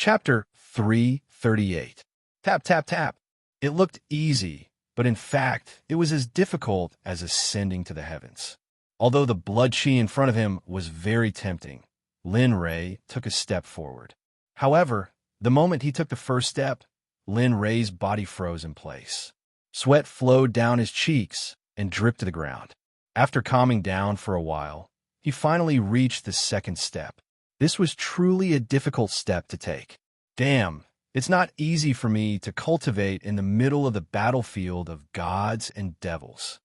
Chapter 338. Tap, tap, tap. It looked easy, but in fact, it was as difficult as ascending to the heavens. Although the blood chi in front of him was very tempting, Lin Rei took a step forward. However, the moment he took the first step, Lin Rei's body froze in place. Sweat flowed down his cheeks and dripped to the ground. After calming down for a while, he finally reached the second step. This was truly a difficult step to take. Damn, it's not easy for me to cultivate in the middle of the battlefield of gods and devils.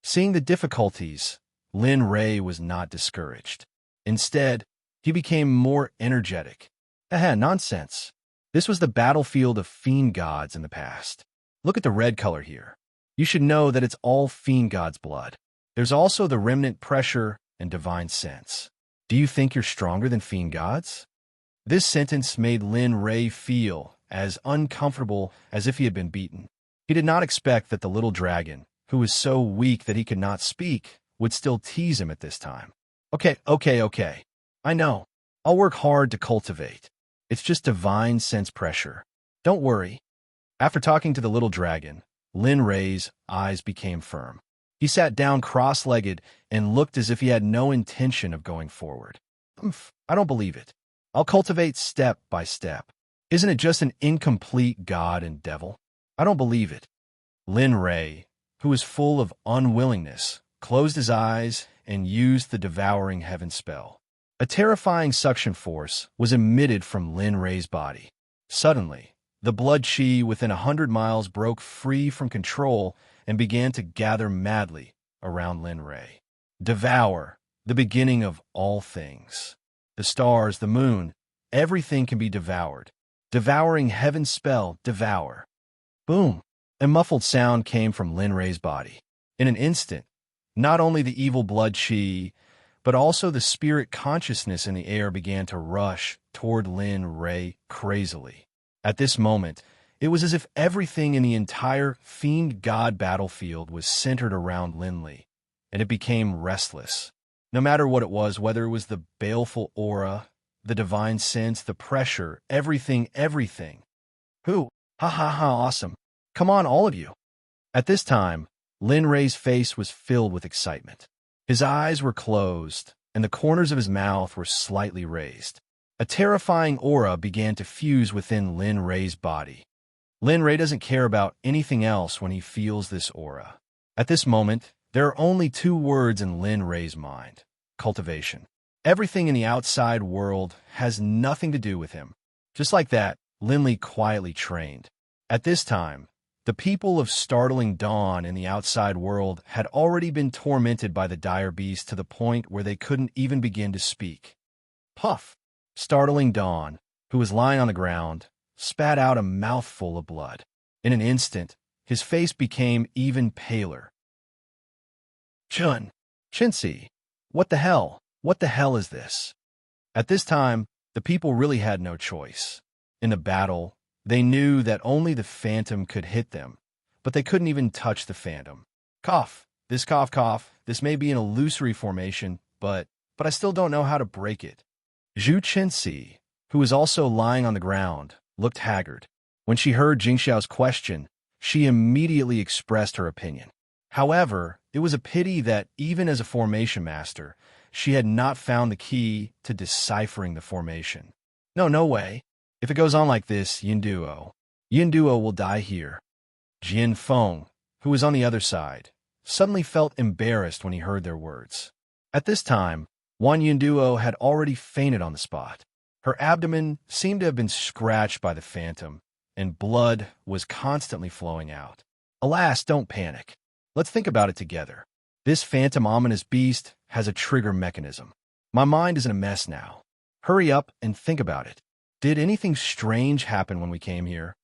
Seeing the difficulties, Lin Rei was not discouraged. Instead, he became more energetic. Nonsense. This was the battlefield of fiend gods in the past. Look at the red color here. You should know that it's all fiend gods' blood. There's also the remnant pressure and divine sense. Do you think you're stronger than fiend gods? This sentence made Lin Rei feel as uncomfortable as if he had been beaten. He did not expect that the little dragon, who was so weak that he could not speak, would still tease him at this time. Okay. I know. I'll work hard to cultivate. It's just divine sense pressure. Don't worry. After talking to the little dragon, Lin Rei's eyes became firm. He sat down cross-legged and looked as if he had no intention of going forward. I don't believe it. I'll cultivate step by step. Isn't it just an incomplete god and devil? I don't believe it. Lin Rei, who was full of unwillingness, closed his eyes and used the devouring heaven spell. A terrifying suction force was emitted from Lin Rei's body. Suddenly, the blood chi within 100 miles broke free from control and began to gather madly around Lin Rei. Devour, the beginning of all things. The stars, the moon, everything can be devoured. Devouring heaven's spell, devour. Boom! A muffled sound came from Lin Rei's body. In an instant, not only the evil blood chi, but also the spirit consciousness in the air began to rush toward Lin Rei crazily. At this moment, it was as if everything in the entire fiend god battlefield was centered around Lin Li, and it became restless. No matter what it was, whether it was the baleful aura, the divine sense, the pressure, everything. Who? Awesome. Come on, all of you. At this time, Lin Rei's face was filled with excitement. His eyes were closed, and the corners of his mouth were slightly raised. A terrifying aura began to fuse within Lin Rei's body. Lin Rei doesn't care about anything else when he feels this aura. At this moment, there are only two words in Lin Rei's mind: cultivation. Everything in the outside world has nothing to do with him. Just like that, Lin Li quietly trained. At this time, the people of Startling Dawn in the outside world had already been tormented by the dire beast to the point where they couldn't even begin to speak. Puff! Startling Dawn, who was lying on the ground, spat out a mouthful of blood. In an instant, his face became even paler. Chinsi, what the hell? What the hell is this? At this time, the people really had no choice. In the battle, they knew that only the phantom could hit them, but they couldn't even touch the phantom. Cough, this may be an illusory formation, but I still don't know how to break it. Zhu Chinsi, who was also lying on the ground, looked haggard. When she heard Jingxiao's question, she immediately expressed her opinion. However, it was a pity that even as a formation master, she had not found the key to deciphering the formation. No way. If it goes on like this, Yinduo will die here. Jian Feng, who was on the other side, suddenly felt embarrassed when he heard their words. At this time, Wan Yinduo had already fainted on the spot. Her abdomen seemed to have been scratched by the phantom, and blood was constantly flowing out. Alas, don't panic. Let's think about it together. This phantom ominous beast has a trigger mechanism. My mind is in a mess now. Hurry up and think about it. Did anything strange happen when we came here?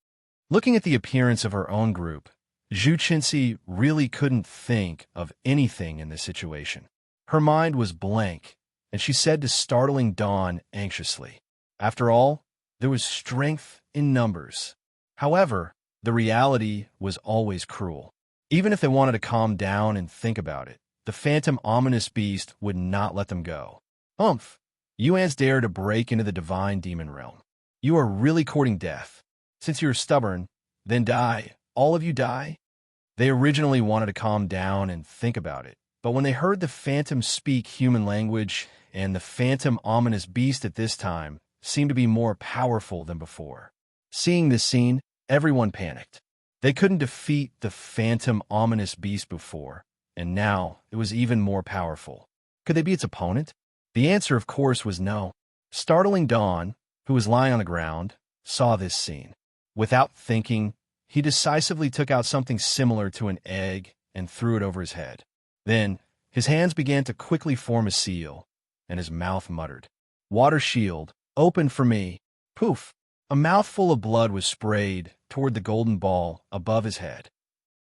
Looking at the appearance of her own group, Zhu Chinsi really couldn't think of anything in this situation. Her mind was blank, and she said to Startling Dawn anxiously, after all, there was strength in numbers. However, the reality was always cruel. Even if they wanted to calm down and think about it, the phantom ominous beast would not let them go. Yuan's dare to break into the divine demon realm. You are really courting death. Since you're stubborn, then die. All of you die? They originally wanted to calm down and think about it, but when they heard the phantom speak human language, and the phantom ominous beast at this time seemed to be more powerful than before. Seeing this scene, everyone panicked. They couldn't defeat the phantom ominous beast before, and now it was even more powerful. Could they be its opponent? The answer, of course, was no. Startling Dawn, who was lying on the ground, saw this scene. Without thinking, he decisively took out something similar to an egg and threw it over his head. Then, his hands began to quickly form a seal, and his mouth muttered, "Water shield, open for me." Poof! A mouthful of blood was sprayed toward the golden ball above his head.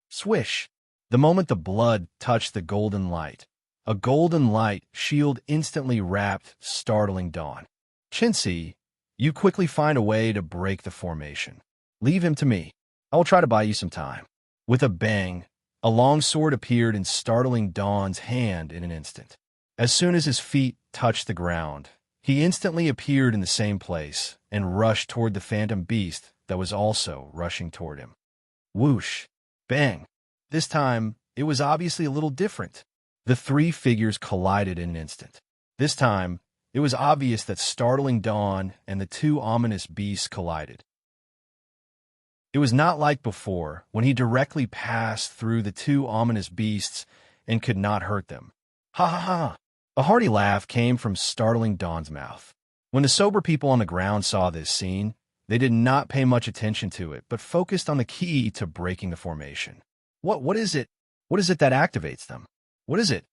Swish! The moment the blood touched the golden light, a golden light shield instantly wrapped Startling Dawn. Chintzy, you quickly find a way to break the formation. Leave him to me. I will try to buy you some time. With a bang, a long sword appeared in Startling Dawn's hand in an instant. As soon as his feet touched the ground, he instantly appeared in the same place and rushed toward the phantom beast that was also rushing toward him. Whoosh! Bang! This time, it was obviously a little different. The three figures collided in an instant. This time, it was obvious that Startling Dawn and the two ominous beasts collided. It was not like before, when he directly passed through the two ominous beasts and could not hurt them. Ha ha ha! A hearty laugh came from Startling Dawn's mouth. When the sober people on the ground saw this scene, they did not pay much attention to it, but focused on the key to breaking the formation. What is it? What is it that activates them? What is it?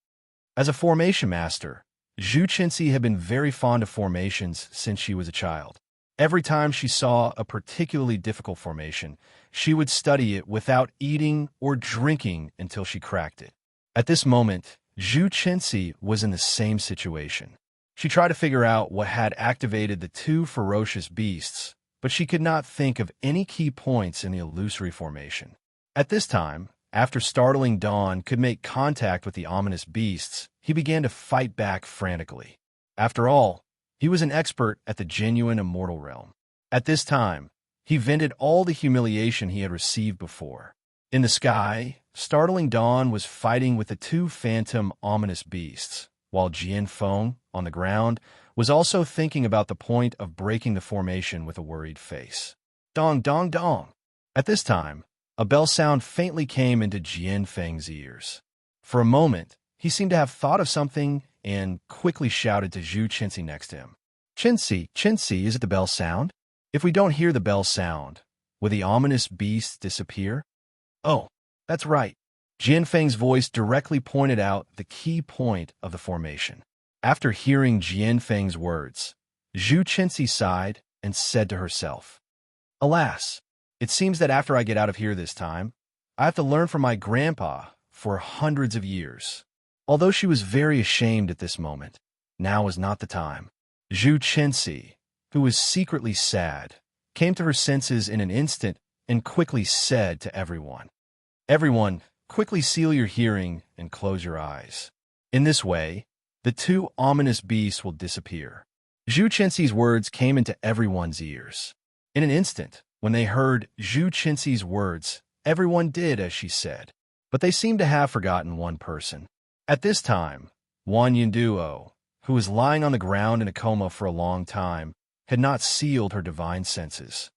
As a formation master, Zhu Qinci had been very fond of formations since she was a child. Every time she saw a particularly difficult formation, she would study it without eating or drinking until she cracked it. At this moment, Zhu Qinci was in the same situation. She tried to figure out what had activated the two ferocious beasts, but she could not think of any key points in the illusory formation. At this time, after Startling Dawn could make contact with the ominous beasts, he began to fight back frantically. After all, he was an expert at the genuine immortal realm. At this time, he vented all the humiliation he had received before. In the sky, Startling Dawn was fighting with the two phantom ominous beasts, while Jian Feng, on the ground, was also thinking about the point of breaking the formation with a worried face. Dong, dong, dong! At this time, a bell sound faintly came into Jian Feng's ears. For a moment, he seemed to have thought of something and quickly shouted to Zhu Qinci next to him. Qinci, is it the bell sound? If we don't hear the bell sound, will the ominous beasts disappear? Oh, that's right. Jian Feng's voice directly pointed out the key point of the formation. After hearing Jian Feng's words, Zhu Qinci sighed and said to herself, "Alas, it seems that after I get out of here this time, I have to learn from my grandpa for hundreds of years." Although she was very ashamed at this moment, now was not the time. Zhu Qinci, who was secretly sad, came to her senses in an instant and quickly said to everyone, "Everyone, quickly seal your hearing and close your eyes. In this way, the two ominous beasts will disappear." Zhu Qinci's words came into everyone's ears. In an instant, when they heard Zhu Qinci's words, everyone did as she said, but they seemed to have forgotten one person. At this time, Wan Yunduo, who was lying on the ground in a coma for a long time, had not sealed her divine senses.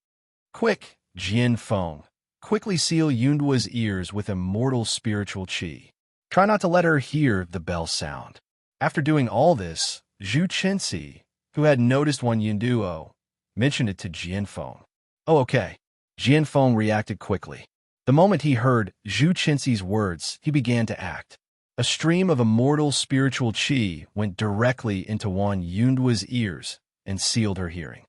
"Quick, Jian Feng, quickly seal Yunduo's ears with immortal spiritual qi. Try not to let her hear the bell sound." After doing all this, Zhu Qinci, who had noticed Wan Yunduo, mentioned it to Jian Feng. "Oh, okay." Jian Feng reacted quickly. The moment he heard Zhu Qinci's words, he began to act. A stream of immortal spiritual qi went directly into Wan Yunduo's ears and sealed her hearing.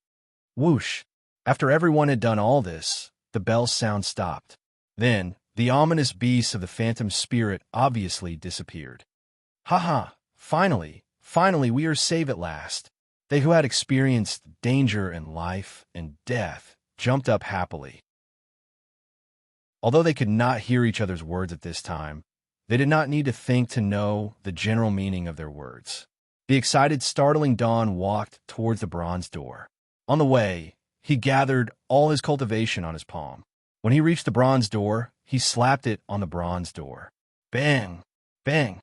Whoosh! After everyone had done all this, the bell sound stopped. Then, the ominous beasts of the phantom spirit obviously disappeared. "Ha ha! Finally, we are safe at last." They who had experienced danger in life and death jumped up happily. Although they could not hear each other's words at this time, they did not need to think to know the general meaning of their words. The excited, Startling Dawn walked towards the bronze door. On the way, He gathered all his cultivation on his palm. When he reached the bronze door, he slapped it on the bronze door. Bang! Bang!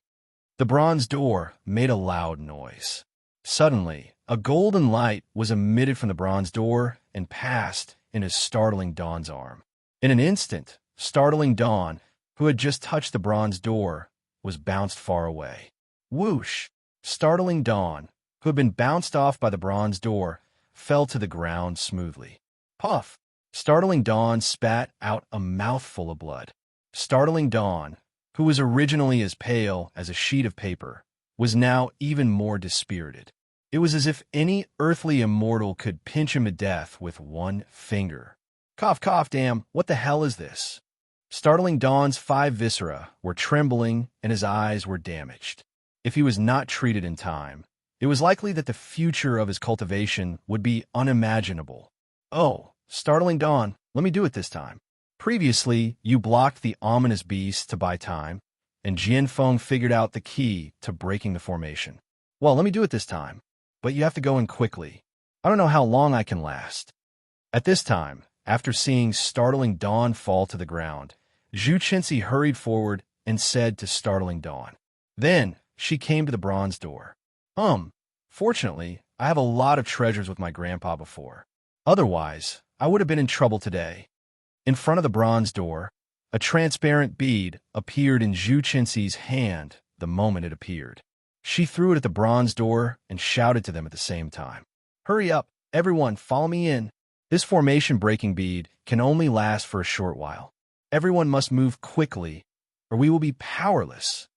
The bronze door made a loud noise. Suddenly, a golden light was emitted from the bronze door and passed into Startling Dawn's arm. In an instant, Startling Dawn, who had just touched the bronze door, was bounced far away. Whoosh! Startling Dawn, who had been bounced off by the bronze door, fell to the ground smoothly. Puff! Startling Dawn spat out a mouthful of blood. Startling Dawn, who was originally as pale as a sheet of paper, was now even more dispirited. It was as if any earthly immortal could pinch him to death with one finger. Cough, cough, damn, what the hell is this? Startling Dawn's 5 viscera were trembling and his eyes were damaged. If he was not treated in time, it was likely that the future of his cultivation would be unimaginable. Oh, Startling Dawn, let me do it this time. Previously, you blocked the ominous beast to buy time, and Jianfeng figured out the key to breaking the formation. Well, let me do it this time, but you have to go in quickly. I don't know how long I can last. At this time, after seeing Startling Dawn fall to the ground, Zhu Qinzi hurried forward and said to Startling Dawn. Then, she came to the bronze door. Fortunately, I have a lot of treasures with my grandpa before. Otherwise, I would have been in trouble today. In front of the bronze door, a transparent bead appeared in Zhu Qinzi's hand the moment it appeared. She threw it at the bronze door and shouted to them at the same time. Hurry up, everyone, follow me in. This formation-breaking bead can only last for a short while. Everyone must move quickly, or we will be powerless.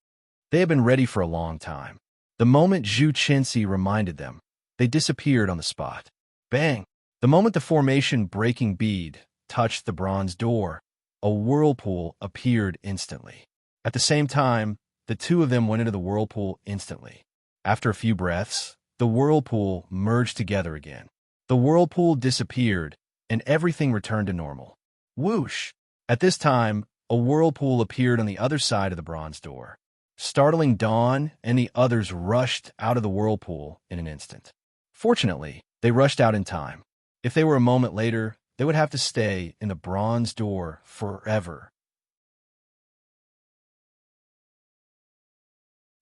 They had been ready for a long time. The moment Zhu Qinzi reminded them, they disappeared on the spot. Bang! The moment the formation-breaking bead touched the bronze door, a whirlpool appeared instantly. At the same time, the two of them went into the whirlpool instantly. After a few breaths, the whirlpool merged together again. The whirlpool disappeared, and everything returned to normal. Whoosh! At this time, a whirlpool appeared on the other side of the bronze door. Startling Dawn and the others rushed out of the whirlpool in an instant. Fortunately, they rushed out in time. If they were a moment later, they would have to stay in the bronze door forever.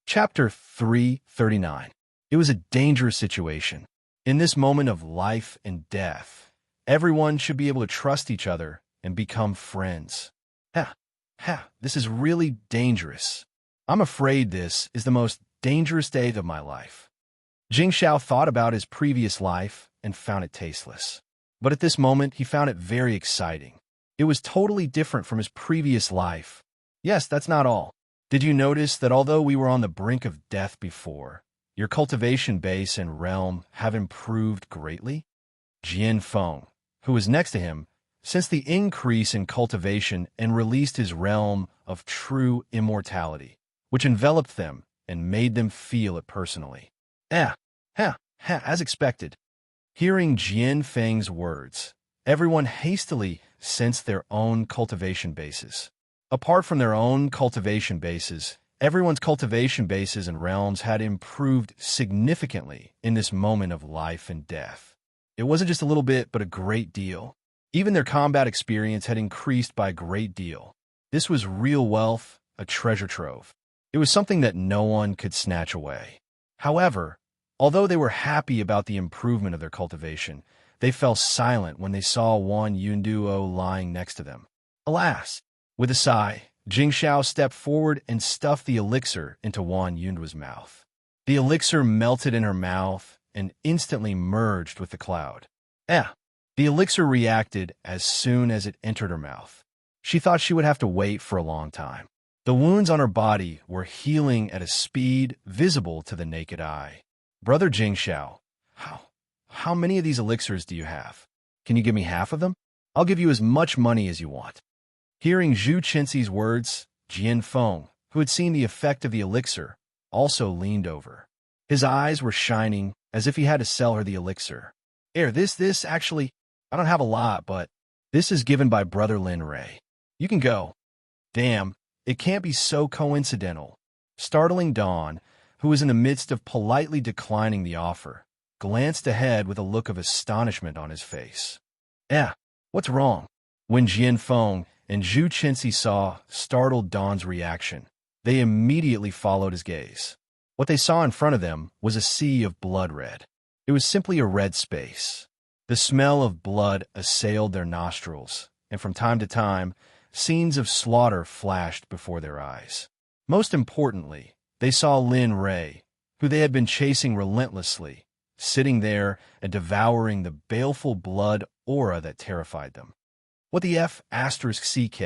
Chapter 339. It was a dangerous situation. In this moment of life and death, everyone should be able to trust each other and become friends. This is really dangerous. I'm afraid this is the most dangerous day of my life. Jing Xiao thought about his previous life and found it tasteless. But at this moment, he found it very exciting. It was totally different from his previous life. Yes, that's not all. Did you notice that although we were on the brink of death before, your cultivation base and realm have improved greatly? Jianfeng, who was next to him, sensed the increase in cultivation and released his realm of true immortality, which enveloped them and made them feel it personally. As expected. Hearing Jianfeng's words, everyone hastily sensed their own cultivation bases. Apart from their own cultivation bases, everyone's cultivation bases and realms had improved significantly in this moment of life and death. It wasn't just a little bit, but a great deal. Even their combat experience had increased by a great deal. This was real wealth, a treasure trove. It was something that no one could snatch away. However, although they were happy about the improvement of their cultivation, they fell silent when they saw Wan Yunduo lying next to them. Alas! With a sigh, Jing Xiao stepped forward and stuffed the elixir into Wan Yunduo's mouth. The elixir melted in her mouth and instantly merged with the cloud. The elixir reacted as soon as it entered her mouth. She thought she would have to wait for a long time. The wounds on her body were healing at a speed visible to the naked eye. Brother Jing Xiao, how many of these elixirs do you have? Can you give me half of them? I'll give you as much money as you want. Hearing Zhu Qinzi's words, Jianfeng, who had seen the effect of the elixir, also leaned over. His eyes were shining as if he had to sell her the elixir. This actually, I don't have a lot, but this is given by Brother Lin Ray. You can go. Damn, it can't be so coincidental. Startling Dawn, who was in the midst of politely declining the offer, glanced ahead with a look of astonishment on his face. What's wrong? When Jian Feng and Zhu Qinzi saw startled Dawn's reaction, they immediately followed his gaze. What they saw in front of them was a sea of blood red. It was simply a red space. The smell of blood assailed their nostrils, and from time to time, scenes of slaughter flashed before their eyes. Most importantly, they saw Lin Rei, who they had been chasing relentlessly, sitting there and devouring the baleful blood aura that terrified them. What the F***CK?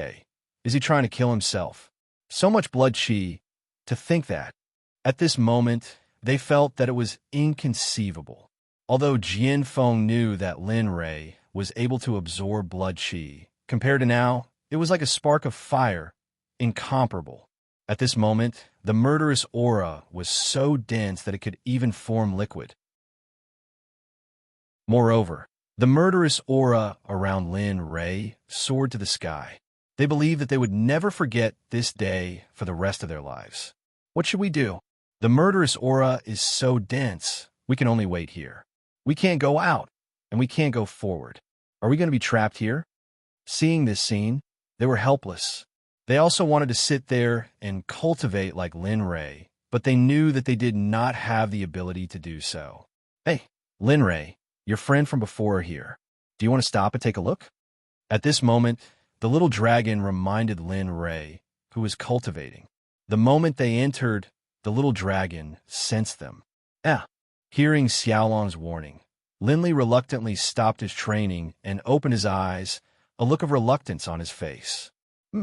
Is he trying to kill himself? So much blood chi. To think that. At this moment, they felt that it was inconceivable. Although Jian Feng knew that Lin Rei was able to absorb blood chi, compared to now, it was like a spark of fire, incomparable. At this moment, the murderous aura was so dense that it could even form liquid. Moreover, the murderous aura around Lin Rei soared to the sky. They believed that they would never forget this day for the rest of their lives. What should we do? The murderous aura is so dense, we can only wait here. We can't go out, and we can't go forward. Are we going to be trapped here? Seeing this scene, they were helpless. They also wanted to sit there and cultivate like Lin Rei, but they knew that they did not have the ability to do so. Hey, Lin Rei, your friend from before are here. Do you want to stop and take a look? At this moment, the little dragon reminded Lin Rei, who was cultivating. The moment they entered, the little dragon sensed them. Hearing Xiaolong's warning, Linli reluctantly stopped his training and opened his eyes, a look of reluctance on his face.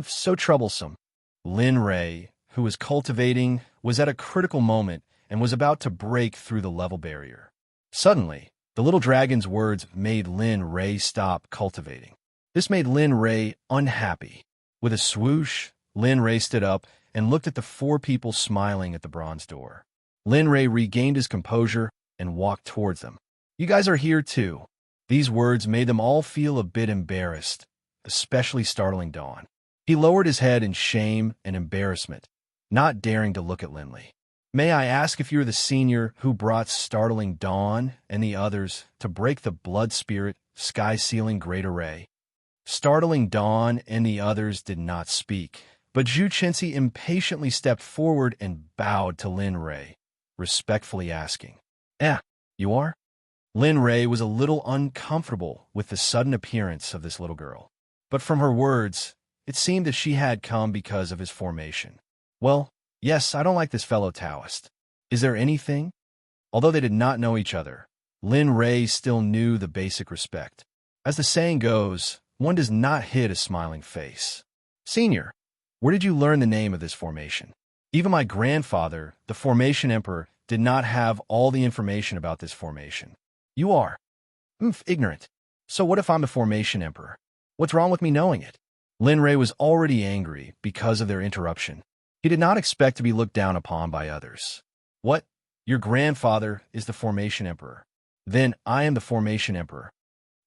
So troublesome. Lin Rei, who was cultivating, was at a critical moment and was about to break through the level barrier. Suddenly, the little dragon's words made Lin Rei stop cultivating. This made Lin Rei unhappy. With a swoosh, Lin Rei stood up and looked at the four people smiling at the bronze door. Lin Rei regained his composure and walked towards them. You guys are here too. These words made them all feel a bit embarrassed, especially startling Dawn. He lowered his head in shame and embarrassment, not daring to look at Linley. May I ask if you're the senior who brought startling Dawn and the others to break the blood spirit sky-sealing great array? Startling Dawn and the others did not speak, but Zhu Qinzi impatiently stepped forward and bowed to Lin Rei, respectfully asking, You are? Lin Rei was a little uncomfortable with the sudden appearance of this little girl, but from her words, it seemed that she had come because of his formation. Well, yes, I don't like this fellow Taoist. Is there anything? Although they did not know each other, Lin Rei still knew the basic respect. As the saying goes, one does not hid a smiling face. Senior, where did you learn the name of this formation? Even my grandfather, the Formation Emperor, did not have all the information about this formation. You are ignorant. So what if I'm the Formation Emperor? What's wrong with me knowing it? Lin Rei was already angry because of their interruption. He did not expect to be looked down upon by others. What? Your grandfather is the Formation Emperor. Then I am the Formation Emperor.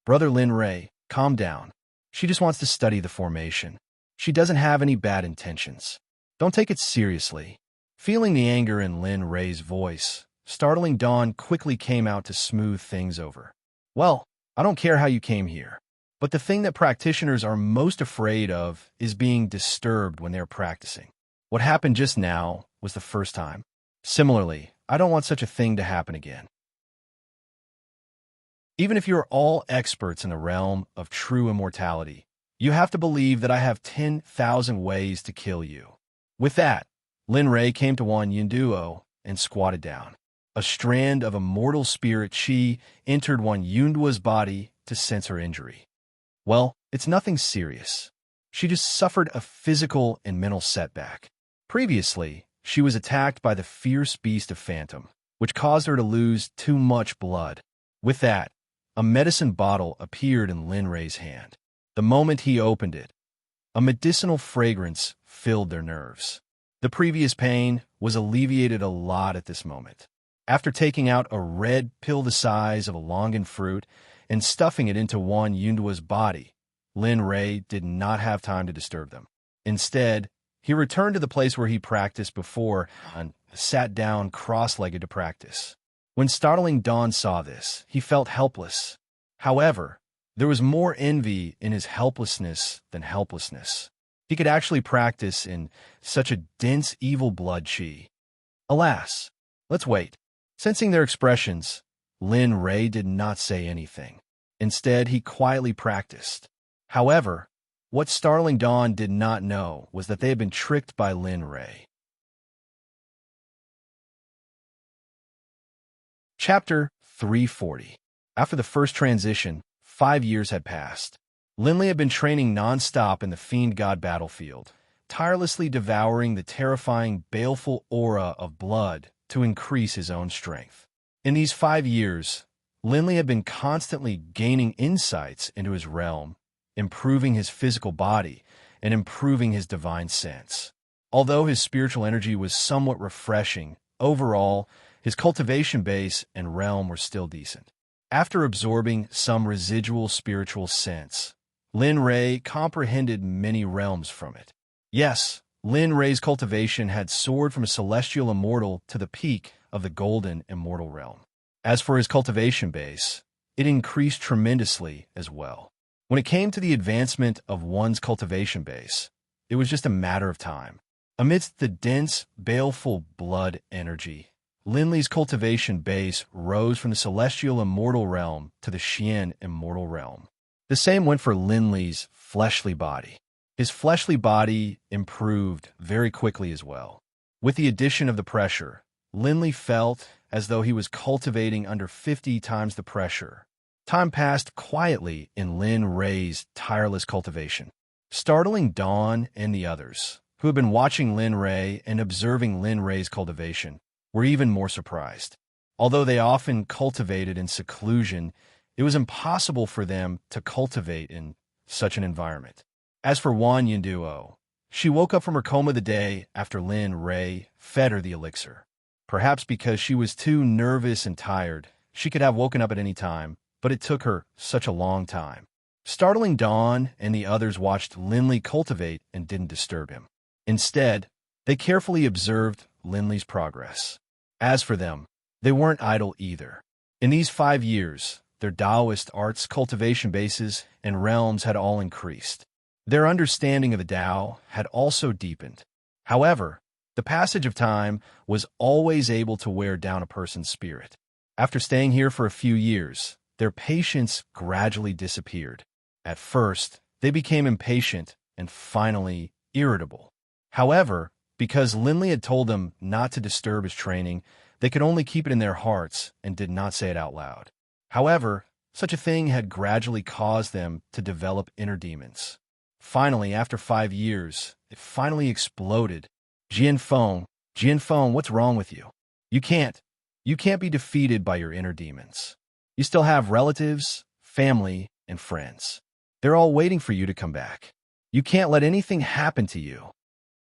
Brother Lin Rei, calm down. She just wants to study the formation. She doesn't have any bad intentions. Don't take it seriously. Feeling the anger in Lin Rei's voice, startling Dawn quickly came out to smooth things over. Well, I don't care how you came here, but the thing that practitioners are most afraid of is being disturbed when they're practicing. What happened just now was the first time. Similarly, I don't want such a thing to happen again. Even if you're all experts in the realm of true immortality, you have to believe that I have 10,000 ways to kill you. With that, Lin Rei came to Wan Yunduo and squatted down. A strand of immortal spirit chi entered Wan Yunduo's body to sense her injury. Well, it's nothing serious. She just suffered a physical and mental setback. Previously, she was attacked by the fierce beast of Phantom, which caused her to lose too much blood. With that, a medicine bottle appeared in Lin Rei's hand. The moment he opened it, a medicinal fragrance filled their nerves. The previous pain was alleviated a lot at this moment. After taking out a red pill the size of a longan fruit and stuffing it into Wan Yunduo's body, Lin Rei did not have time to disturb them. Instead, he returned to the place where he practiced before and sat down cross-legged to practice. When startling Dawn saw this, he felt helpless. However, There was more envy in his helplessness than helplessness. He could actually practice in such a dense evil blood chi. Alas, let's wait. Sensing their expressions, Lin Ray did not say anything. Instead, he quietly practiced. However, what Starling Dawn did not know was that they had been tricked by Lin Ray. Chapter 340. After the first transition, 5 years had passed. Linley had been training non-stop in the Fiend God battlefield, tirelessly devouring the terrifying, baleful aura of blood to increase his own strength. In these 5 years, Linley had been constantly gaining insights into his realm, improving his physical body, and improving his divine sense. Although his spiritual energy was somewhat refreshing, overall, his cultivation base and realm were still decent. After absorbing some residual spiritual sense, Lin Ray comprehended many realms from it. Yes, Lin Ray's cultivation had soared from a celestial immortal to the peak of the golden immortal realm. As for his cultivation base, it increased tremendously as well. When it came to the advancement of one's cultivation base, it was just a matter of time. Amidst the dense, baleful blood energy, Linley's cultivation base rose from the celestial immortal realm to the Xian immortal realm. The same went for Linley's fleshly body. His fleshly body improved very quickly as well. With the addition of the pressure, Linley felt as though he was cultivating under 50 times the pressure. Time passed quietly in Lin Ray's tireless cultivation. Startling Dawn and the others, who had been watching Lin Ray and observing Lin Ray's cultivation, were even more surprised. Although they often cultivated in seclusion, it was impossible for them to cultivate in such an environment. As for Wan Yinduo, she woke up from her coma the day after Lin Ray fed her the elixir. Perhaps because she was too nervous and tired, she could have woken up at any time, but it took her such a long time. Startling Dawn and the others watched Linley cultivate and didn't disturb him. Instead, they carefully observed Linley's progress. As for them, they weren't idle either. In these 5 years, their Taoist arts cultivation bases and realms had all increased. Their understanding of the Tao had also deepened. However, the passage of time was always able to wear down a person's spirit. After staying here for a few years, their patience gradually disappeared. At first, they became impatient and finally irritable. However, because Linley had told them not to disturb his training, they could only keep it in their hearts and did not say it out loud. However, such a thing had gradually caused them to develop inner demons. Finally, after 5 years, it finally exploded. Jianfeng, what's wrong with you? You can't be defeated by your inner demons. You still have relatives, family, and friends. They're all waiting for you to come back. You can't let anything happen to you.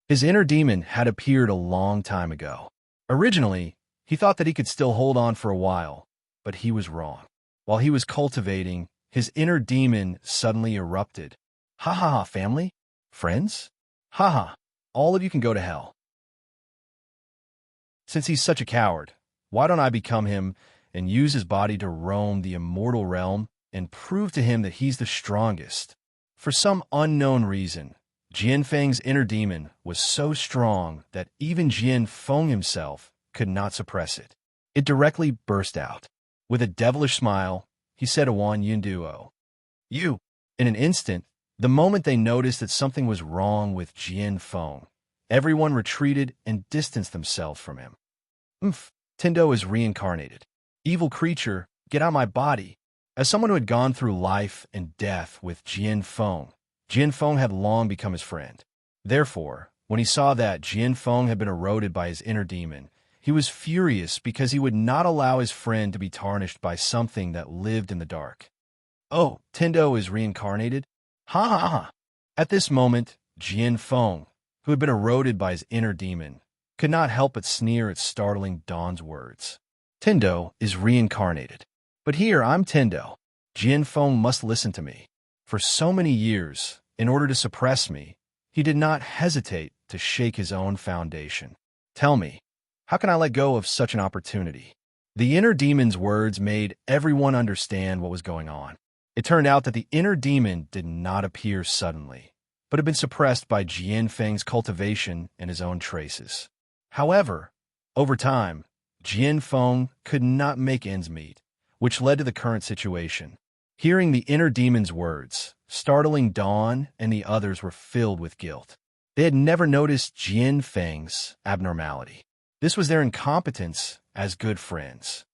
His inner demon had appeared a long time ago. Originally, he thought that he could still hold on for a while, but he was wrong. While he was cultivating, his inner demon suddenly erupted. Ha ha ha, family? Friends? Ha ha, all of you can go to hell. Since he's such a coward, why don't I become him and use his body to roam the immortal realm and prove to him that he's the strongest? For some unknown reason, Jianfeng's inner demon was so strong that even Jianfeng himself could not suppress it. It directly burst out. With a devilish smile, he said to Wan Yinduo, "You." In an instant, the moment they noticed that something was wrong with Jianfeng, everyone retreated and distanced themselves from him. Tindo is reincarnated. Evil creature, get out of my body. As someone who had gone through life and death with Jianfeng had long become his friend. Therefore, when he saw that Jianfeng had been eroded by his inner demon, he was furious because he would not allow his friend to be tarnished by something that lived in the dark. Oh, Tindo is reincarnated? Ha ha ha! At this moment, Jianfeng, who had been eroded by his inner demon, could not help but sneer at Startling Dawn's words. Tindo is reincarnated. But here I'm Tindo. Jianfeng must listen to me. For so many years, in order to suppress me, he did not hesitate to shake his own foundation. Tell me, how can I let go of such an opportunity? The inner demon's words made everyone understand what was going on. It turned out that the inner demon did not appear suddenly, but had been suppressed by Jian Feng's cultivation and his own traces. However, over time, Jian Feng could not make ends meet, which led to the current situation. Hearing the inner demon's words, Startling Dawn and the others were filled with guilt. They had never noticed Jian Feng's abnormality. This was their incompetence as good friends.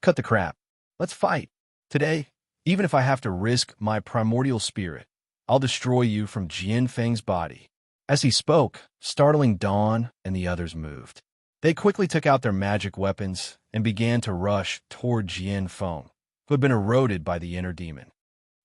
Cut the crap. Let's fight. Today, even if I have to risk my primordial spirit, I'll destroy you from Jian Feng's body. As he spoke, Startling Dawn and the others moved. They quickly took out their magic weapons and began to rush toward Jian Feng, who had been eroded by the inner demon.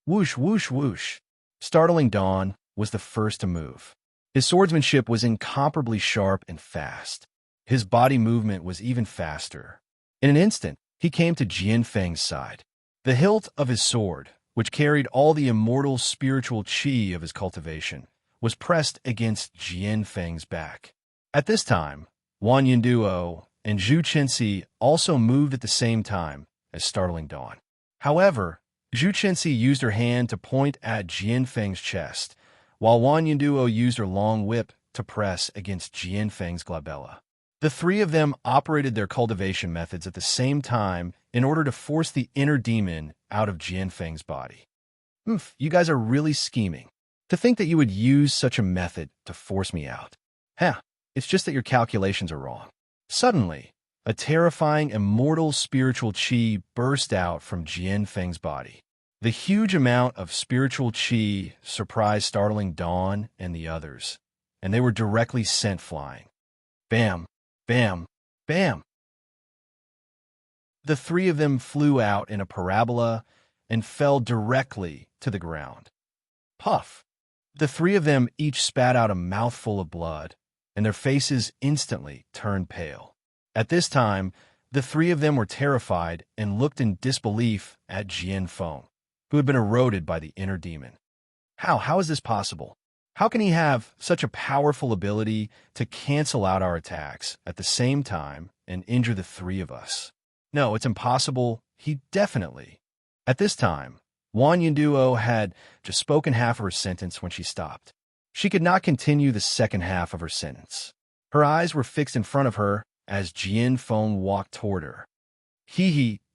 Whoosh, whoosh, whoosh. Startling Dawn was the first to move. His swordsmanship was incomparably sharp and fast. His body movement was even faster. In an instant, he came to Jian Feng's side. The hilt of his sword, which carried all the immortal spiritual qi of his cultivation, was pressed against Jian Feng's back. At this time, Wan Yunduo and Zhu Chenxi also moved at the same time as Startling Dawn. However, Zhu Chenxi used her hand to point at Jian Feng's chest, while Wan Yunduo used her long whip to press against Jian Feng's glabella. The three of them operated their cultivation methods at the same time in order to force the inner demon out of Jian Feng's body. You guys are really scheming. To think that you would use such a method to force me out. It's just that your calculations are wrong. Suddenly, a terrifying immortal spiritual qi burst out from Jian Feng's body. The huge amount of spiritual qi surprised Startling Dawn and the others, and they were directly sent flying. Bam! Bam! Bam! The three of them flew out in a parabola and fell directly to the ground. Puff! The three of them each spat out a mouthful of blood, and their faces instantly turned pale. At this time, the three of them were terrified and looked in disbelief at Jian Feng, who had been eroded by the inner demon. How is this possible? How can he have such a powerful ability to cancel out our attacks at the same time and injure the three of us? No, it's impossible. He definitely. At this time, Wan Yunduo had just spoken half of her sentence when she stopped. She could not continue the second half of her sentence. Her eyes were fixed in front of her as Jian Feng walked toward her.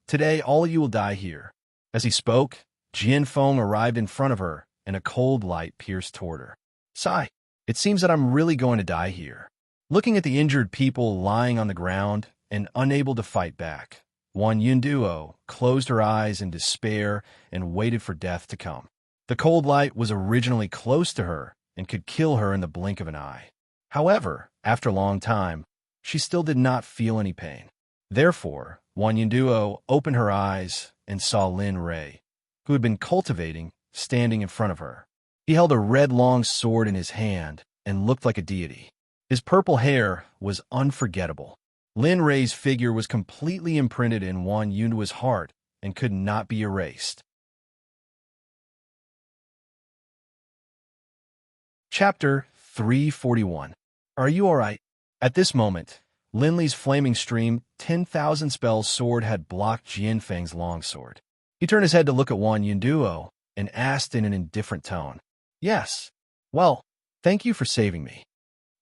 Today all of you will die here. As he spoke, Jian Feng arrived in front of her, and a cold light pierced toward her. Sigh, it seems that I'm really going to die here. Looking at the injured people lying on the ground and unable to fight back, Wan Yunduo closed her eyes in despair and waited for death to come. The cold light was originally close to her and could kill her in the blink of an eye. However, after a long time, she still did not feel any pain. Therefore, Wan Yunduo opened her eyes and saw Lin Rei, who had been cultivating, standing in front of her. He held a red long sword in his hand and looked like a deity. His purple hair was unforgettable. Lin Rei's figure was completely imprinted in Wan Yunduo's heart and could not be erased. Chapter 341. Are you alright? At this moment, Lin Li's flaming stream, 10,000 spell sword had blocked Jian Feng's longsword. He turned his head to look at Wan Yunduo and asked in an indifferent tone, Yes. Well, thank you for saving me.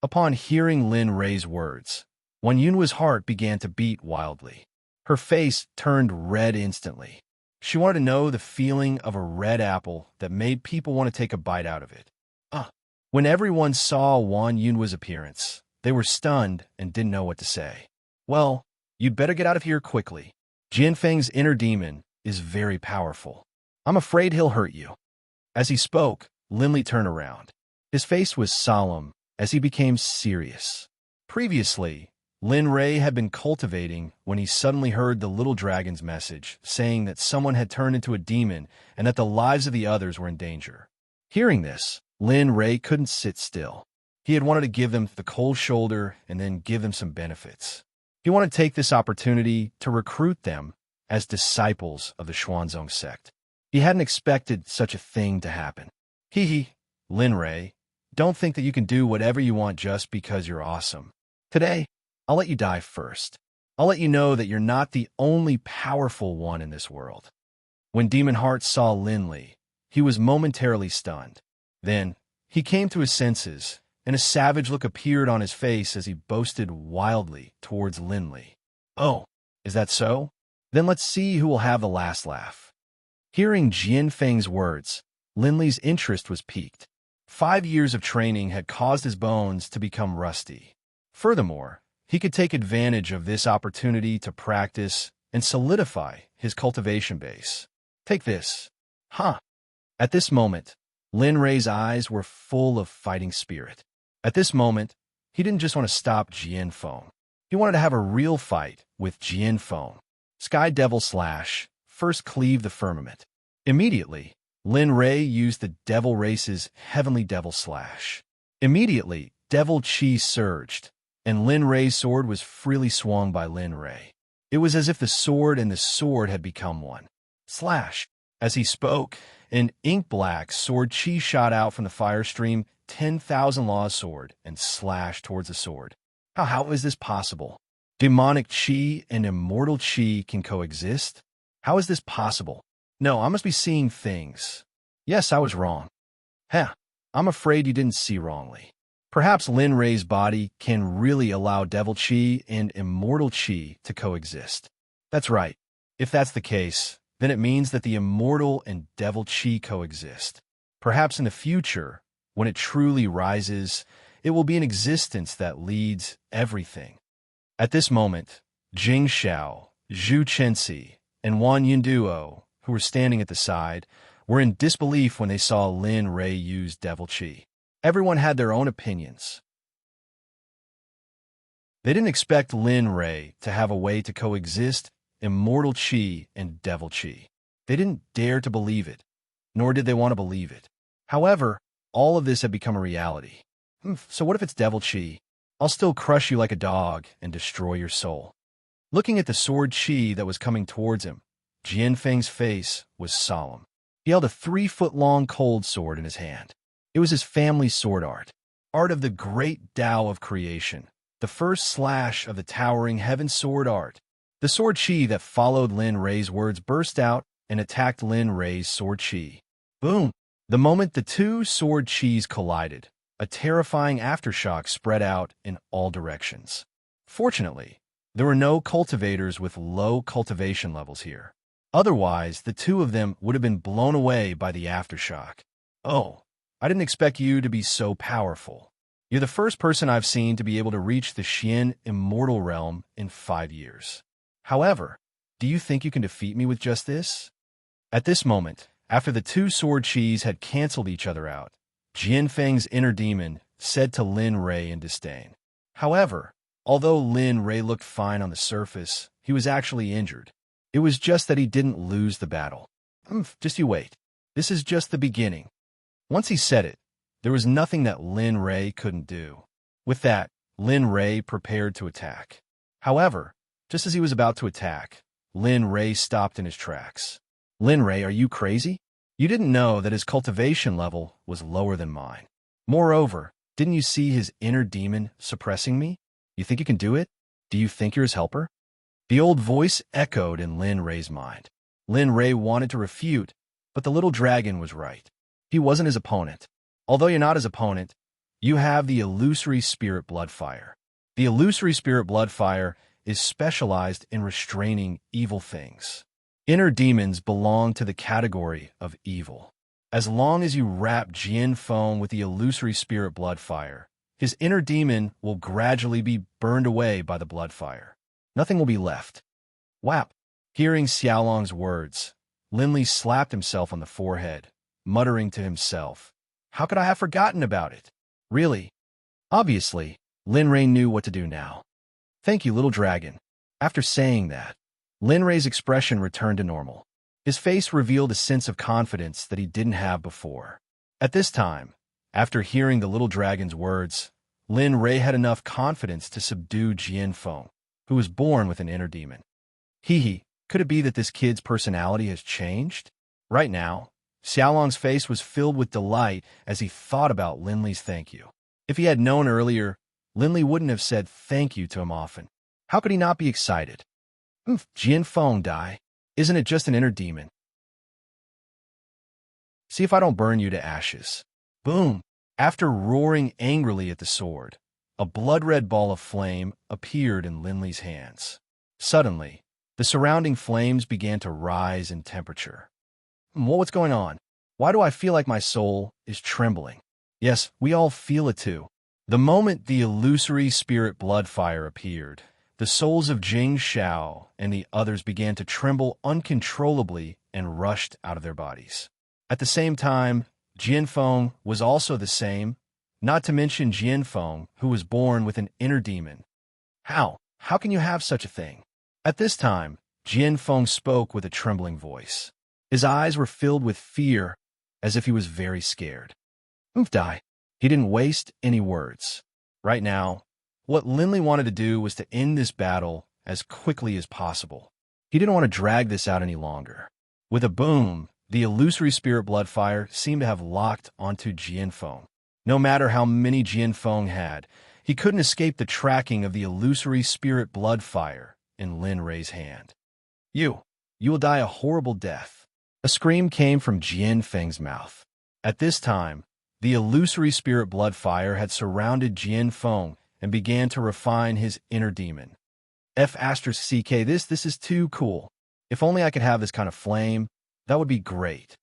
Upon hearing Lin Rei's words, Wan Yunduo's heart began to beat wildly. Her face turned red instantly. She wanted to know the feeling of a red apple that made people want to take a bite out of it. When everyone saw Wan Yunduo's appearance, they were stunned and didn't know what to say. Well, you'd better get out of here quickly. Jian Feng's inner demon is very powerful. I'm afraid he'll hurt you. As he spoke, Lin Li turned around. His face was solemn as he became serious. Previously, Lin Rei had been cultivating when he suddenly heard the little dragon's message saying that someone had turned into a demon and that the lives of the others were in danger. Hearing this, Lin Rei couldn't sit still. He had wanted to give them the cold shoulder and then give them some benefits. He wanted to take this opportunity to recruit them as disciples of the Xuanzong sect. He hadn't expected such a thing to happen. Lin Rei, don't think that you can do whatever you want just because you're awesome. Today, I'll let you die first. I'll let you know that you're not the only powerful one in this world. When Demon Heart saw Linley, he was momentarily stunned. Then, he came to his senses, and a savage look appeared on his face as he boasted wildly towards Linley. "Oh, is that so? Then let's see who will have the last laugh." Hearing Jian Feng's words, Linley's interest was piqued. 5 years of training had caused his bones to become rusty. Furthermore, he could take advantage of this opportunity to practice and solidify his cultivation base. Take this. Huh. At this moment, Lin Rei's eyes were full of fighting spirit. At this moment, he didn't just want to stop Jian Feng. He wanted to have a real fight with Jian Feng. Sky Devil Slash, first cleave the firmament. Immediately, Lin Rei used the Devil Race's Heavenly Devil Slash. Immediately, Devil Chi surged, and Lin Rei's sword was freely swung by Lin Rei. It was as if the sword and the sword had become one. Slash! As he spoke, an ink-black sword chi shot out from the fire stream, 10,000 Law's sword, and slashed towards the sword. How is this possible? Demonic chi and immortal chi can coexist? How is this possible? No, I must be seeing things. Yes, I was wrong. I'm afraid you didn't see wrongly. Perhaps Lin Rei's body can really allow devil chi and immortal chi to coexist. That's right. If that's the case, then it means that the immortal and devil chi coexist. Perhaps in the future, when it truly rises, it will be an existence that leads everything. At this moment, Jing Xiao, Zhu Chenxi, and Wan Yinduo, who were standing at the side, were in disbelief when they saw Lin Rei use devil chi. Everyone had their own opinions. They didn't expect Lin Rei to have a way to coexist immortal chi and devil chi. They didn't dare to believe it, nor did they want to believe it. However, all of this had become a reality. So what if it's devil chi? I'll still crush you like a dog and destroy your soul. Looking at the sword chi that was coming towards him, Jian Feng's face was solemn. He held a 3-foot-long cold sword in his hand. It was his family's sword art of the great Tao of creation, the first slash of the towering heaven sword art. The sword chi that followed Lin Rei's words burst out and attacked Lin Rei's sword chi. Boom! The moment the two sword chis collided, a terrifying aftershock spread out in all directions. Fortunately, there were no cultivators with low cultivation levels here. Otherwise, the two of them would have been blown away by the aftershock. Oh, I didn't expect you to be so powerful. You're the first person I've seen to be able to reach the Xian immortal realm in 5 years. However, do you think you can defeat me with just this? At this moment, after the two sword chis had canceled each other out, Jian Feng's inner demon said to Lin Rei in disdain. However, although Lin Rei looked fine on the surface, he was actually injured. It was just that he didn't lose the battle. Just you wait. This is just the beginning. Once he said it, there was nothing that Lin Rei couldn't do. With that, Lin Rei prepared to attack. However, just as he was about to attack, Lin Rei stopped in his tracks. Lin Rei, are you crazy? You didn't know that his cultivation level was lower than mine. Moreover, didn't you see his inner demon suppressing me? You think you can do it? Do you think you're his helper? The old voice echoed in Lin Rei's mind. Lin Rei wanted to refute, but the little dragon was right. He wasn't his opponent. Although you're not his opponent, you have the illusory spirit bloodfire. The illusory spirit bloodfire is specialized in restraining evil things. Inner demons belong to the category of evil. As long as you wrap Jian Feng with the illusory spirit bloodfire, his inner demon will gradually be burned away by the bloodfire. Nothing will be left. Whap! Hearing Xiaolong's words, Linley slapped himself on the forehead, muttering to himself, "How could I have forgotten about it?" Really? Obviously, Lin Rei knew what to do now. "Thank you, little dragon." After saying that, Lin Rei's expression returned to normal. His face revealed a sense of confidence that he didn't have before. At this time, after hearing the little dragon's words, Lin Rei had enough confidence to subdue Jian Feng, who was born with an inner demon. Could it be that this kid's personality has changed? Right now, Xiaolong's face was filled with delight as he thought about Linley's thank you. If he had known earlier, Linley wouldn't have said thank you to him often. How could he not be excited? Jian Feng die. Isn't it just an inner demon? See if I don't burn you to ashes. Boom! After roaring angrily at the sword, a blood-red ball of flame appeared in Linley's hands. Suddenly, the surrounding flames began to rise in temperature. What's going on? Why do I feel like my soul is trembling? Yes, we all feel it too. The moment the illusory spirit blood fire appeared, the souls of Jing Xiao and the others began to tremble uncontrollably and rushed out of their bodies. At the same time, Jianfeng was also the same, not to mention Jianfeng, who was born with an inner demon. How? How can you have such a thing? At this time, Jianfeng spoke with a trembling voice. His eyes were filled with fear, as if he was very scared. Die. He didn't waste any words. Right now, what Linley wanted to do was to end this battle as quickly as possible. He didn't want to drag this out any longer. With a boom, the illusory spirit blood fire seemed to have locked onto Jianfeng. No matter how many Jianfeng had, he couldn't escape the tracking of the illusory spirit blood fire in Lin Rei's hand. You will die a horrible death. A scream came from Jianfeng's mouth. At this time, the illusory spirit blood fire had surrounded Jianfeng and began to refine his inner demon. F***, this is too cool. If only I could have this kind of flame, that would be great.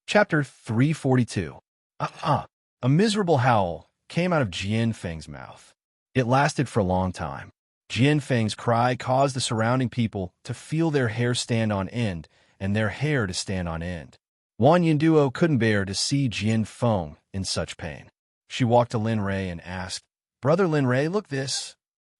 Chapter 342. A miserable howl came out of Jianfeng's mouth. It lasted for a long time. Jianfeng's cry caused the surrounding people to feel their hair stand on end and their hair to stand on end. Wan Yinduo couldn't bear to see Jianfeng in such pain. She walked to Lin Rei and asked, "Brother Lin Rei, look this."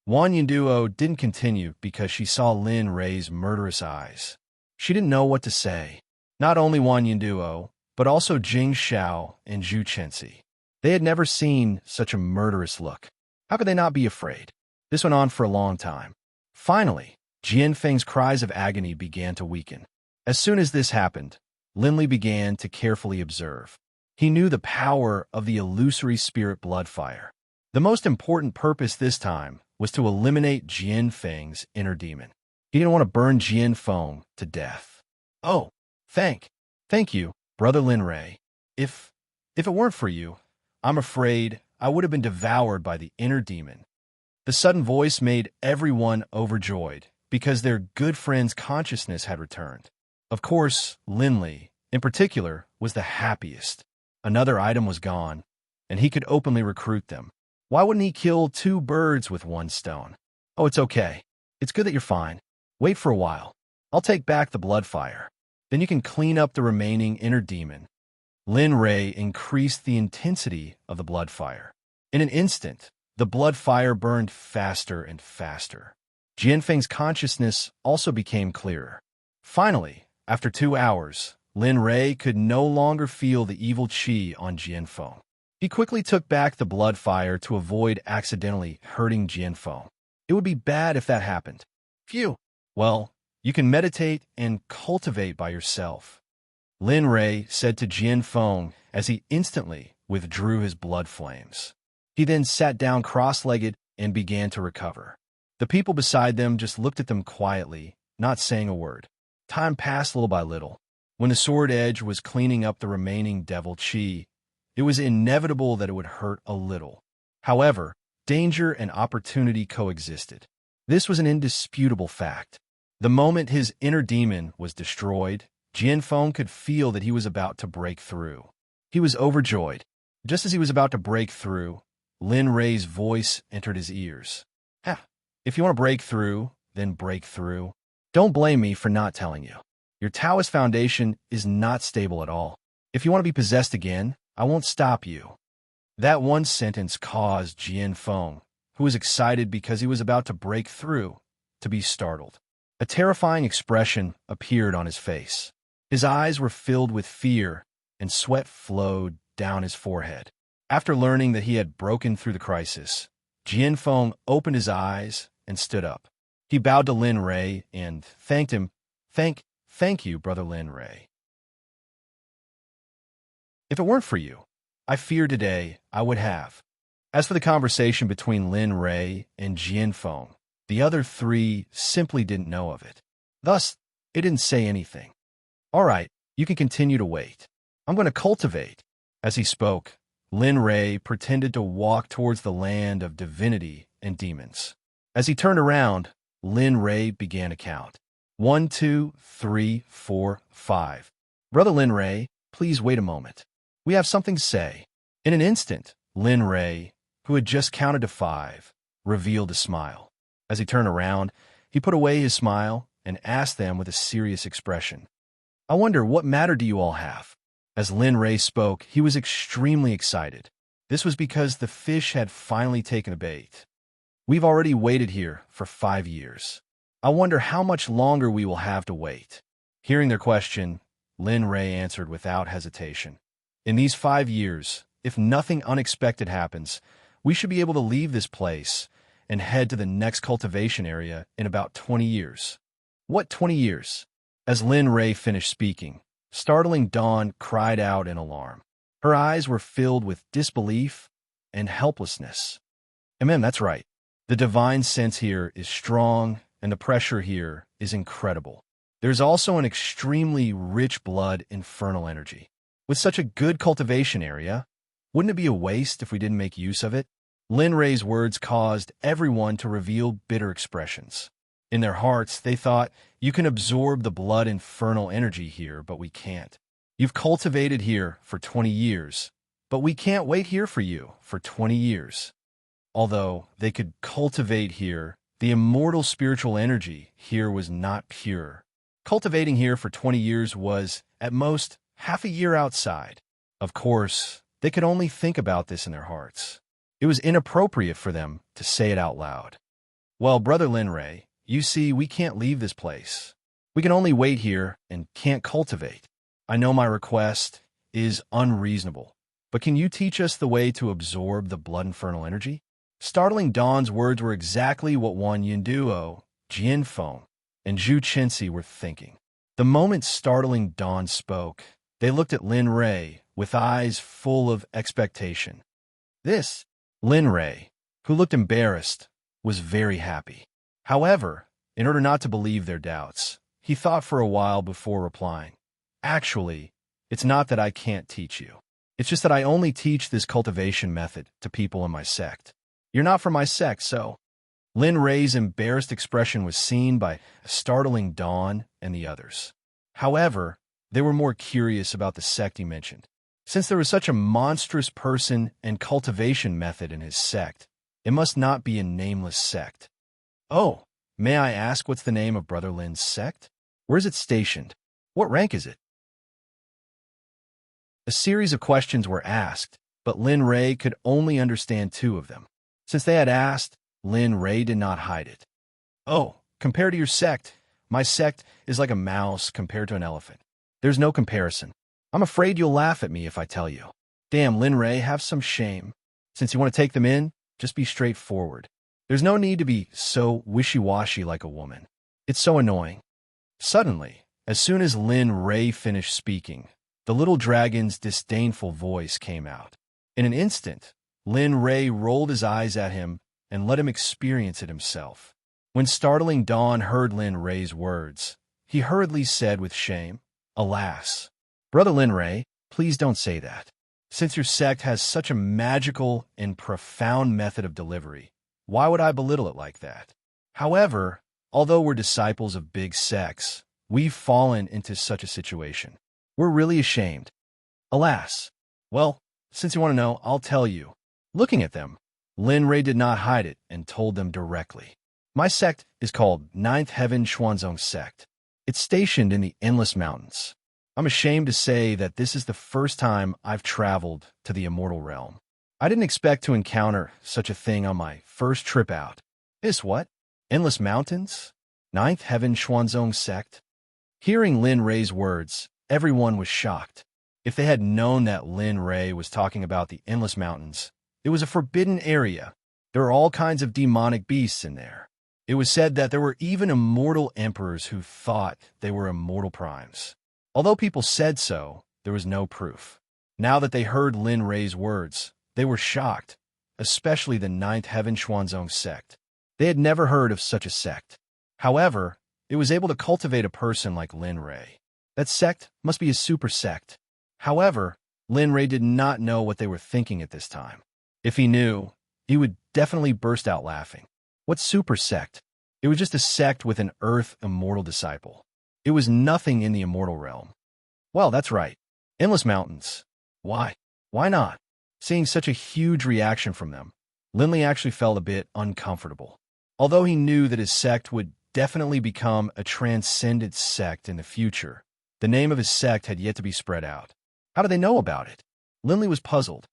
Wan Yinduo didn't continue because she saw Lin Rei's murderous eyes. She didn't know what to say. Not only Wan Yinduo, but also Jing Xiao and Zhu Chenxi. They had never seen such a murderous look. How could they not be afraid? This went on for a long time. Finally, Jianfeng's cries of agony began to weaken. As soon as this happened, Linley began to carefully observe. He knew the power of the illusory spirit blood fire. The most important purpose this time was to eliminate Jianfeng's inner demon. He didn't want to burn Jianfeng to death. Oh, thank you, Brother Lin Rei. If it weren't for you, I'm afraid I would have been devoured by the inner demon. The sudden voice made everyone overjoyed because their good friend's consciousness had returned. Of course, Linley, in particular, was the happiest. Another item was gone, and he could openly recruit them. Why wouldn't he kill two birds with one stone? Oh, it's okay. It's good that you're fine. Wait for a while. I'll take back the blood fire. Then you can clean up the remaining inner demon. Lin Rei increased the intensity of the blood fire. In an instant, the blood fire burned faster and faster. Jianfeng's consciousness also became clearer. Finally, after 2 hours, Lin Rei could no longer feel the evil qi on Jianfeng. He quickly took back the blood fire to avoid accidentally hurting Jianfeng. It would be bad if that happened. Phew! Well, you can meditate and cultivate by yourself, Lin Rei said to Jianfeng as he instantly withdrew his blood flames. He then sat down cross-legged and began to recover. The people beside them just looked at them quietly, not saying a word. Time passed little by little. When the sword edge was cleaning up the remaining devil qi, it was inevitable that it would hurt a little. However, danger and opportunity coexisted. This was an indisputable fact. The moment his inner demon was destroyed, Jianfeng could feel that he was about to break through. He was overjoyed. Just as he was about to break through, Lin Rei's voice entered his ears. If you want to break through, then break through. Don't blame me for not telling you. Your Taoist foundation is not stable at all. If you want to be possessed again, I won't stop you. That one sentence caused Jianfeng, who was excited because he was about to break through, to be startled. A terrifying expression appeared on his face. His eyes were filled with fear, and sweat flowed down his forehead. After learning that he had broken through the crisis, Jianfeng opened his eyes and stood up. He bowed to Lin Rei and thanked him. Thank you, Brother Lin Rei. If it weren't for you, I fear today I would have. As for the conversation between Lin Rei and Jianfeng, the other three simply didn't know of it. Thus, it didn't say anything. All right, you can continue to wait. I'm going to cultivate. As he spoke, Lin Ray pretended to walk towards the land of divinity and demons. As he turned around, Lin Ray began to count. 1, 2, 3, 4, 5. Brother Lin Ray, please wait a moment. We have something to say. In an instant, Lin Ray, who had just counted to 5, revealed a smile. As he turned around, he put away his smile and asked them with a serious expression, I wonder what matter do you all have? As Lin Ray spoke, he was extremely excited. This was because the fish had finally taken a bait. We've already waited here for 5 years. I wonder how much longer we will have to wait. Hearing their question, Lin Ray answered without hesitation. In these 5 years, if nothing unexpected happens, we should be able to leave this place and head to the next cultivation area in about 20 years. What 20 years? As Lin Ray finished speaking, startling Dawn cried out in alarm. Her eyes were filled with disbelief and helplessness. That's right. The divine sense here is strong, and the pressure here is incredible. There's also an extremely rich blood infernal energy. With such a good cultivation area, wouldn't it be a waste if we didn't make use of it? Lin Ray's words caused everyone to reveal bitter expressions. In their hearts, they thought, you can absorb the blood infernal energy here, but we can't. You've cultivated here for 20 years, but we can't wait here for you for 20 years. Although they could cultivate here, the immortal spiritual energy here was not pure. Cultivating here for 20 years was, at most, half a year outside. Of course, they could only think about this in their hearts. It was inappropriate for them to say it out loud. Well, Brother Lin Ray, you see, we can't leave this place. We can only wait here and can't cultivate. I know my request is unreasonable, but can you teach us the way to absorb the blood infernal energy? Startling Dawn's words were exactly what Wan Yinduo, Jian Feng, and Zhu Chenxi were thinking. The moment Startling Dawn spoke, they looked at Lin Ray with eyes full of expectation. This, Lin Ray, who looked embarrassed, was very happy. However, in order not to believe their doubts, he thought for a while before replying. Actually, it's not that I can't teach you. It's just that I only teach this cultivation method to people in my sect. You're not from my sect, so... Lin Ray's embarrassed expression was seen by Startling Dawn and the others. However, they were more curious about the sect he mentioned. Since there was such a monstrous person and cultivation method in his sect, it must not be a nameless sect. Oh, may I ask what's the name of Brother Lin's sect? Where is it stationed? What rank is it? A series of questions were asked, but Lin Ray could only understand 2 of them. Since they had asked, Lin Ray did not hide it. Oh, compared to your sect, my sect is like a mouse compared to an elephant. There's no comparison. I'm afraid you'll laugh at me if I tell you. Damn, Lin Ray, have some shame. Since you want to take them in, just be straightforward. There's no need to be so wishy-washy like a woman. It's so annoying. Suddenly, as soon as Lin Ray finished speaking, the little dragon's disdainful voice came out. In an instant, Lin Ray rolled his eyes at him and let him experience it himself. When Startling Dawn heard Lin Ray's words, he hurriedly said with shame, Alas, Brother Lin Ray, please don't say that. Since your sect has such a magical and profound method of delivery, why would I belittle it like that? However, although we're disciples of big sects, we've fallen into such a situation. We're really ashamed. Alas. Well, since you want to know, I'll tell you. Looking at them, Lin Ray did not hide it and told them directly. My sect is called Ninth Heaven Xuanzong Sect. It's stationed in the Endless Mountains. I'm ashamed to say that this is the first time I've traveled to the immortal realm. I didn't expect to encounter such a thing on my first trip out. This what? Endless Mountains? Ninth Heaven Xuanzong Sect? Hearing Lin Ray's words, everyone was shocked. If they had known that Lin Ray was talking about the Endless Mountains, it was a forbidden area. There are all kinds of demonic beasts in there. It was said that there were even immortal emperors who thought they were immortal primes. Although people said so, there was no proof. Now that they heard Lin Ray's words, they were shocked, especially the Ninth Heaven Xuanzong Sect. They had never heard of such a sect. However, it was able to cultivate a person like Lin Ray. That sect must be a super sect. However, Lin Ray did not know what they were thinking at this time. If he knew, he would definitely burst out laughing. What super sect? It was just a sect with an Earth immortal disciple. It was nothing in the immortal realm. Well, that's right. Endless mountains. Why? Why not? Seeing such a huge reaction from them, Linley actually felt a bit uncomfortable. Although he knew that his sect would definitely become a transcendent sect in the future, the name of his sect had yet to be spread out. How did they know about it? Linley was puzzled.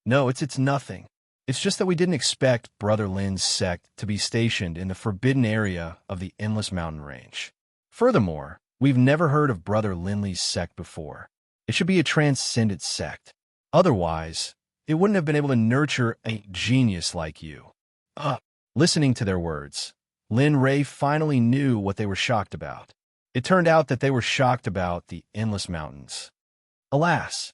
No, it's nothing. It's just that we didn't expect Brother Lin's sect to be stationed in the forbidden area of the Endless Mountain Range. Furthermore, we've never heard of Brother Linley's sect before. It should be a transcendent sect. Otherwise, it wouldn't have been able to nurture a genius like you. Listening to their words, Lin Ray finally knew what they were shocked about. It turned out that they were shocked about the Endless Mountains. Alas!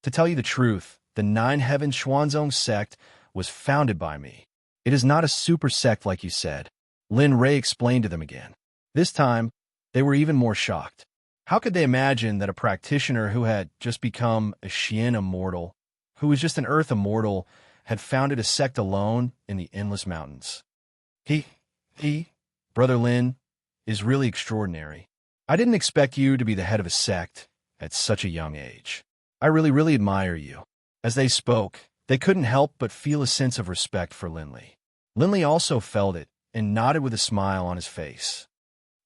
To tell you the truth, the Nine Heavens Xuanzong sect was founded by me. It is not a super sect like you said. Lin Ray explained to them again. This time, they were even more shocked. How could they imagine that a practitioner who had just become a Xian immortal, who was just an Earth immortal, had founded a sect alone in the Endless Mountains? Brother Lin, is really extraordinary. I didn't expect you to be the head of a sect at such a young age. I really admire you. As they spoke, they couldn't help but feel a sense of respect for Linley. Linley also felt it and nodded with a smile on his face.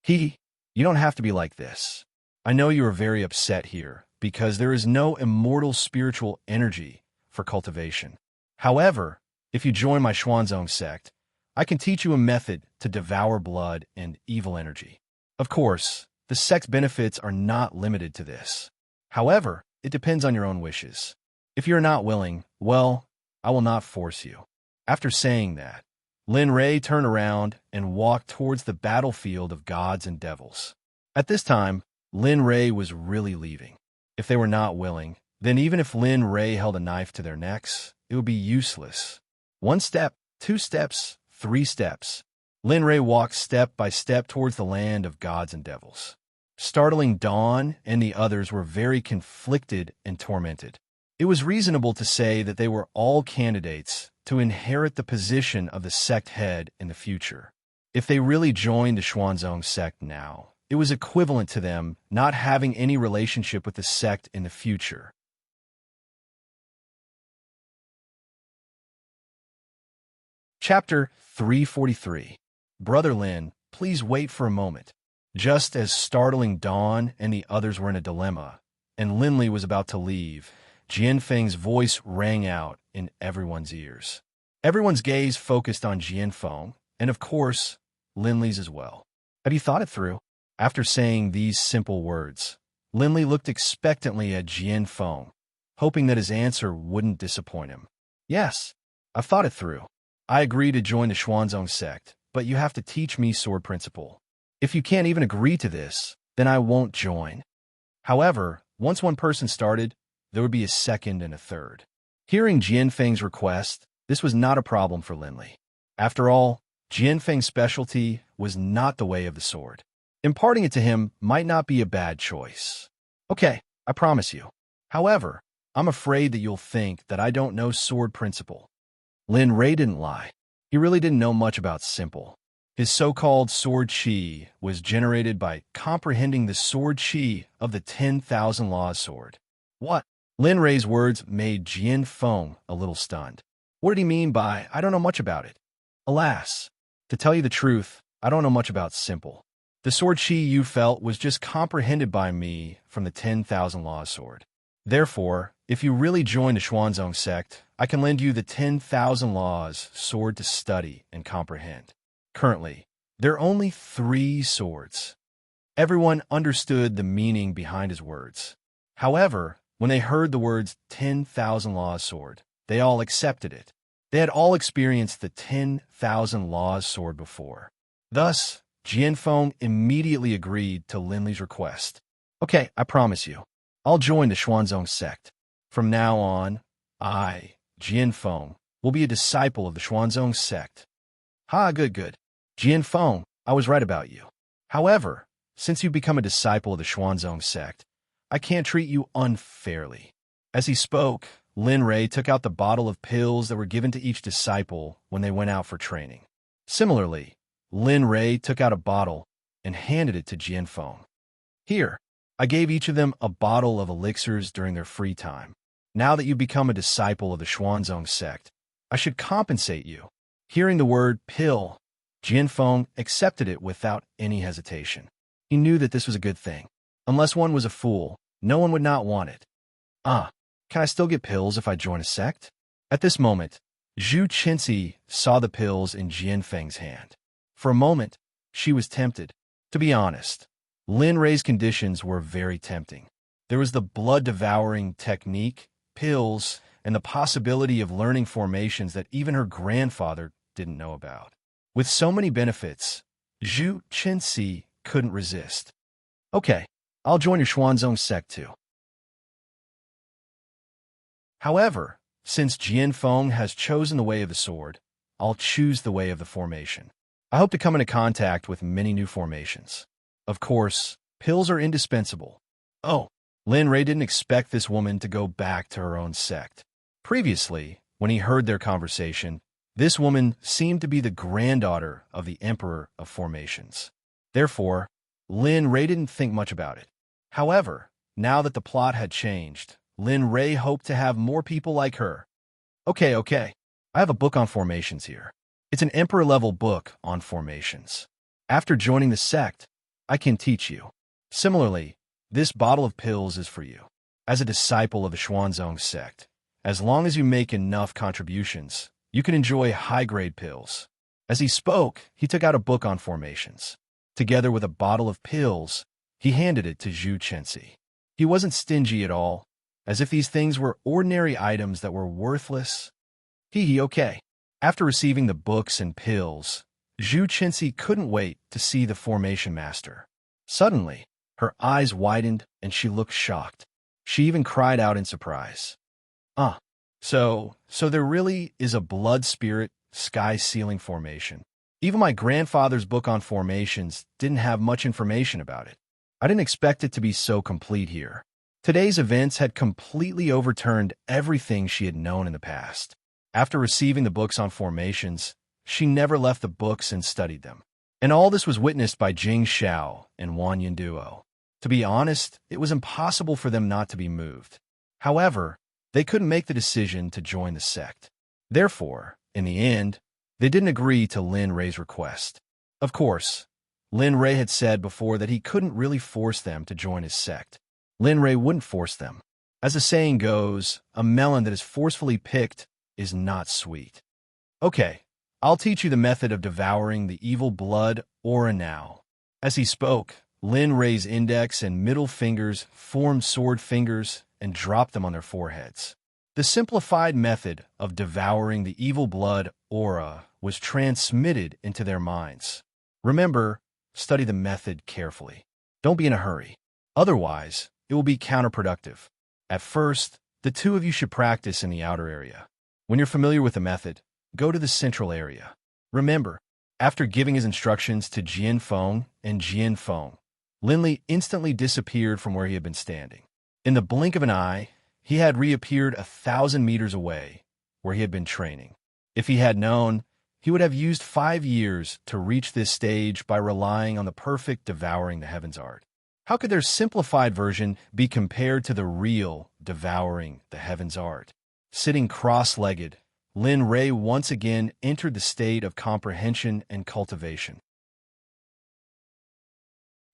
You don't have to be like this. I know you are very upset here because there is no immortal spiritual energy for cultivation. However, if you join my Xuanzong sect, I can teach you a method to devour blood and evil energy. Of course, the sect's benefits are not limited to this. However, it depends on your own wishes. If you're not willing, well, I will not force you. After saying that, Lin Ray turned around and walked towards the battlefield of gods and devils. At this time, Lin Ray was really leaving. If they were not willing, then even if Lin Ray held a knife to their necks, it would be useless. 1 step, 2 steps, 3 steps. Lin Ray walked step by step towards the land of gods and devils. Startling Dawn and the others were very conflicted and tormented. It was reasonable to say that they were all candidates to inherit the position of the sect head in the future. If they really joined the Xuanzong sect now, it was equivalent to them not having any relationship with the sect in the future. Chapter 343. Brother Lin, please wait for a moment. Just as Startling Dawn and the others were in a dilemma, and Linley was about to leave, Jianfeng's voice rang out in everyone's ears. Everyone's gaze focused on Jianfeng, and of course, Linley's as well. Had he thought it through? After saying these simple words, Linley looked expectantly at Jianfeng, hoping that his answer wouldn't disappoint him. Yes, I've thought it through. I agree to join the Xuanzong sect, but you have to teach me sword principle. If you can't even agree to this, then I won't join. However, once one person started, there would be a second and a third. Hearing Jianfeng's request, this was not a problem for Linley. After all, Jianfeng's specialty was not the way of the sword. Imparting it to him might not be a bad choice. Okay, I promise you. However, I'm afraid that you'll think that I don't know sword principle. Lin Ray didn't lie. He really didn't know much about simple. His so-called sword chi was generated by comprehending the sword chi of the 10,000 Laws sword. What? Lin Ray's words made Jianfeng a little stunned. What did he mean by, I don't know much about it? Alas, to tell you the truth, I don't know much about simple. The sword chi you felt was just comprehended by me from the 10,000 Laws sword. Therefore, if you really join the Xuanzong sect, I can lend you the 10,000 Laws sword to study and comprehend. Currently, there are only 3 swords. Everyone understood the meaning behind his words. However, when they heard the words 10,000 Laws sword, they all accepted it. They had all experienced the 10,000 Laws sword before. Thus, Jianfeng immediately agreed to Linley's request. Okay, I promise you, I'll join the Xuanzong sect. From now on, I, Jianfeng, will be a disciple of the Xuanzong sect. Good. Jianfeng, I was right about you. However, since you've become a disciple of the Xuanzong sect, I can't treat you unfairly." As he spoke, Lin Rei took out the bottle of pills that were given to each disciple when they went out for training. Similarly, Lin Rei took out a bottle and handed it to Jianfeng. "Here, I gave each of them a bottle of elixirs during their free time. Now that you've become a disciple of the Xuanzong sect, I should compensate you." Hearing the word pill, Jianfeng accepted it without any hesitation. He knew that this was a good thing. Unless one was a fool, no one would not want it. "Ah, can I still get pills if I join a sect?" At this moment, Zhu Qinzi saw the pills in Jianfeng's hand. For a moment, she was tempted. To be honest, Lin Rei's conditions were very tempting. There was the blood-devouring technique, pills, and the possibility of learning formations that even her grandfather didn't know about. With so many benefits, Zhu Qinzi couldn't resist. "Okay, I'll join your Xuanzong sect too." However, since Jianfeng has chosen the way of the sword, I'll choose the way of the formation. I hope to come into contact with many new formations. Of course, pills are indispensable. Oh, Lin Rei didn't expect this woman to go back to her own sect. Previously, when he heard their conversation, this woman seemed to be the granddaughter of the Emperor of Formations. Therefore, Lin Rei didn't think much about it. However, now that the plot had changed, Lin Rei hoped to have more people like her. Okay, I have a book on formations here. It's an Emperor-level book on formations. After joining the sect, I can teach you. Similarly, this bottle of pills is for you. As a disciple of the Xuanzong sect, as long as you make enough contributions, you can enjoy high-grade pills. As he spoke, he took out a book on formations. Together with a bottle of pills, he handed it to Zhu Qinzi. He wasn't stingy at all, as if these things were ordinary items that were worthless. Okay. After receiving the books and pills, Zhu Qinzi couldn't wait to see the formation master. Suddenly, her eyes widened and she looked shocked. She even cried out in surprise. So there really is a blood spirit sky-sealing formation. Even my grandfather's book on formations didn't have much information about it. I didn't expect it to be so complete here. Today's events had completely overturned everything she had known in the past. After receiving the books on formations, she never left the books and studied them. And all this was witnessed by Jing Xiao and Wan Yinduo. To be honest, it was impossible for them not to be moved. However, they couldn't make the decision to join the sect. Therefore, in the end, they didn't agree to Lin Rei's request. Of course, Lin Rei had said before that he couldn't really force them to join his sect. Lin Rei wouldn't force them. As the saying goes, a melon that is forcefully picked is not sweet. Okay, I'll teach you the method of devouring the evil blood aura now. As he spoke, Lin Rei's index and middle fingers formed sword fingers and dropped them on their foreheads. The simplified method of devouring the evil blood aura was transmitted into their minds. Remember, study the method carefully. Don't be in a hurry. Otherwise, it will be counterproductive. At first, the two of you should practice in the outer area. When you're familiar with the method, go to the central area. Remember, after giving his instructions to Jianfeng and Jianfeng, Lin Li instantly disappeared from where he had been standing. In the blink of an eye, he had reappeared 1,000 meters away, where he had been training. If he had known, he would have used 5 years to reach this stage by relying on the perfect devouring the heavens art. How could their simplified version be compared to the real devouring the heavens art? Sitting cross-legged, Lin Rei once again entered the state of comprehension and cultivation.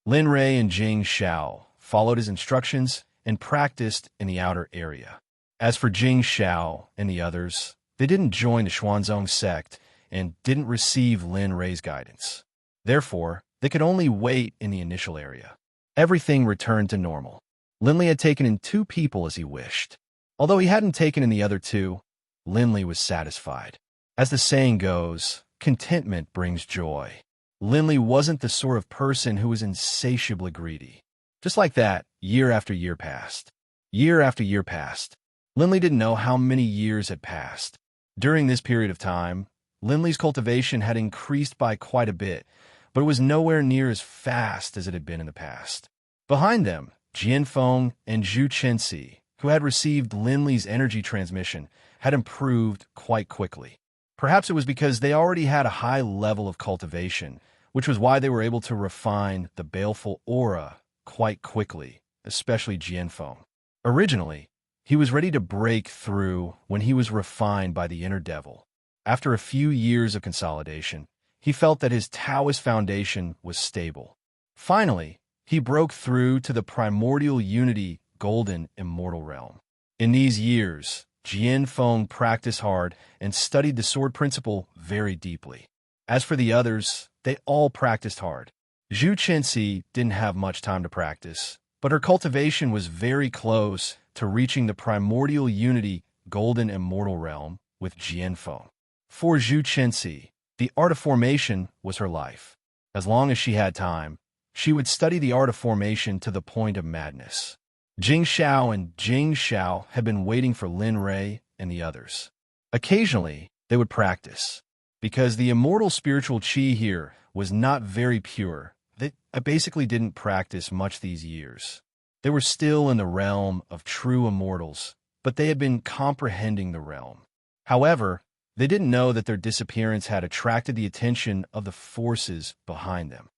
Lin Rei and Jing Xiao followed his instructions and practiced in the outer area. As for Jing Xiao and the others, they didn't join the Xuanzong sect and didn't receive Lin Rei's guidance. Therefore, they could only wait in the initial area. Everything returned to normal. Lin Li had taken in 2 people as he wished. Although he hadn't taken in the other 2, Lin Li was satisfied. As the saying goes, contentment brings joy. Lin Li wasn't the sort of person who was insatiably greedy. Just like that, year after year passed. Year after year passed. Lin Li didn't know how many years had passed. During this period of time, Lin Li's cultivation had increased by quite a bit, but it was nowhere near as fast as it had been in the past. Behind them, Jianfeng and Zhu Chenxi, who had received Linley's energy transmission, had improved quite quickly. Perhaps it was because they already had a high level of cultivation, which was why they were able to refine the baleful aura quite quickly, especially Jianfeng. Originally, he was ready to break through when he was refined by the inner devil. After a few years of consolidation, he felt that his Taoist foundation was stable. Finally, he broke through to the primordial unity golden immortal realm. In these years, Jianfeng practiced hard and studied the sword principle very deeply. As for the others, they all practiced hard. Zhu Chenxi didn't have much time to practice, but her cultivation was very close to reaching the primordial unity golden immortal realm with Jianfeng. For Zhu Chenxi, the art of formation was her life. As long as she had time, she would study the art of formation to the point of madness. Jing Xiao and Jing Xiao had been waiting for Lin Rei and the others. Occasionally, they would practice. Because the immortal spiritual qi here was not very pure, they basically didn't practice much these years. They were still in the realm of true immortals, but they had been comprehending the realm. However, they didn't know that their disappearance had attracted the attention of the forces behind them.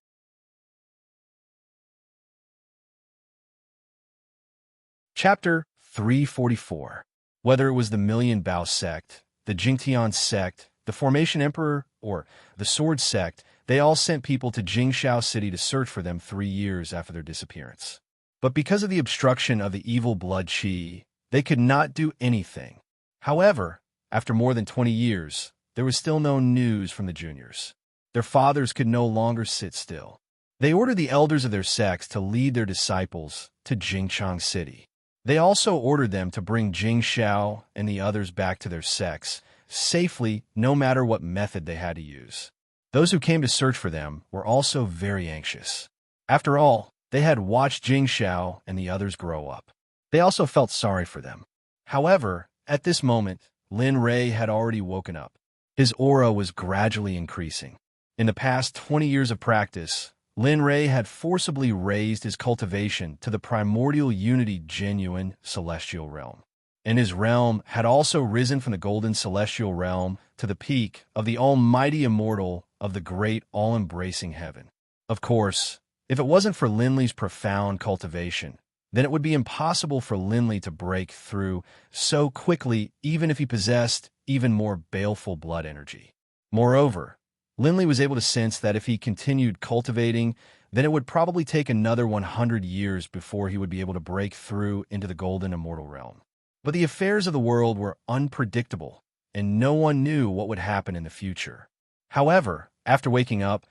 Chapter 344. Whether it was the Million Bow Sect, the Jingtian Sect, the Formation Emperor, or the Sword Sect, they all sent people to Jingshao City to search for them 3 years after their disappearance. But because of the obstruction of the evil blood qi, they could not do anything. However, after more than 20 years, there was still no news from the juniors. Their fathers could no longer sit still. They ordered the elders of their sects to lead their disciples to Jingchang City. They also ordered them to bring Jing Xiao and the others back to their sects safely, no matter what method they had to use. Those who came to search for them were also very anxious. After all, they had watched Jing Xiao and the others grow up. They also felt sorry for them. However, at this moment, Lin Rei had already woken up. His aura was gradually increasing. In the past 20 years of practice, Lin Rei had forcibly raised his cultivation to the primordial unity genuine celestial realm. And his realm had also risen from the golden celestial realm to the peak of the almighty immortal of the great all-embracing heaven. Of course, if it wasn't for Linley's profound cultivation, then it would be impossible for Linley to break through so quickly even if he possessed even more baleful blood energy. Moreover, Linley was able to sense that if he continued cultivating, then it would probably take another 100 years before he would be able to break through into the golden immortal realm. But the affairs of the world were unpredictable, and no one knew what would happen in the future. However, after waking up,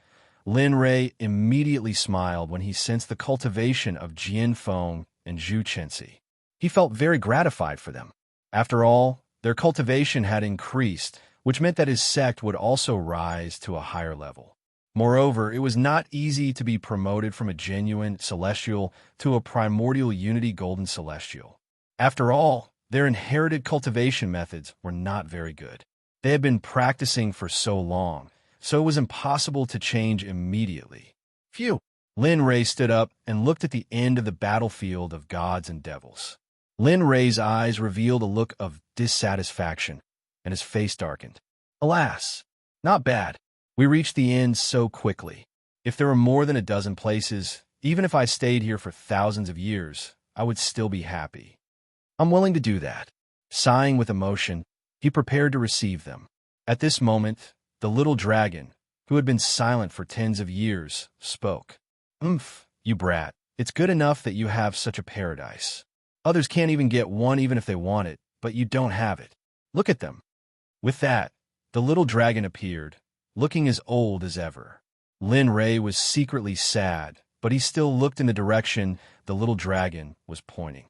Lin Rei immediately smiled when he sensed the cultivation of Jianfeng and Zhu Chenxi. He felt very gratified for them. After all, their cultivation had increased, which meant that his sect would also rise to a higher level. Moreover, it was not easy to be promoted from a genuine celestial to a primordial unity golden celestial. After all, their inherited cultivation methods were not very good. They had been practicing for so long, so it was impossible to change immediately. Phew! Lin Rei stood up and looked at the end of the battlefield of gods and devils. Lin Rei's eyes revealed a look of dissatisfaction, and his face darkened. Alas, not bad. We reached the end so quickly. If there were more than a dozen places, even if I stayed here for thousands of years, I would still be happy. I'm willing to do that. Sighing with emotion, he prepared to receive them. At this moment, the little dragon, who had been silent for tens of years, spoke. You brat. It's good enough that you have such a paradise. Others can't even get one even if they want it, but you don't have it. Look at them. With that, the little dragon appeared, looking as old as ever. Lin Rei was secretly sad, but he still looked in the direction the little dragon was pointing.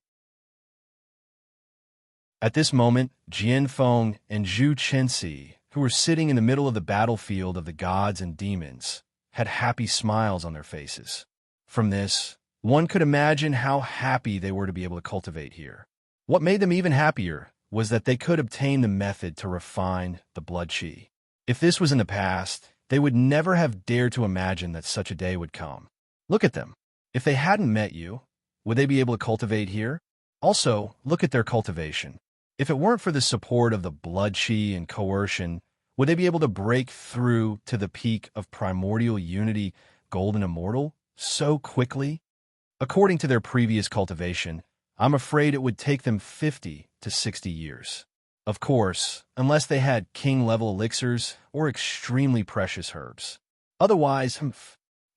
At this moment, Jianfeng and Zhu Chenxi, who were sitting in the middle of the battlefield of the gods and demons, had happy smiles on their faces. From this, one could imagine how happy they were to be able to cultivate here. What made them even happier was that they could obtain the method to refine the blood qi. If this was in the past, They would never have dared to imagine that such a day would come. Look at them. If they hadn't met you, would they be able to cultivate here? Also, look at their cultivation. If it weren't for the support of the blood chi and coercion, would they be able to break through to the peak of primordial unity, golden immortal, so quickly? According to their previous cultivation, I'm afraid it would take them 50 to 60 years. Of course, unless they had king-level elixirs or extremely precious herbs. Otherwise,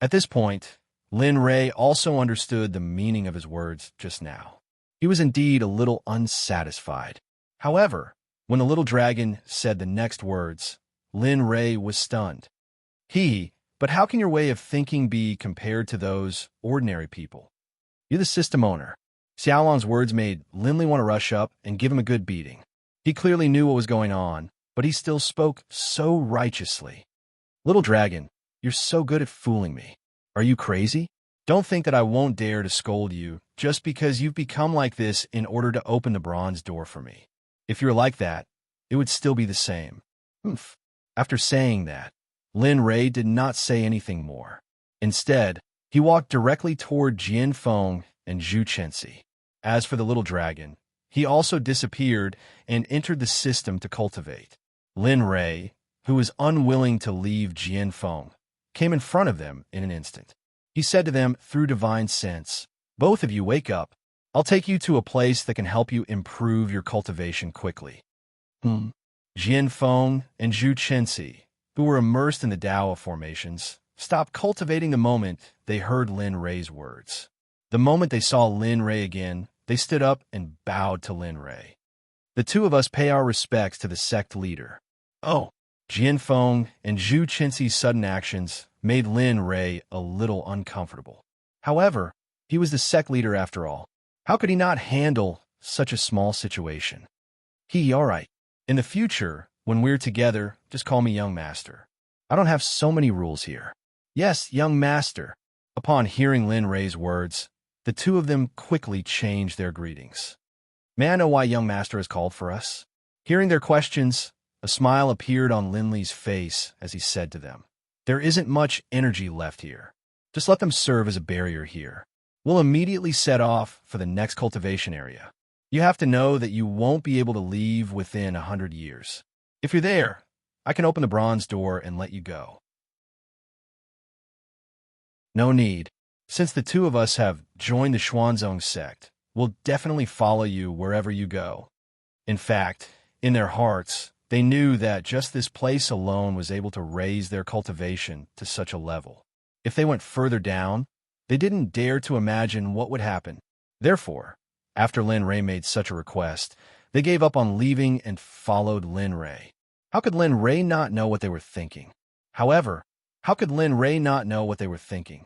at this point, Lin Rei also understood the meaning of his words just now. He was indeed a little unsatisfied. However, when the little dragon said the next words, Lin Rei was stunned. But how can your way of thinking be compared to those ordinary people? You're the system owner. Xiaolong's words made Lin Li want to rush up and give him a good beating. He clearly knew what was going on, but he still spoke so righteously. Little dragon, you're so good at fooling me. Are you crazy? Don't think that I won't dare to scold you just because you've become like this in order to open the bronze door for me. If you're like that, it would still be the same. After saying that, Lin Rei did not say anything more. Instead, he walked directly toward Jian Feng and Zhu Chenxi. As for the little dragon, he also disappeared and entered the system to cultivate. Lin Rei, who was unwilling to leave Jian Feng, came in front of them in an instant. He said to them through divine sense, "Both of you wake up. I'll take you to a place that can help you improve your cultivation quickly." Jian Feng and Zhu Chenxi, who were immersed in the Tao of formations, stopped cultivating the moment they heard Lin Rei's words. The moment they saw Lin Rei again, they stood up and bowed to Lin Rei. "The two of us pay our respects to the sect leader." Oh, Jian Feng and Zhu Chenxi's sudden actions made Lin Rei a little uncomfortable. However, he was the sect leader after all. How could he not handle such a small situation? All right. In the future, when we're together, just call me young master. I don't have so many rules here. Yes, young master. Upon hearing Lin Rei's words, the two of them quickly changed their greetings. May I know why young master has called for us? Hearing their questions, a smile appeared on Lin Li's face as he said to them, "There isn't much energy left here. Just let them serve as a barrier here. We'll immediately set off for the next cultivation area. You have to know that you won't be able to leave within 100 years. If you're there, I can open the bronze door and let you go." "No need. Since the two of us have joined the Xuanzong sect, we'll definitely follow you wherever you go." In fact, in their hearts, they knew that just this place alone was able to raise their cultivation to such a level. If they went further down, they didn't dare to imagine what would happen. Therefore, after Lin Rei made such a request, they gave up on leaving and followed Lin Rei. How could Lin Rei not know what they were thinking? However, how could Lin Rei not know what they were thinking?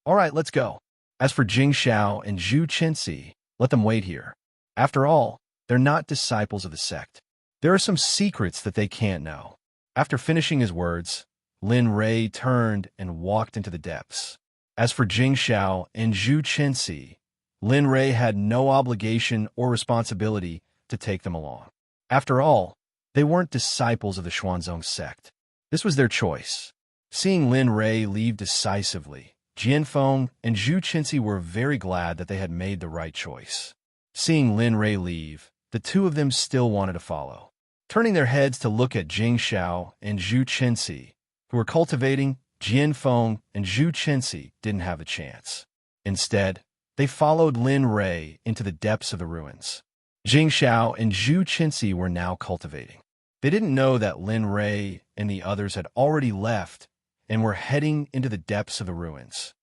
All right, let's go. As for Jing Xiao and Zhu Chenxi, let them wait here. After all, they're not disciples of the sect. There are some secrets that they can't know. After finishing his words, Lin Rei turned and walked into the depths. As for Jing Xiao and Zhu Chenxi, Lin Rei had no obligation or responsibility to take them along. After all, they weren't disciples of the Xuanzong sect. This was their choice. Seeing Lin Rei leave decisively, Jian Feng and Zhu Chenxi were very glad that they had made the right choice. Seeing Lin Rei leave, the two of them still wanted to follow. Turning their heads to look at Jing Xiao and Zhu Chenxi, who were cultivating, Jian Feng and Zhu Chenxi didn't have a chance. Instead, they followed Lin Rei into the depths of the ruins. Jing Xiao and Zhu Chenxi were now cultivating. They didn't know that Lin Rei and the others had already left and were heading into the depths of the ruins.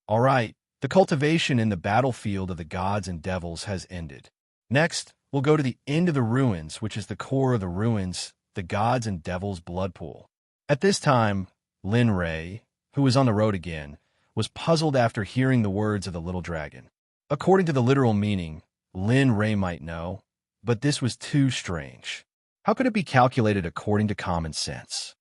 All right, the cultivation in the battlefield of the gods and devils has ended. Next, we'll go to the end of the ruins, which is the core of the ruins, the gods and devils' blood pool. At this time, Lin Rei, who was on the road again, was puzzled after hearing the words of the little dragon. According to the literal meaning, Lin Rei might know, but this was too strange. How could it be calculated according to common sense?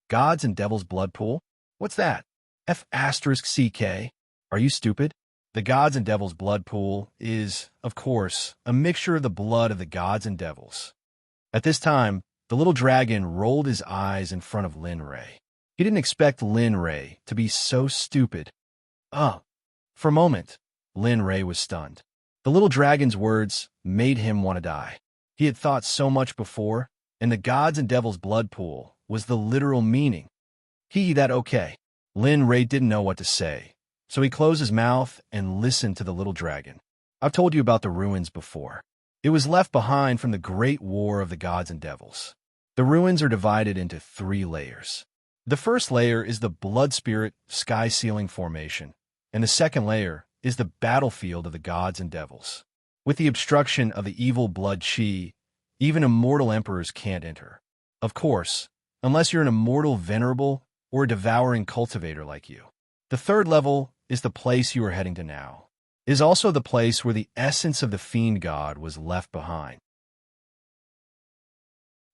Gods and devils' blood pool? What's that? F***CK? Are you stupid? The gods and devils' blood pool is, of course, a mixture of the blood of the gods and devils. At this time, the little dragon rolled his eyes in front of Lin Rei. He didn't expect Lin Ray to be so stupid. Uh, for a moment, Lin Ray was stunned. The little dragon's words made him want to die. He had thought so much before, and the gods and devils' blood pool was the literal meaning. Okay. Lin Ray didn't know what to say, so he closed his mouth and listened to the little dragon. I've told you about the ruins before. It was left behind from the great war of the gods and devils. The ruins are divided into 3 layers. The first layer is the blood spirit sky ceiling formation, and the second layer is the battlefield of the gods and devils. With the obstruction of the evil blood chi, even immortal emperors can't enter. Of course, unless you're an immortal venerable or a devouring cultivator like you. The third level is the place you are heading to now. It is also the place where the essence of the fiend god was left behind.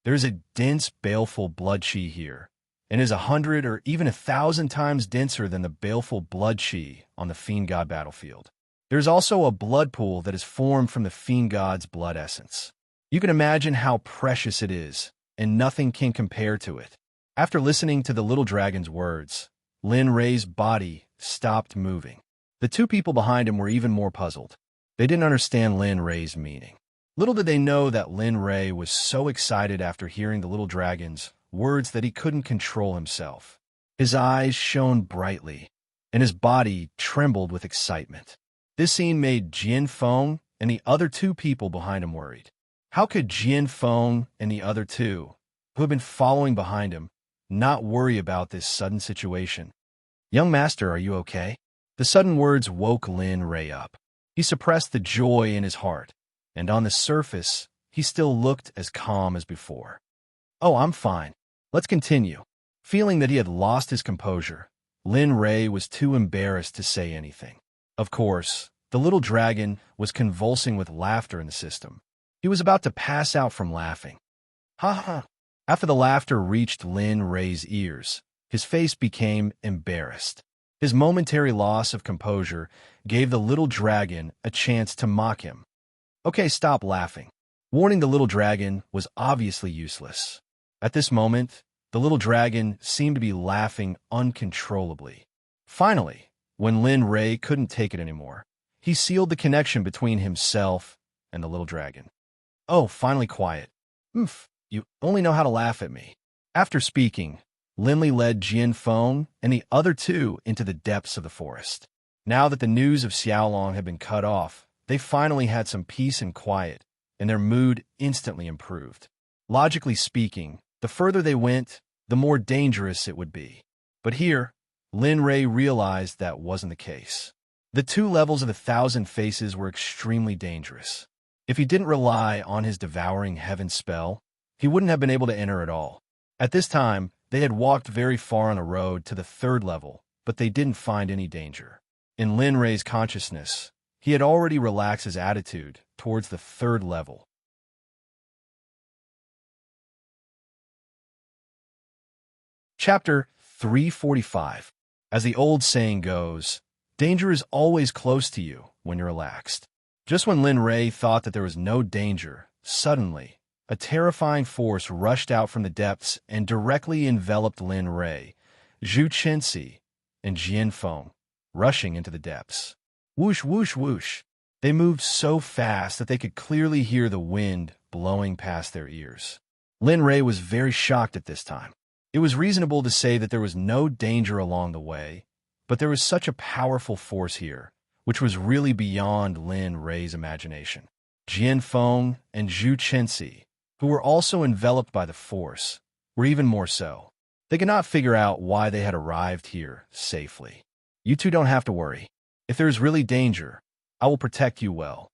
There is a dense, baleful blood chi here, and is 100 or even 1,000 times denser than the baleful blood chi on the fiend god battlefield. There is also a blood pool that is formed from the fiend god's blood essence. You can imagine how precious it is, and nothing can compare to it. After listening to the little dragon's words, Lin Ray's body stopped moving. The 2 people behind him were even more puzzled. They didn't understand Lin Ray's meaning. Little did they know that Lin Ray was so excited after hearing the little dragon's words that he couldn't control himself. His eyes shone brightly, and his body trembled with excitement. This scene made Jian Feng and the other 2 people behind him worried. How could Jian Feng and the other 2, who had been following behind him, not worry about this sudden situation? Young master, are you okay? The sudden words woke Lin Ray up. He suppressed the joy in his heart, and on the surface, he still looked as calm as before. Oh, I'm fine. Let's continue. Feeling that he had lost his composure, Lin Ray was too embarrassed to say anything. Of course, the little dragon was convulsing with laughter in the system. He was about to pass out from laughing. Ha ha! After the laughter reached Lin Ray's ears, his face became embarrassed. His momentary loss of composure gave the little dragon a chance to mock him. Okay, stop laughing. Warning the little dragon was obviously useless. At this moment, the little dragon seemed to be laughing uncontrollably. Finally, when Lin Ray couldn't take it anymore, he sealed the connection between himself and the little dragon. Oh, finally quiet. You only know how to laugh at me. After speaking, Linley led Jian Feng and the other 2 into the depths of the forest. Now that the news of Xiaolong had been cut off, they finally had some peace and quiet, and their mood instantly improved. Logically speaking, the further they went, the more dangerous it would be. But here, Lin Ray realized that wasn't the case. The 2 levels of the 1,000 Faces were extremely dangerous. If he didn't rely on his devouring heaven spell, he wouldn't have been able to enter at all. At this time, they had walked very far on a road to the 3rd level, but they didn't find any danger. In Lin Ray's consciousness, he had already relaxed his attitude towards the 3rd level. Chapter 345. As the old saying goes, danger is always close to you when you're relaxed. Just when Lin Ray thought that there was no danger, suddenly, a terrifying force rushed out from the depths and directly enveloped Lin Ray, Zhu Chenxi, and Jian Feng, rushing into the depths. Whoosh, whoosh, whoosh. They moved so fast that they could clearly hear the wind blowing past their ears. Lin Ray was very shocked at this time. It was reasonable to say that there was no danger along the way, but there was such a powerful force here, which was really beyond Lin Ray's imagination. Jian Feng and Zhu Chenxi, who were also enveloped by the force, were even more so. They could not figure out why they had arrived here safely. You 2 don't have to worry. If there is really danger, I will protect you well.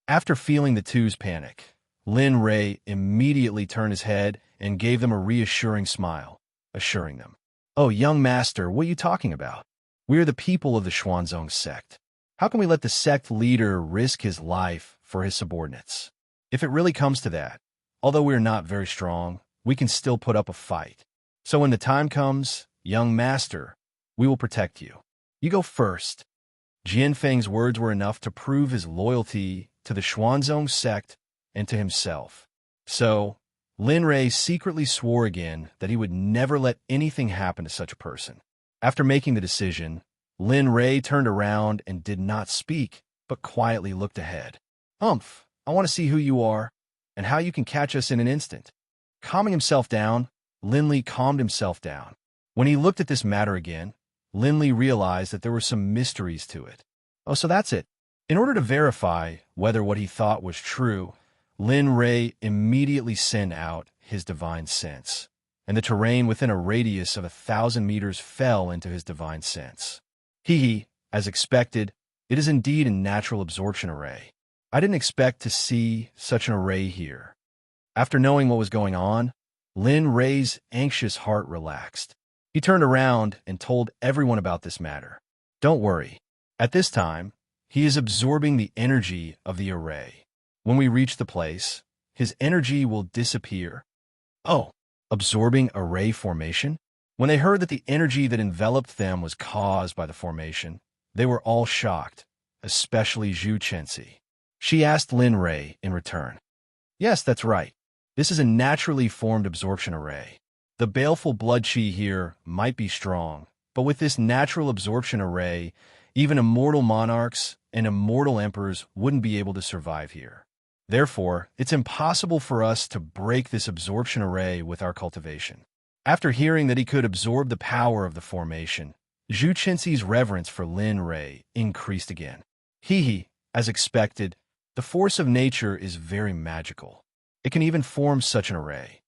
After feeling the 2's panic, Lin Ray immediately turned his head and gave them a reassuring smile, assuring them, "Oh, young master, what are you talking about? We are the people of the Xuanzong sect. How can we let the sect leader risk his life for his subordinates? If it really comes to that, although we are not very strong, we can still put up a fight. So when the time comes, young master, we will protect you. You go first." Jian Feng's words were enough to prove his loyalty to the Xuanzong sect and to himself. So, Lin Rei secretly swore again that he would never let anything happen to such a person. After making the decision, Lin Rei turned around and did not speak, but quietly looked ahead. I want to see who you are and how you can catch us in an instant. Calming himself down, Lin Li calmed himself down. When he looked at this matter again, Lin Li realized that there were some mysteries to it. Oh, so that's it. In order to verify whether what he thought was true, Lin Rei immediately sent out his divine sense, and the terrain within a radius of 1,000 meters fell into his divine sense. As expected, it is indeed a natural absorption array. I didn't expect to see such an array here. After knowing what was going on, Lin Rei's anxious heart relaxed. He turned around and told everyone about this matter. Don't worry. At this time, he is absorbing the energy of the array. When we reach the place, his energy will disappear. Oh, absorbing array formation? When they heard that the energy that enveloped them was caused by the formation, they were all shocked, especially Zhu Chenxi. She asked Lin Rei in return. Yes, that's right. This is a naturally formed absorption array. The baleful blood qi here might be strong, but with this natural absorption array, even immortal monarchs and immortal emperors wouldn't be able to survive here. Therefore, it's impossible for us to break this absorption array with our cultivation. After hearing that he could absorb the power of the formation, Zhu Chenxi's reverence for Lin Rei increased again. As expected, the force of nature is very magical. It can even form such an array.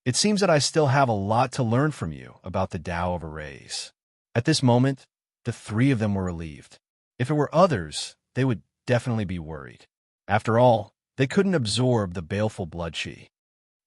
It seems that I still have a lot to learn from you about the Tao of arrays. At this moment, the three of them were relieved. If it were others, they would definitely be worried. After all, they couldn't absorb the baleful blood qi.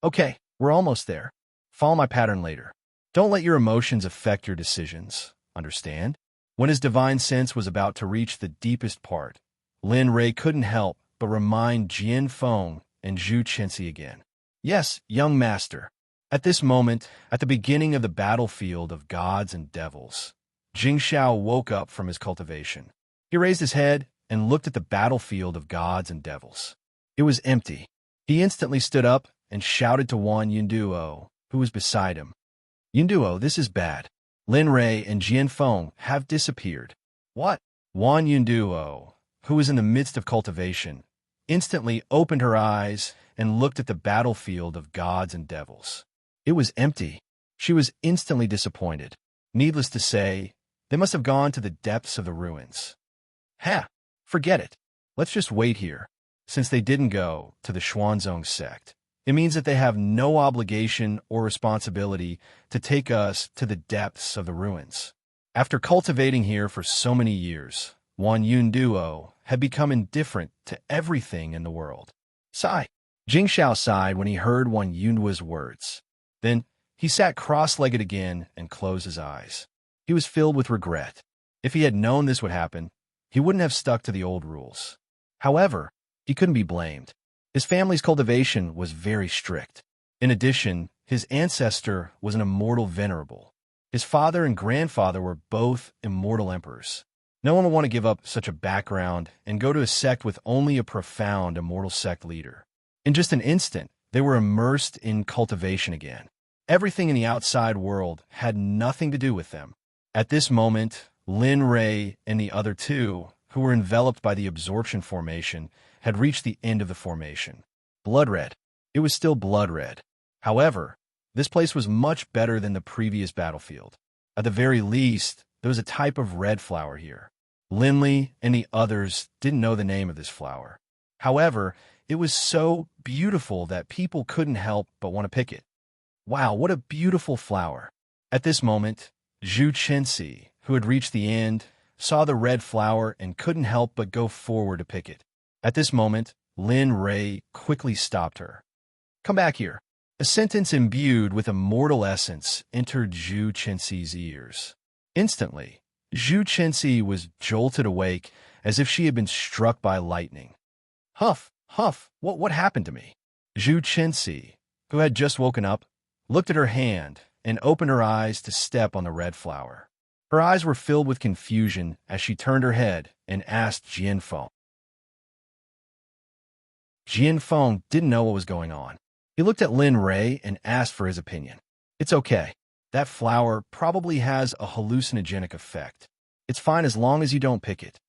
Okay, we're almost there. Follow my pattern later. Don't let your emotions affect your decisions, understand? When his divine sense was about to reach the deepest part, Lin Rei couldn't help but remind Jian Feng and Zhu Chenxi again. Yes, young master. At this moment, at the beginning of the battlefield of gods and devils, Jing Xiao woke up from his cultivation. He raised his head and looked at the battlefield of gods and devils. It was empty. He instantly stood up and shouted to Wan Yunduo, who was beside him. Yunduo, this is bad. Lin Rei and Jian Feng have disappeared. What? Wan Yunduo, who was in the midst of cultivation, instantly opened her eyes and looked at the battlefield of gods and devils. It was empty. She was instantly disappointed. Needless to say, they must have gone to the depths of the ruins. Forget it. Let's just wait here. Since they didn't go to the Xuanzong sect, it means that they have no obligation or responsibility to take us to the depths of the ruins. After cultivating here for so many years, Wan Yun Duo had become indifferent to everything in the world. Sigh. Jing Xiao sighed when he heard Wan Yunduo's words. Then he sat cross-legged again and closed his eyes. He was filled with regret. If he had known this would happen, he wouldn't have stuck to the old rules. However, he couldn't be blamed. His family's cultivation was very strict. In addition, his ancestor was an immortal venerable. His father and grandfather were both immortal emperors. No one would want to give up such a background and go to a sect with only a profound immortal sect leader. In just an instant, they were immersed in cultivation again. Everything in the outside world had nothing to do with them. At this moment, Lin Rei and the other two, who were enveloped by the absorption formation, had reached the end of the formation. Blood red. It was still blood red. However, this place was much better than the previous battlefield. At the very least, there was a type of red flower here. Lin Li and the others didn't know the name of this flower. However, it was so beautiful that people couldn't help but want to pick it. Wow, what a beautiful flower. At this moment, Zhu Chenxi, who had reached the end, saw the red flower and couldn't help but go forward to pick it. At this moment, Lin Rei quickly stopped her. Come back here. A sentence imbued with immortal essence entered Zhu Chenxi's ears. Instantly, Zhu Chenxi was jolted awake as if she had been struck by lightning. Huff, what happened to me? Zhu Chenxi, who had just woken up, looked at her hand and opened her eyes to step on the red flower. Her eyes were filled with confusion as she turned her head and asked Jian Feng. Jian Feng didn't know what was going on. He looked at Lin Ray and asked for his opinion. It's okay. That flower probably has a hallucinogenic effect. It's fine as long as you don't pick it.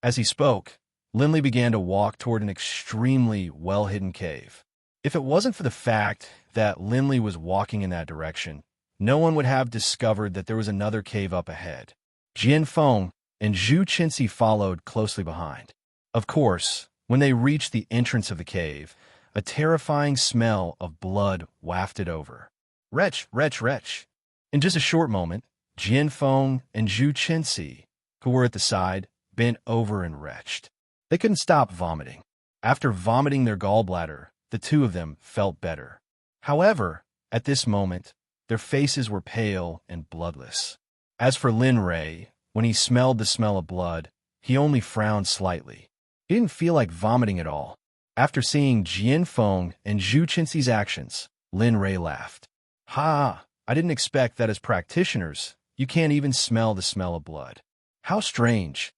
As he spoke, Linley began to walk toward an extremely well-hidden cave. If it wasn't for the fact that Linley was walking in that direction, no one would have discovered that there was another cave up ahead. Jian Feng and Zhu Qinci followed closely behind. Of course, when they reached the entrance of the cave, a terrifying smell of blood wafted over. Retch, retch, retch. In just a short moment, Jian Feng and Zhu Qinci, who were at the side, bent over and retched. They couldn't stop vomiting. After vomiting their gallbladder, the two of them felt better. However, at this moment, their faces were pale and bloodless. As for Lin Ray, when he smelled the smell of blood, he only frowned slightly. He didn't feel like vomiting at all. After seeing Jian Feng and Zhu Qinci's actions, Lin Ray laughed. Ha! I didn't expect that as practitioners, you can't even smell the smell of blood. How strange.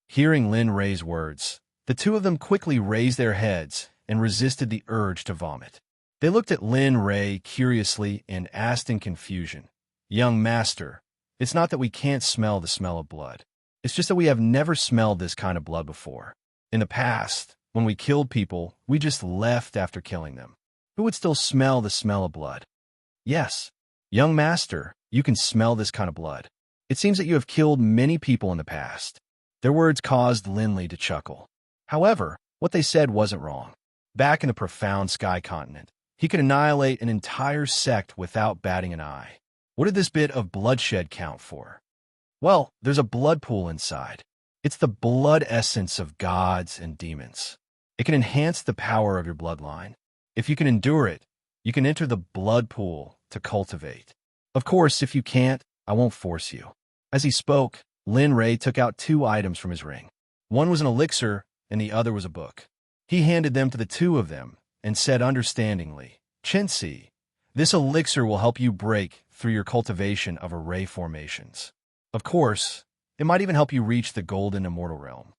Hearing Lin Ray's words, the two of them quickly raised their heads and resisted the urge to vomit. They looked at Lin Ray curiously and asked in confusion, Young master, it's not that we can't smell the smell of blood. It's just that we have never smelled this kind of blood before. In the past, when we killed people, we just left after killing them. Who would still smell the smell of blood? Yes, young master, you can smell this kind of blood. It seems that you have killed many people in the past. Their words caused Linley to chuckle. However, what they said wasn't wrong. Back in the profound sky continent, he could annihilate an entire sect without batting an eye. What did this bit of bloodshed count for? Well, there's a blood pool inside. It's the blood essence of gods and demons. It can enhance the power of your bloodline. If you can endure it, you can enter the blood pool to cultivate. Of course, if you can't, I won't force you. As he spoke, Lin Ray took out 2 items from his ring. One was an elixir, and the other was a book. He handed them to the two of them and said understandingly, Qinci, this elixir will help you break through your cultivation of array formations. Of course, it might even help you reach the golden immortal realm.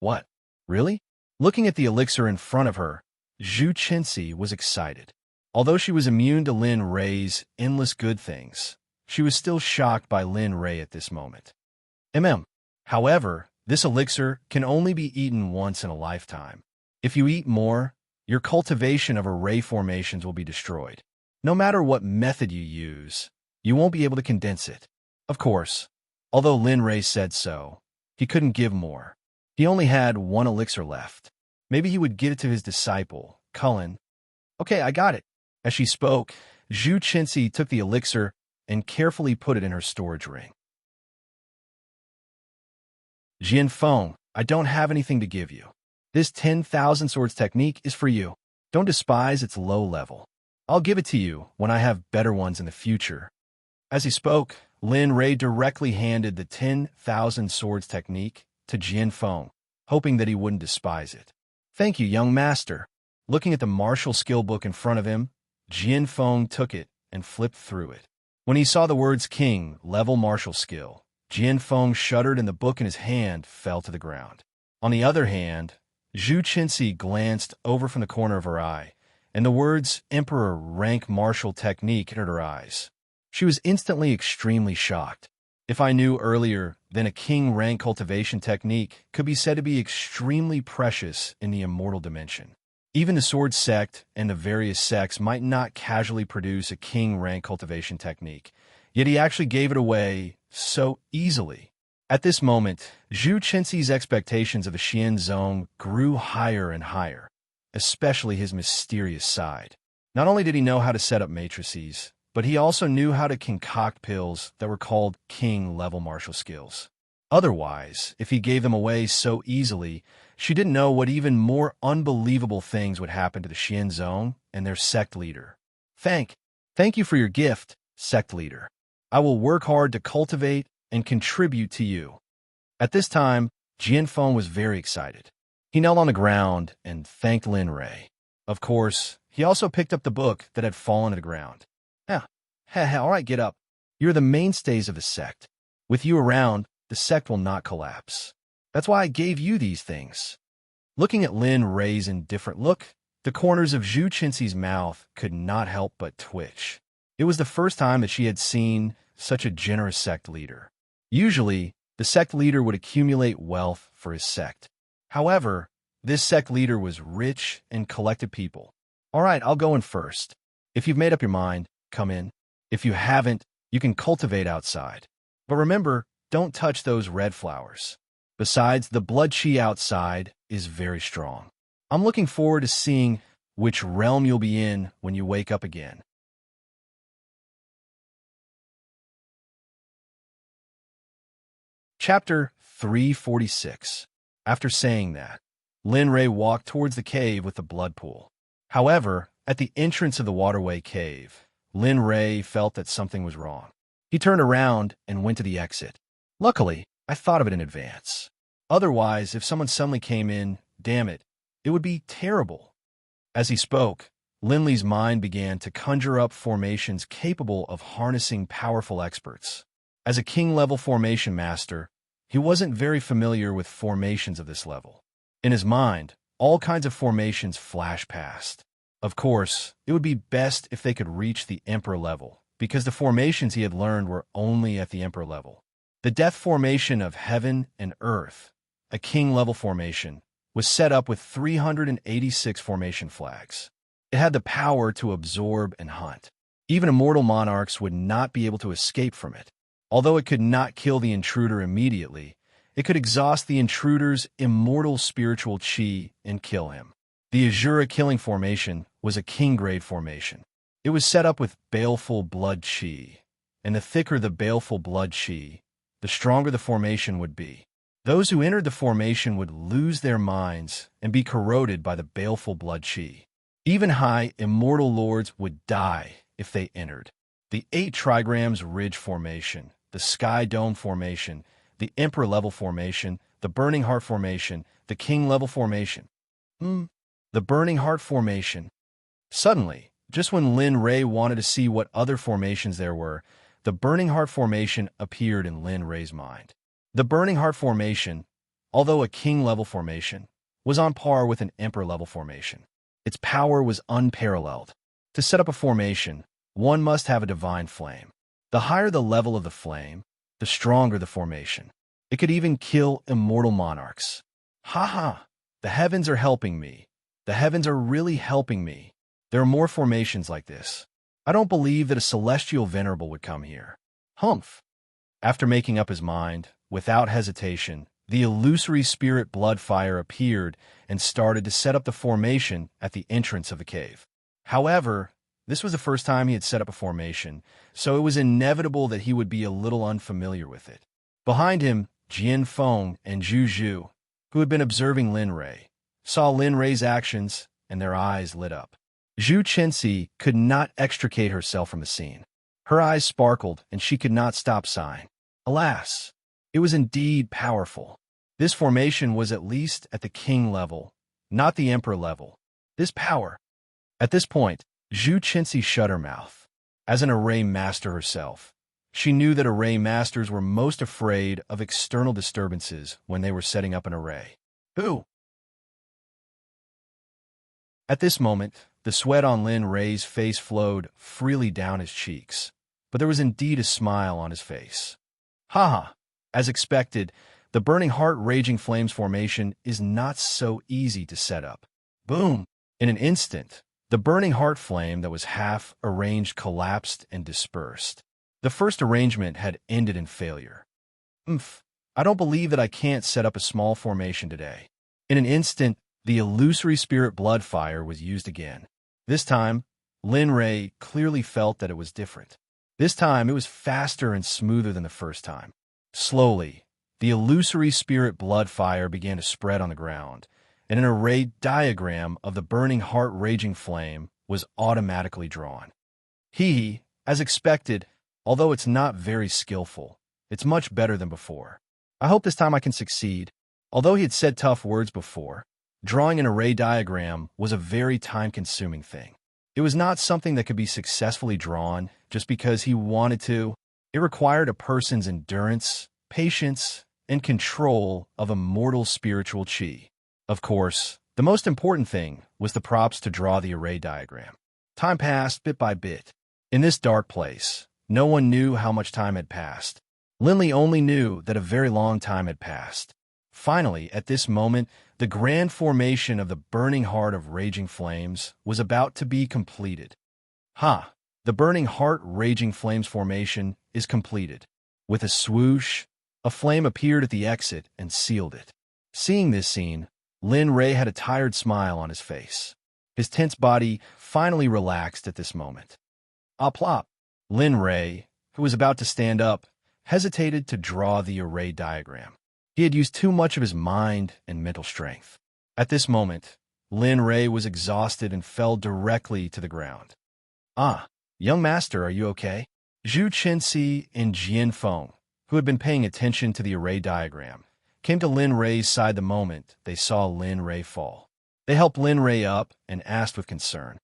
What? Really? Looking at the elixir in front of her, Zhu Qinci was excited. Although she was immune to Lin Ray's endless good things, she was still shocked by Lin Ray at this moment. However, this elixir can only be eaten once in a lifetime. If you eat more, your cultivation of array formations will be destroyed. No matter what method you use, you won't be able to condense it. Of course, although Lin Ray said so, he couldn't give more. He only had 1 elixir left. Maybe he would get it to his disciple, Cullen. Okay, I got it. As she spoke, Zhu Qinci took the elixir and carefully put it in her storage ring. Jian Feng, I don't have anything to give you. This 10,000 swords technique is for you. Don't despise its low level. I'll give it to you when I have better ones in the future. As he spoke, Lin Ray directly handed the 10,000 swords technique to Jian Feng, hoping that he wouldn't despise it. Thank you, young master. Looking at the martial skill book in front of him, Jian Feng took it and flipped through it. When he saw the words King, level martial skill, Jian Feng shuddered and the book in his hand fell to the ground. On the other hand, Zhu Qinci glanced over from the corner of her eye, and the words Emperor rank martial technique hit her eyes. She was instantly extremely shocked. If I knew earlier, then a king rank cultivation technique could be said to be extremely precious in the immortal dimension. Even the sword sect and the various sects might not casually produce a king rank cultivation technique, yet he actually gave it away so easily. At this moment, Zhu Qinci's expectations of the Xian Zong grew higher and higher, especially his mysterious side. Not only did he know how to set up matrices, but he also knew how to concoct pills that were called king-level martial skills. Otherwise, if he gave them away so easily, she didn't know what even more unbelievable things would happen to the Xian Zong and their sect leader. Thank you for your gift, sect leader. I will work hard to cultivate and contribute to you. At this time, Jian Feng was very excited. He knelt on the ground and thanked Lin Ray. Of course, he also picked up the book that had fallen to the ground. All right, get up. You're the mainstays of the sect. With you around, the sect will not collapse. That's why I gave you these things. Looking at Lin Ray's indifferent look, The corners of Zhu Qinxi's mouth could not help but twitch. It was the first time that she had seen such a generous sect leader. Usually, the sect leader would accumulate wealth for his sect. However, this sect leader was rich and collected people. All right, I'll go in first. If you've made up your mind, come in. If you haven't, you can cultivate outside. But remember, don't touch those red flowers. Besides, the blood chi outside is very strong. I'm looking forward to seeing which realm you'll be in when you wake up again. Chapter 346. After saying that, Lin Rei walked towards the cave with the blood pool. However, at the entrance of the waterway cave, Lin Rei felt that something was wrong. He turned around and went to the exit. Luckily, I thought of it in advance. Otherwise, if someone suddenly came in, damn it, it would be terrible. As he spoke, Lin Li's mind began to conjure up formations capable of harnessing powerful experts. As a king-level formation master, he wasn't very familiar with formations of this level. In his mind, all kinds of formations flashed past. Of course, it would be best if they could reach the Emperor level, because the formations he had learned were only at the Emperor level. The death formation of heaven and earth, a king-level formation, was set up with 386 formation flags. It had the power to absorb and hunt. Even immortal monarchs would not be able to escape from it. Although it could not kill the intruder immediately, it could exhaust the intruder's immortal spiritual chi and kill him. The Azura killing formation was a king-grade formation. It was set up with baleful blood chi, and the thicker the baleful blood chi, the stronger the formation would be. Those who entered the formation would lose their minds and be corroded by the baleful blood chi. Even high, immortal lords would die if they entered. The 8 trigrams ridge formation, the sky dome formation, the emperor level formation, the burning heart formation, the king level formation. The burning heart formation. Suddenly, just when Lin Rei wanted to see what other formations there were, the burning heart formation appeared in Lin Rei's mind. The burning heart formation, although a king level formation, was on par with an emperor level formation. Its power was unparalleled. To set up a formation, one must have a divine flame. The higher the level of the flame, the stronger the formation. It could even kill immortal monarchs. Ha! The heavens are helping me. The heavens are really helping me. There are more formations like this. I don't believe that a celestial venerable would come here. Humph! After making up his mind, without hesitation, the illusory spirit blood fire appeared and started to set up the formation at the entrance of the cave. However, this was the first time he had set up a formation, so it was inevitable that he would be a little unfamiliar with it. Behind him, Jian Feng and Zhu Zhu, who had been observing Lin Rei, saw Lin Rei's actions, and their eyes lit up. Zhu Qinxi could not extricate herself from the scene. Her eyes sparkled, and she could not stop sighing. Alas, it was indeed powerful. This formation was at least at the king level, not the emperor level. This power. At this point, Zhu Qinxi shut her mouth. As an array master herself, she knew that array masters were most afraid of external disturbances when they were setting up an array. Who? At this moment, the sweat on Lin Rei's face flowed freely down his cheeks, but there was indeed a smile on his face. Ha! As expected, the burning heart raging flames formation is not so easy to set up. Boom! In an instant, the burning heart flame that was half arranged collapsed and dispersed. The first arrangement had ended in failure. I don't believe that I can't set up a small formation today. In an instant, the illusory spirit blood fire was used again. This time, Lin Rei clearly felt that it was different. This time, it was faster and smoother than the first time. Slowly, the illusory spirit blood fire began to spread on the ground, and an array diagram of the burning heart raging flame was automatically drawn. As expected, although it's not very skillful, it's much better than before. I hope this time I can succeed. Although he had said tough words before, drawing an array diagram was a very time-consuming thing. It was not something that could be successfully drawn just because he wanted to. It required a person's endurance, patience, and control of immortal spiritual chi. Of course, The most important thing was the props to draw the array diagram. Time passed bit by bit. In this dark place, no one knew how much time had passed. Linley only knew that a very long time had passed. Finally, at this moment, the grand formation of the burning heart of raging flames was about to be completed. The burning heart raging flames formation is completed. With a swoosh, a flame appeared at the exit and sealed it. Seeing this scene, Lin Ray had a tired smile on his face. His tense body finally relaxed at this moment. Plop. Lin Ray, who was about to stand up, hesitated to draw the array diagram. He had used too much of his mind and mental strength. At this moment, Lin Ray was exhausted and fell directly to the ground. Young master, are you okay? Zhu Qinxi and Jian Feng, who had been paying attention to the array diagram, came to Lin Ray's side the moment they saw Lin Ray fall. They helped Lin Ray up and asked with concern.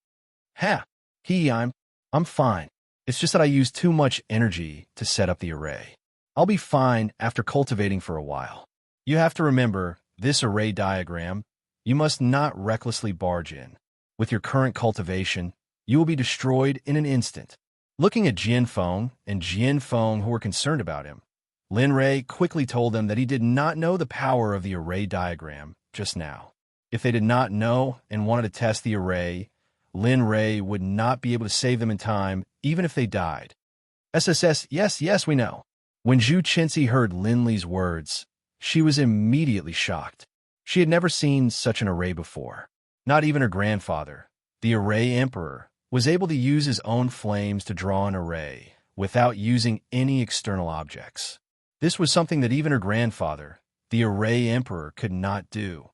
I'm fine. It's just that I used too much energy to set up the array. I'll be fine after cultivating for a while. You have to remember, this array diagram, you must not recklessly barge in. With your current cultivation, you will be destroyed in an instant. Looking at Jian Feng and Jian Feng who were concerned about him, Lin Ray quickly told them that he did not know the power of the array diagram just now. If they did not know and wanted to test the array, Lin Ray would not be able to save them in time, even if they died. SSS, yes, we know. When Zhu Qinxi heard Linley's words, she was immediately shocked. She had never seen such an array before. Not even her grandfather, the Array Emperor, was able to use his own flames to draw an array without using any external objects. This was something that even her grandfather, the Array Emperor, could not do.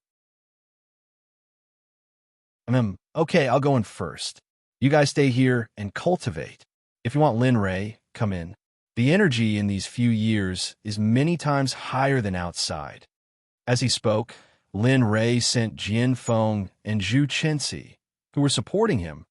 Okay, I'll go in first. You guys stay here and cultivate. If you want Lin Ray, come in. The energy in these few years is many times higher than outside. As he spoke, Lin Ray sent Jian Feng and Zhu Qinxi, who were supporting him,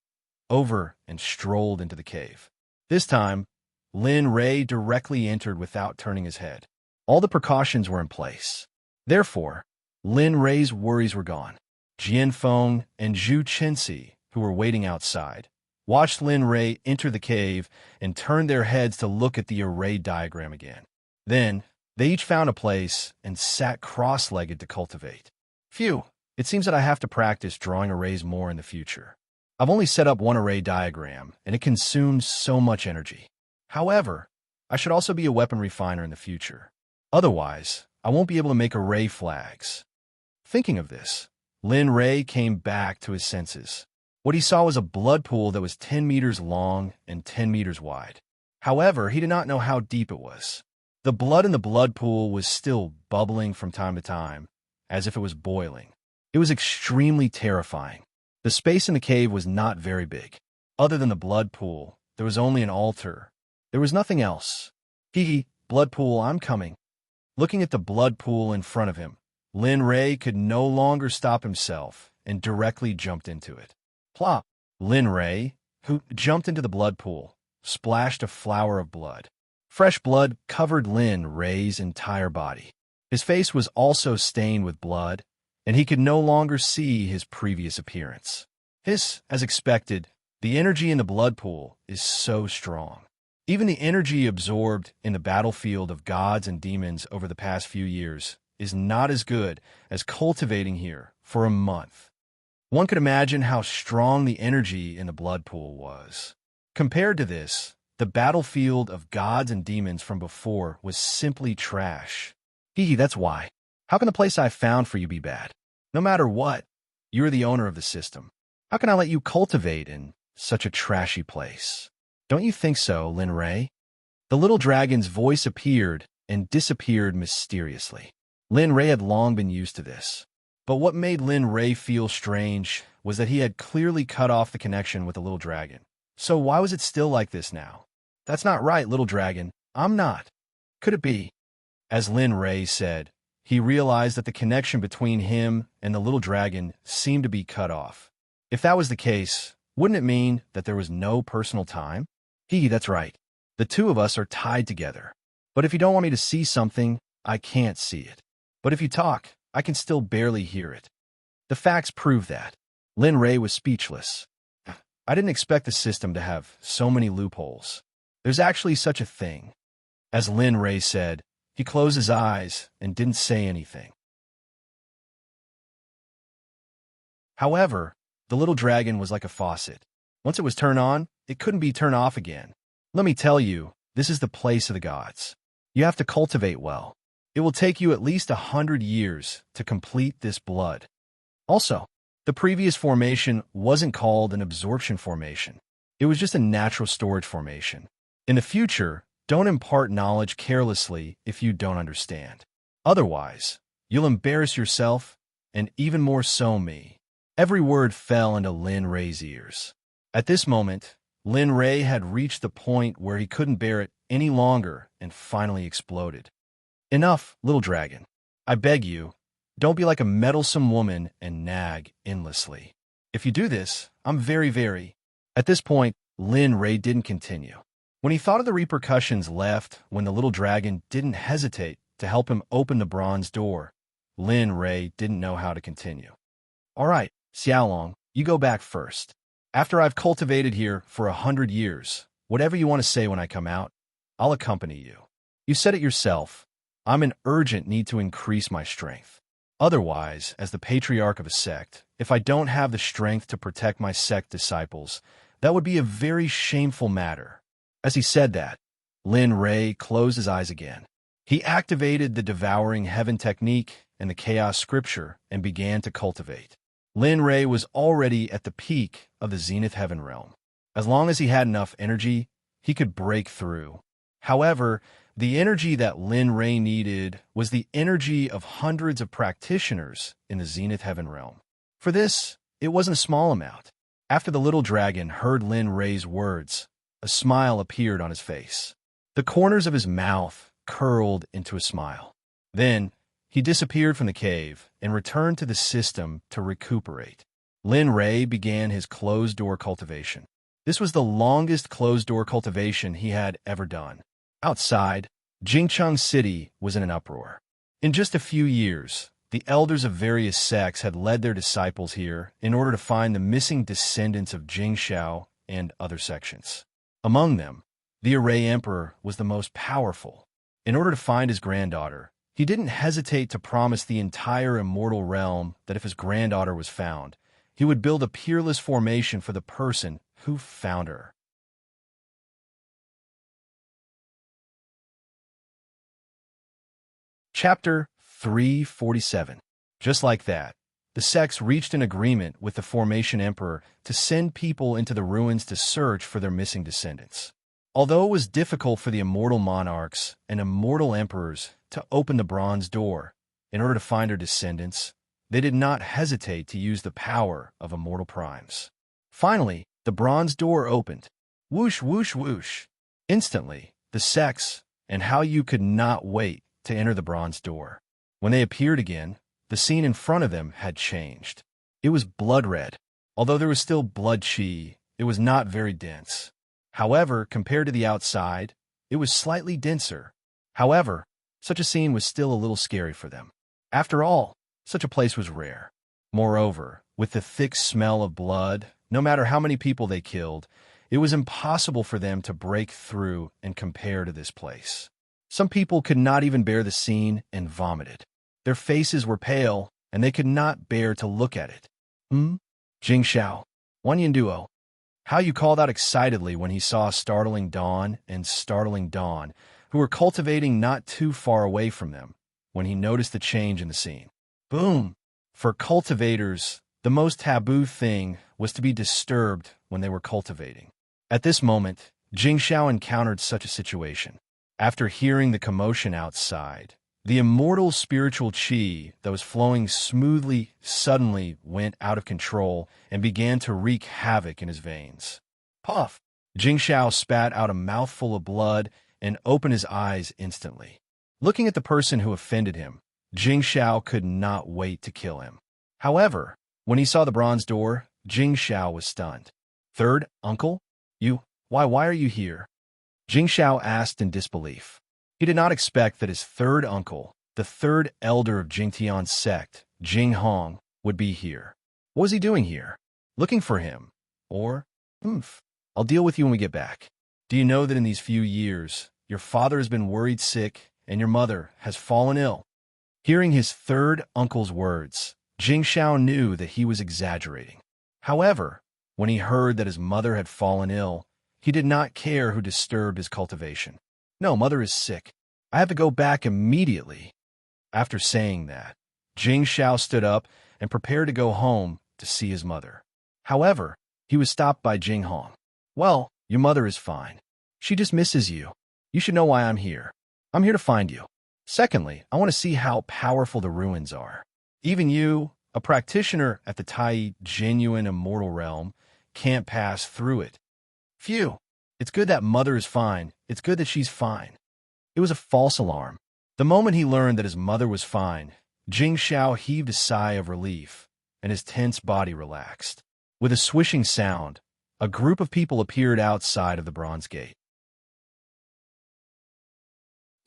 over and strolled into the cave. This time, Lin Ray directly entered without turning his head. All the precautions were in place. Therefore, Lin Ray's worries were gone. Jian Feng and Zhu Qinxi, who were waiting outside, watched Lin Ray enter the cave and turned their heads to look at the array diagram again. Then, they each found a place and sat cross-legged to cultivate. Phew, it seems that I have to practice drawing arrays more in the future. I've only set up one array diagram, and it consumes so much energy. However, I should also be a weapon refiner in the future. Otherwise, I won't be able to make array flags. Thinking of this, Lin Ray came back to his senses. What he saw was a blood pool that was 10 meters long and 10 meters wide. However, he did not know how deep it was. The blood in the blood pool was still bubbling from time to time, as if it was boiling. It was extremely terrifying. The space in the cave was not very big. Other than the blood pool, there was only an altar. There was nothing else. Blood pool, I'm coming. Looking at the blood pool in front of him, Lin Ray could no longer stop himself and directly jumped into it. Plop! Lin Ray, who jumped into the blood pool, splashed a flower of blood. Fresh blood covered Lin Ray's entire body. His face was also stained with blood, and he could no longer see his previous appearance. As expected, the energy in the blood pool is so strong. Even the energy absorbed in the battlefield of gods and demons over the past few years is not as good as cultivating here for a month. One could imagine how strong the energy in the blood pool was. Compared to this, the battlefield of gods and demons from before was simply trash. That's why. How can the place I found for you be bad? No matter what, you're the owner of the system. How can I let you cultivate in such a trashy place? Don't you think so, Lin Ray? The little dragon's voice appeared and disappeared mysteriously. Lin Ray had long been used to this. But what made Lin Ray feel strange was that he had clearly cut off the connection with the little dragon. So why was it still like this now? That's not right, little dragon. I'm not. Could it be? As Lin Ray said, he realized that the connection between him and the little dragon seemed to be cut off. If that was the case, wouldn't it mean that there was no personal time? That's right. The two of us are tied together. But if you don't want me to see something, I can't see it. But if you talk, I can still barely hear it. The facts prove that. Lin Ray was speechless. I didn't expect the system to have so many loopholes. There's actually such a thing. As Lin Ray said, he closed his eyes and didn't say anything. However, the little dragon was like a faucet. Once it was turned on, it couldn't be turned off again. Let me tell you, this is the place of the gods. You have to cultivate well. It will take you at least 100 years to complete this blood. Also, the previous formation wasn't called an absorption formation. It was just a natural storage formation. In the future, don't impart knowledge carelessly if you don't understand. Otherwise, you'll embarrass yourself, and even more so me. Every word fell into Lin Ray's ears. At this moment, Lin Ray had reached the point where he couldn't bear it any longer and finally exploded. Enough, little dragon. I beg you, don't be like a meddlesome woman and nag endlessly. If you do this, I'm very... At this point, Lin Ray didn't continue. When he thought of the repercussions left when the little dragon didn't hesitate to help him open the bronze door, Lin Ray didn't know how to continue. All right, Xiaolong, you go back first. After I've cultivated here for 100 years, whatever you want to say when I come out, I'll accompany you. You said it yourself. I'm in urgent need to increase my strength. Otherwise, as the patriarch of a sect, if I don't have the strength to protect my sect disciples, that would be a very shameful matter. As he said that, Lin Ray closed his eyes again. He activated the devouring heaven technique and the chaos scripture and began to cultivate. Lin Ray was already at the peak of the zenith heaven realm. As long as he had enough energy, he could break through. However, the energy that Lin Ray needed was the energy of hundreds of practitioners in the zenith heaven realm. For this, it wasn't a small amount. After the little dragon heard Lin Ray's words, a smile appeared on his face. The corners of his mouth curled into a smile. Then, he disappeared from the cave and returned to the system to recuperate. Lin Ray began his closed-door cultivation. This was the longest closed-door cultivation he had ever done. Outside, Jingcheng City was in an uproar. In just a few years, the elders of various sects had led their disciples here in order to find the missing descendants of Jingshao and other sections. Among them, the Array Emperor was the most powerful. In order to find his granddaughter, he didn't hesitate to promise the entire immortal realm that if his granddaughter was found, he would build a peerless formation for the person who found her. Chapter 347. Just like that, the sects reached an agreement with the Formation Emperor to send people into the ruins to search for their missing descendants. Although it was difficult for the immortal monarchs and immortal emperors to open the bronze door in order to find their descendants, they did not hesitate to use the power of immortal primes. Finally, the bronze door opened. Whoosh, whoosh, whoosh. Instantly, the sects and Hao Yu could not wait to enter the bronze door. When they appeared again, the scene in front of them had changed. It was blood red. Although there was still blood chi, it was not very dense. However, compared to the outside, it was slightly denser. However, such a scene was still a little scary for them. After all, such a place was rare. Moreover, with the thick smell of blood, no matter how many people they killed, it was impossible for them to break through and compare to this place. Some people could not even bear the scene and vomited. Their faces were pale, and they could not bear to look at it. Jing Shao, Wanyan Duo. Hao Yu called out excitedly when he saw Startling Dawn and Startling Dawn, who were cultivating not too far away from them, when he noticed the change in the scene. Boom! For cultivators, the most taboo thing was to be disturbed when they were cultivating. At this moment, Jing Shao encountered such a situation. After hearing the commotion outside, the immortal spiritual chi that was flowing smoothly suddenly went out of control and began to wreak havoc in his veins. Puff! Jing Shao spat out a mouthful of blood and opened his eyes instantly. Looking at the person who offended him, Jing Shao could not wait to kill him. However, when he saw the bronze door, Jing Shao was stunned. Third, uncle? Why are you here? Jing Shao asked in disbelief. He did not expect that his third uncle, the third elder of Jingtian's sect, Jing Hong, would be here. What was he doing here? Looking for him? Or, I'll deal with you when we get back. Do you know that in these few years, your father has been worried sick and your mother has fallen ill? Hearing his third uncle's words, Jing Xiao knew that he was exaggerating. However, when he heard that his mother had fallen ill, he did not care who disturbed his cultivation. No, mother is sick. I have to go back immediately. After saying that, Jing Xiao stood up and prepared to go home to see his mother. However, he was stopped by Jing Hong. Well, your mother is fine. She just misses you. You should know why I'm here. I'm here to find you. Secondly, I want to see how powerful the ruins are. Even you, a practitioner at the Tai genuine immortal realm, can't pass through it. Phew. It's good that mother is fine. It's good that she's fine. It was a false alarm. The moment he learned that his mother was fine, Jing Xiao heaved a sigh of relief, and his tense body relaxed. With a swishing sound, a group of people appeared outside of the bronze gate.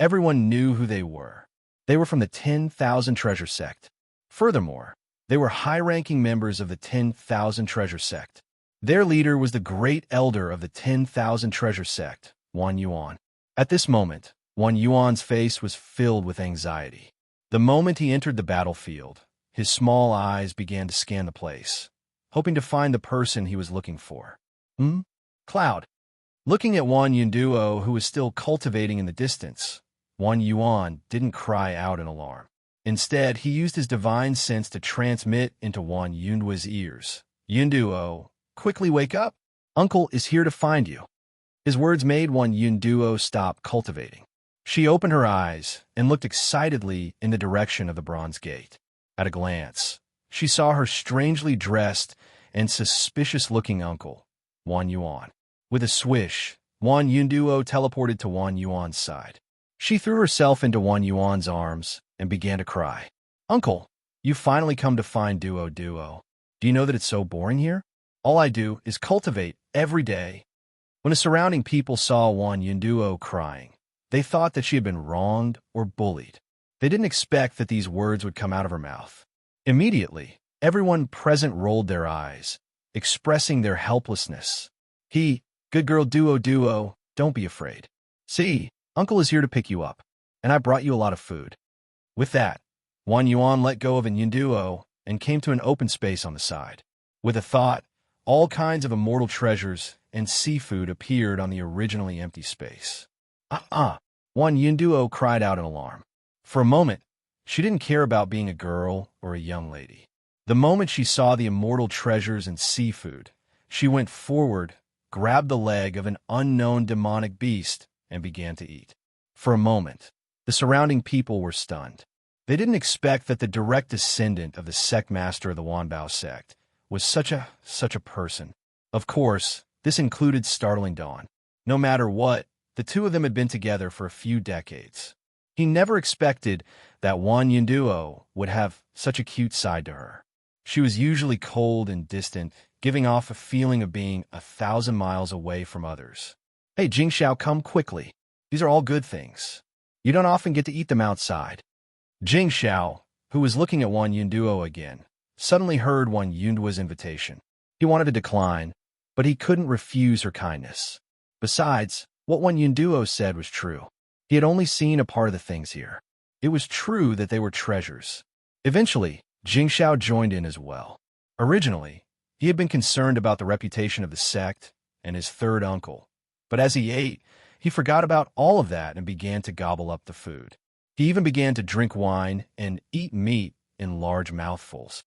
Everyone knew who they were. They were from the 10,000 Treasure Sect. Furthermore, they were high-ranking members of the 10,000 Treasure Sect. Their leader was the great elder of the 10,000 Treasure Sect, Wan Yuan. At this moment, Wan Yuan's face was filled with anxiety. The moment he entered the battlefield, his small eyes began to scan the place, hoping to find the person he was looking for. Cloud. Looking at Wan Yunduo, who was still cultivating in the distance, Wan Yuan didn't cry out in alarm. Instead, he used his divine sense to transmit into Wan Yunduo's ears. Yunduo, quickly wake up. Uncle is here to find you. His words made Wan Yunduo stop cultivating. She opened her eyes and looked excitedly in the direction of the bronze gate. At a glance, she saw her strangely dressed and suspicious-looking uncle, Wan Yuan. With a swish, Wan Yunduo teleported to Wan Yuan's side. She threw herself into Wan Yuan's arms and began to cry. Uncle, you finally come to find Duo. Do you know that it's so boring here? All I do is cultivate every day. When the surrounding people saw Wan Yunduo crying, they thought that she had been wronged or bullied. They didn't expect that these words would come out of her mouth. Immediately, everyone present rolled their eyes, expressing their helplessness. Good girl Duo, don't be afraid. See, Uncle is here to pick you up, and I brought you a lot of food. With that, Wan Yuan let go of Yunduo and came to an open space on the side. With a thought, all kinds of immortal treasures and seafood appeared on the originally empty space. Wan Yunduo cried out in alarm. For a moment, she didn't care about being a girl or a young lady. The moment she saw the immortal treasures and seafood, she went forward, grabbed the leg of an unknown demonic beast, and began to eat. For a moment, the surrounding people were stunned. They didn't expect that the direct descendant of the sect master of the Wanbao sect was such a person. Of course, this included startling Dawn. No matter what, the two of them had been together for a few decades. He never expected that Wan Yunduo would have such a cute side to her. She was usually cold and distant, giving off a feeling of being 1,000 miles away from others. Hey, Jing Xiao, come quickly. These are all good things. You don't often get to eat them outside. Jing Xiao, who was looking at Wan Yunduo again, suddenly heard Wan Yunduo's invitation. He wanted to decline, but he couldn't refuse her kindness. Besides, what Wan Yunduo said was true. He had only seen a part of the things here. It was true that they were treasures. Eventually, Jing Xiao joined in as well. Originally, he had been concerned about the reputation of the sect and his third uncle, but as he ate, he forgot about all of that and began to gobble up the food. He even began to drink wine and eat meat in large mouthfuls.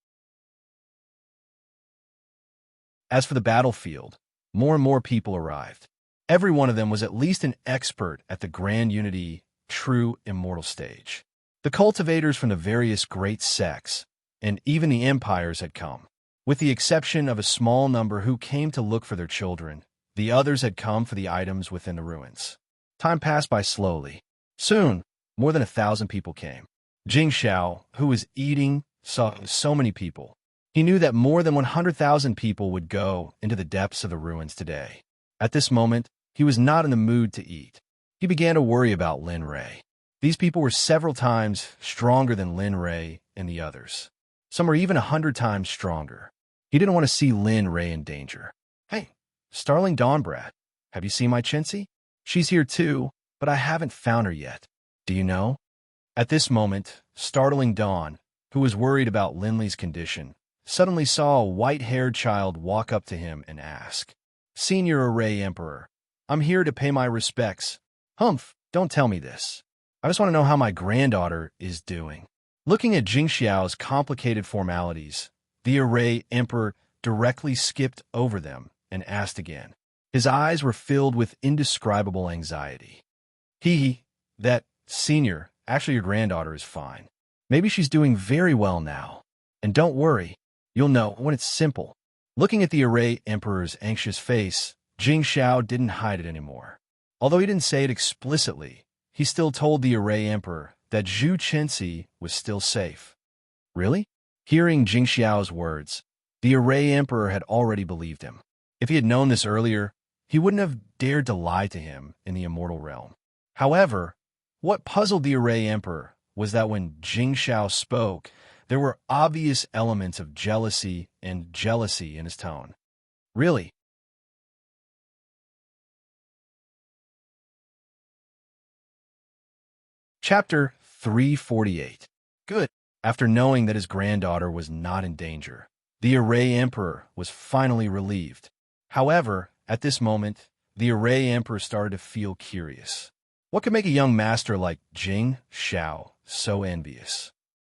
As for the battlefield, more and more people arrived. Every one of them was at least an expert at the Grand Unity, true immortal stage. The cultivators from the various great sects, and even the empires had come. With the exception of a small number who came to look for their children, the others had come for the items within the ruins. Time passed by slowly. Soon, more than 1,000 people came. Jing Xiao, who was eating, saw so many people. He knew that more than 100,000 people would go into the depths of the ruins today. At this moment, he was not in the mood to eat. He began to worry about Lin Rei. These people were several times stronger than Lin Rei and the others. Some were even 100 times stronger. He didn't want to see Lin Ray in danger. Hey, Starling Dawnbrat, have you seen my Chintzy? She's here too, but I haven't found her yet. Do you know? At this moment, Startling Dawn, who was worried about Linley's condition, suddenly saw a white-haired child walk up to him and ask, "Senior Array Emperor, I'm here to pay my respects." "Humph, don't tell me this. I just want to know how my granddaughter is doing." Looking at Jingxiao's complicated formalities, the Array Emperor directly skipped over them and asked again. His eyes were filled with indescribable anxiety. That, Senior, actually your granddaughter is fine. Maybe she's doing very well now. And don't worry, you'll know when it's simple." Looking at the Array Emperor's anxious face, Jing Xiao didn't hide it anymore. Although he didn't say it explicitly, he still told the Array Emperor that Zhu Chenxi was still safe. Really? Hearing Jing Xiao's words, the Array Emperor had already believed him. If he had known this earlier, he wouldn't have dared to lie to him in the immortal realm. However, what puzzled the Array Emperor was that when Jing Xiao spoke, there were obvious elements of jealousy in his tone. Really? Chapter 348. Good. After knowing that his granddaughter was not in danger, the Array Emperor was finally relieved. However, at this moment, the Array Emperor started to feel curious. What could make a young master like Jing Xiao so envious?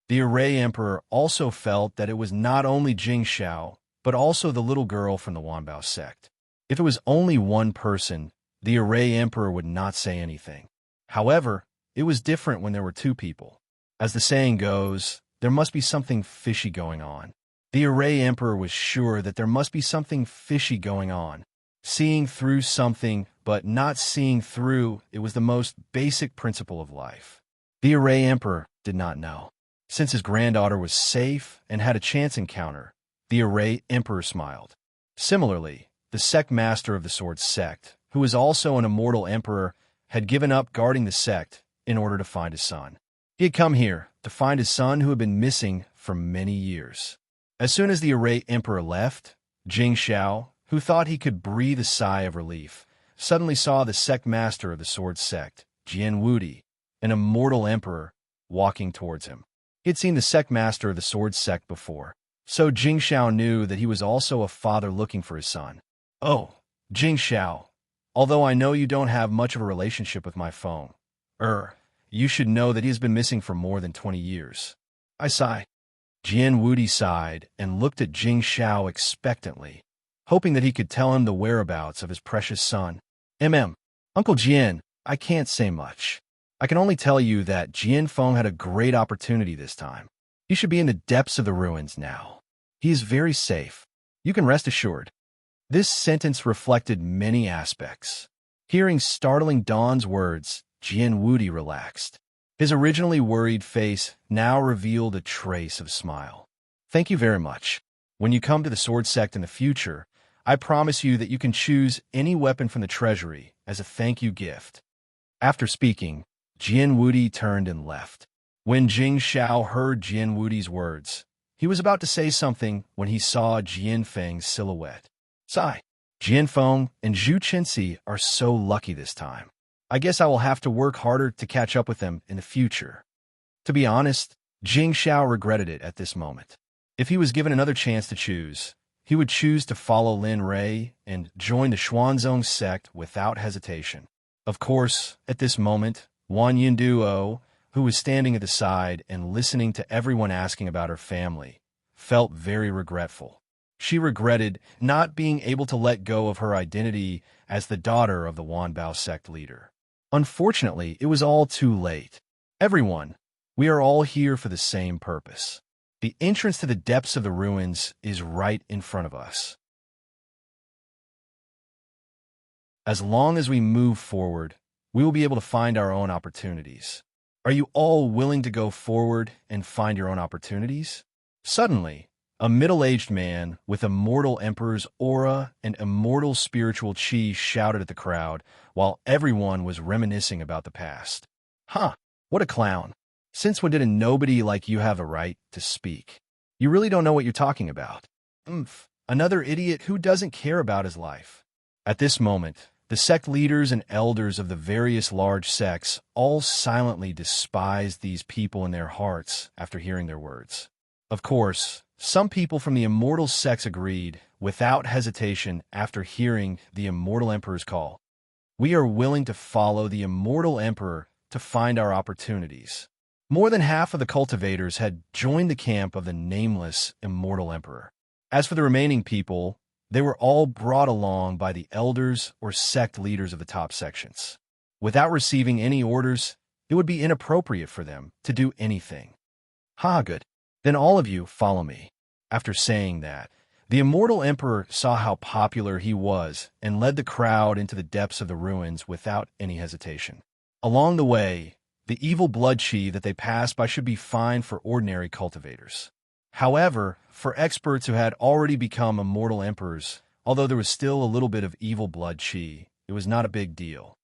The Array Emperor also felt that it was not only Jing Xiao, but also the little girl from the Wanbao sect. If it was only one person, the Array Emperor would not say anything. However, it was different when there were two people. As the saying goes, there must be something fishy going on. The Array Emperor was sure that there must be something fishy going on. Seeing through something, but not seeing through, it was the most basic principle of life. The Array Emperor did not know. Since his granddaughter was safe and had a chance encounter, the Array Emperor smiled. Similarly, the Sect Master of the Sword Sect, who was also an immortal emperor, had given up guarding the sect in order to find his son. He had come here to find his son who had been missing for many years. As soon as the Array Emperor left, Jing Xiao, who thought he could breathe a sigh of relief, suddenly saw the Sect Master of the Sword Sect, Jian Wudi, an immortal emperor, walking towards him. He had seen the Sect Master of the Sword Sect before, so Jing Xiao knew that he was also a father looking for his son. "Oh, Jing Xiao, although I know you don't have much of a relationship with my phone, you should know that he has been missing for more than 20 years. I sigh." Jian Wudi sighed and looked at Jing Xiao expectantly, hoping that he could tell him the whereabouts of his precious son. Uncle Jian, I can't say much. I can only tell you that Jian Feng had a great opportunity this time. He should be in the depths of the ruins now. He is very safe. You can rest assured. This sentence reflected many aspects. Hearing Startling Dawn's words, Jian Wudi relaxed. His originally worried face now revealed a trace of smile. "Thank you very much. When you come to the Sword Sect in the future, I promise you that you can choose any weapon from the treasury as a thank you gift." After speaking, Jian Wudi turned and left. When Jing Xiao heard Jian Wudi's words, he was about to say something when he saw Jian Feng's silhouette. Sigh. Jian Feng and Zhu Chenxi are so lucky this time. I guess I will have to work harder to catch up with them in the future. To be honest, Jing Xiao regretted it at this moment. If he was given another chance to choose, he would choose to follow Lin Ray and join the Xuanzong sect without hesitation. Of course, at this moment, Wan Yinduo, who was standing at the side and listening to everyone asking about her family, felt very regretful. She regretted not being able to let go of her identity as the daughter of the Wanbao sect leader. Unfortunately, it was all too late. Everyone, we are all here for the same purpose. The entrance to the depths of the ruins is right in front of us. As long as we move forward, we will be able to find our own opportunities. Are you all willing to go forward and find your own opportunities? Suddenly, a middle-aged man with immortal emperor's aura and immortal spiritual chi shouted at the crowd while everyone was reminiscing about the past. Huh, what a clown. Since when did a nobody like you have a right to speak? You really don't know what you're talking about. Oomph. Another idiot who doesn't care about his life. At this moment, the sect leaders and elders of the various large sects all silently despised these people in their hearts after hearing their words. Of course, some people from the immortal sects agreed, without hesitation, after hearing the immortal emperor's call. We are willing to follow the immortal emperor to find our opportunities. More than half of the cultivators had joined the camp of the nameless immortal emperor. As for the remaining people, they were all brought along by the elders or sect leaders of the top sections. Without receiving any orders, it would be inappropriate for them to do anything. Good. Then all of you follow me. After saying that, the immortal emperor saw how popular he was and led the crowd into the depths of the ruins without any hesitation. Along the way, the evil blood chi that they passed by should be fine for ordinary cultivators. However, for experts who had already become immortal emperors, although there was still a little bit of evil blood chi, it was not a big deal.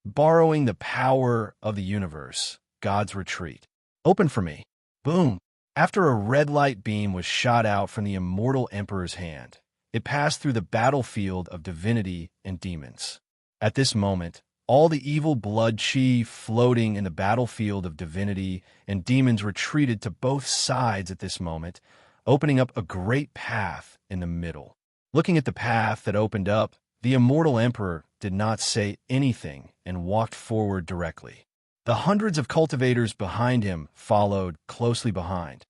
Borrowing the power of the universe, God's retreat. Open for me. Boom. After a red light beam was shot out from the immortal emperor's hand, it passed through the battlefield of divinity and demons. At this moment, all the evil blood chi floating in the battlefield of divinity and demons retreated to both sides at this moment, opening up a great path in the middle. Looking at the path that opened up, the immortal emperor did not say anything and walked forward directly. The hundreds of cultivators behind him followed closely behind.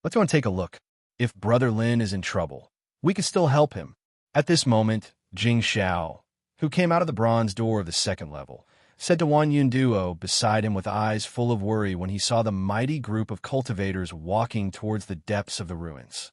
Let's go and take a look. If Brother Lin is in trouble, we can still help him. At this moment, Jing Xiao, who came out of the bronze door of the second level, said to Wan Yunduo beside him with eyes full of worry when he saw the mighty group of cultivators walking towards the depths of the ruins.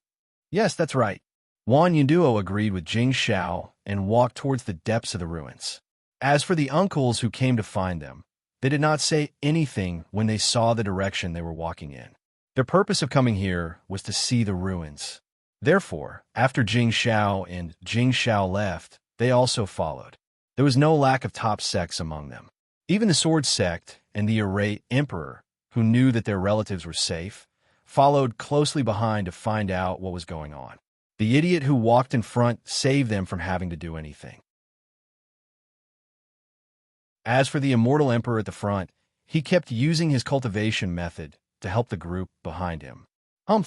Yes, that's right. Wan Yunduo agreed with Jing Xiao and walked towards the depths of the ruins. As for the uncles who came to find them, they did not say anything when they saw the direction they were walking in. Their purpose of coming here was to see the ruins. Therefore, after Jing Xiao and Jing Xiao left, they also followed. There was no lack of top sects among them. Even the Sword Sect and the Array Emperor, who knew that their relatives were safe, followed closely behind to find out what was going on. The idiot who walked in front saved them from having to do anything. As for the immortal emperor at the front, he kept using his cultivation method to help the group behind him.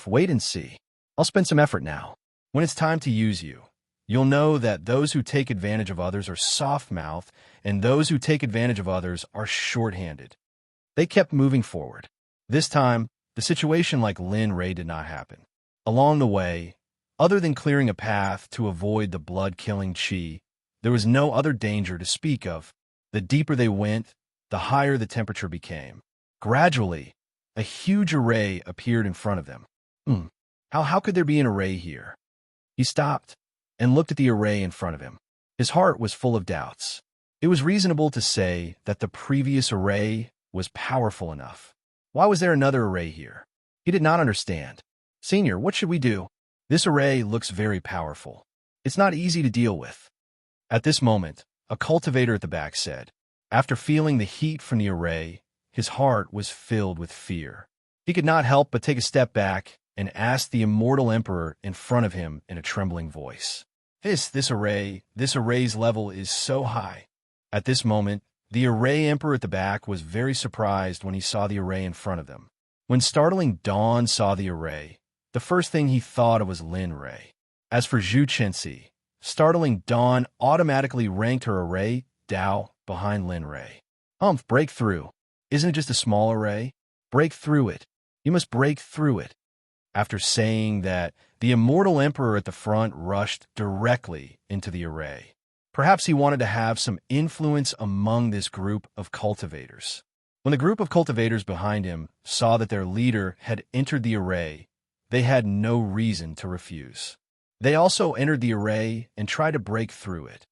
Wait and see. I'll spend some effort now. When it's time to use you, you'll know that those who take advantage of others are soft-mouthed, and those who take advantage of others are short-handed. They kept moving forward. This time, the situation like Lin Ray did not happen. Along the way, other than clearing a path to avoid the blood-killing chi, there was no other danger to speak of. The deeper they went, the higher the temperature became. Gradually, a huge array appeared in front of them. How could there be an array here? He stopped and looked at the array in front of him. His heart was full of doubts. It was reasonable to say that the previous array was powerful enough. Why was there another array here? He did not understand. Senior, what should we do? This array looks very powerful. It's not easy to deal with. At this moment, a cultivator at the back said, after feeling the heat from the array, his heart was filled with fear. He could not help but take a step back and ask the immortal emperor in front of him in a trembling voice. This array's level is so high. At this moment, the array emperor at the back was very surprised when he saw the array in front of them. When startling Dawn saw the array, the first thing he thought of was Lin Ray. As for Zhu Chenxi, startling Dawn automatically ranked her array, Dao, behind Lin Ray. Break through. Isn't it just a small array? Break through it. You must break through it. After saying that, the immortal emperor at the front rushed directly into the array. Perhaps he wanted to have some influence among this group of cultivators. When the group of cultivators behind him saw that their leader had entered the array, they had no reason to refuse. They also entered the array and tried to break through it.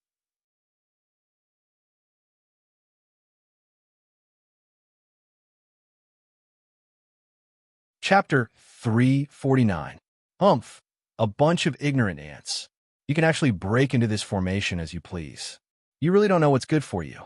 Chapter 349. A bunch of ignorant ants. You can actually break into this formation as you please. You really don't know what's good for you.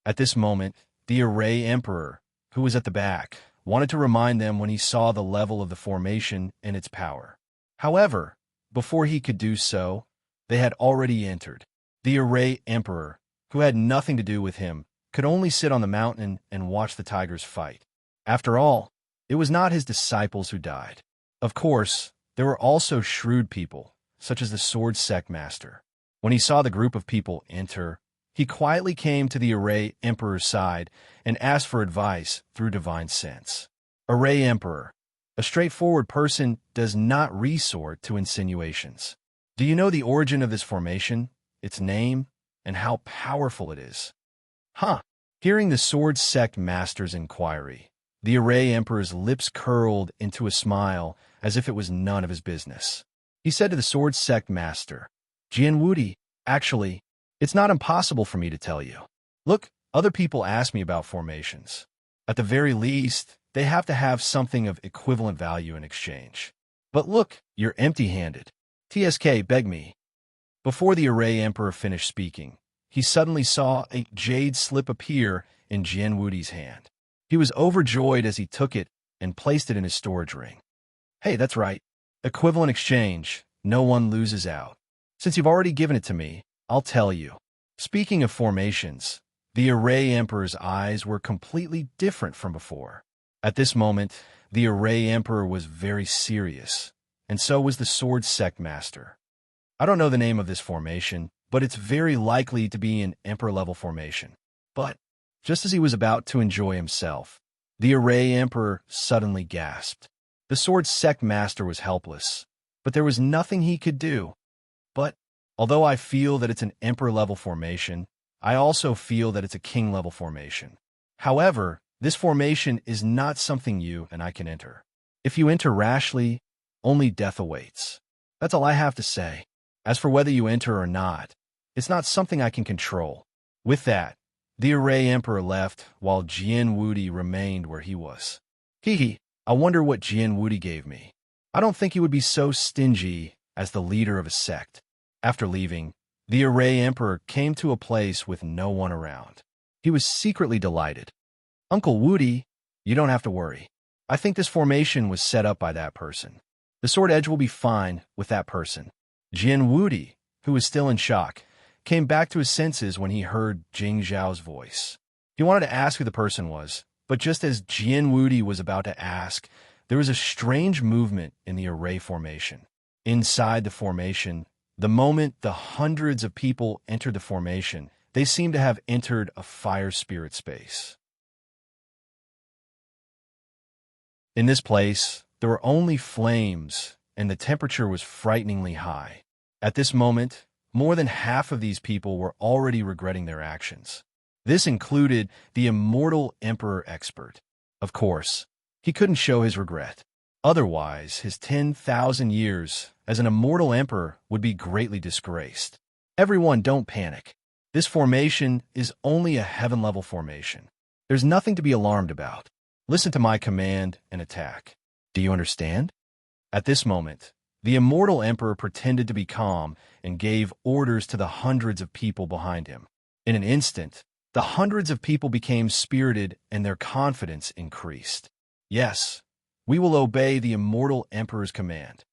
At this moment, the Array Emperor, who was at the back, wanted to remind them when he saw the level of the formation and its power. However, before he could do so, they had already entered. The Array Emperor, who had nothing to do with him, could only sit on the mountain and watch the tigers fight. After all, it was not his disciples who died. Of course, there were also shrewd people, such as the sword Sect master. When he saw the group of people enter, he quietly came to the Array Emperor's side and asked for advice through divine sense. Array Emperor, a straightforward person does not resort to insinuations. Do you know the origin of this formation, its name, and how powerful it is? Huh. Hearing the sword Sect master's inquiry, the Array Emperor's lips curled into a smile as if it was none of his business. He said to the sword Sect master, Jianwudi, actually, it's not impossible for me to tell you. Look, other people ask me about formations. At the very least, they have to have something of equivalent value in exchange. But look, you're empty-handed. TSK, beg me. Before the Array Emperor finished speaking, he suddenly saw a jade slip appear in Jianwudi's hand. He was overjoyed as he took it and placed it in his storage ring. Hey, that's right. Equivalent exchange. No one loses out. Since you've already given it to me, I'll tell you. Speaking of formations, the Array Emperor's eyes were completely different from before. At this moment, the Array Emperor was very serious, and so was the sword Sect master. I don't know the name of this formation, but it's very likely to be an Emperor-level formation. But, just as he was about to enjoy himself, the Array Emperor suddenly gasped. The sword Sect master was helpless, but there was nothing he could do. But, although I feel that it's an Emperor-level formation, I also feel that it's a King-level formation. However, this formation is not something you and I can enter. If you enter rashly, only death awaits. That's all I have to say. As for whether you enter or not, it's not something I can control. With that, the Array Emperor left while Jianwudi remained where he was. Hee, I wonder what Jianwudi gave me. I don't think he would be so stingy as the leader of a sect. After leaving, the Array Emperor came to a place with no one around. He was secretly delighted. Uncle Woody, you don't have to worry. I think this formation was set up by that person. The sword edge will be fine with that person. Jianwudi, who was still in shock, came back to his senses when he heard Jing Zhao's voice. He wanted to ask who the person was, but just as Jianwudi was about to ask, there was a strange movement in the array formation. Inside the formation, the moment the hundreds of people entered the formation, they seemed to have entered a fire spirit space. In this place, there were only flames, and the temperature was frighteningly high. At this moment, more than half of these people were already regretting their actions. This included the immortal Emperor Expert. Of course, he couldn't show his regret. Otherwise, his 10,000 years as an immortal emperor would be greatly disgraced. Everyone, don't panic. This formation is only a heaven-level formation. There's nothing to be alarmed about. Listen to my command and attack. Do you understand? At this moment, the immortal emperor pretended to be calm and gave orders to the hundreds of people behind him. In an instant, the hundreds of people became spirited and their confidence increased. Yes, we will obey the immortal emperor's command.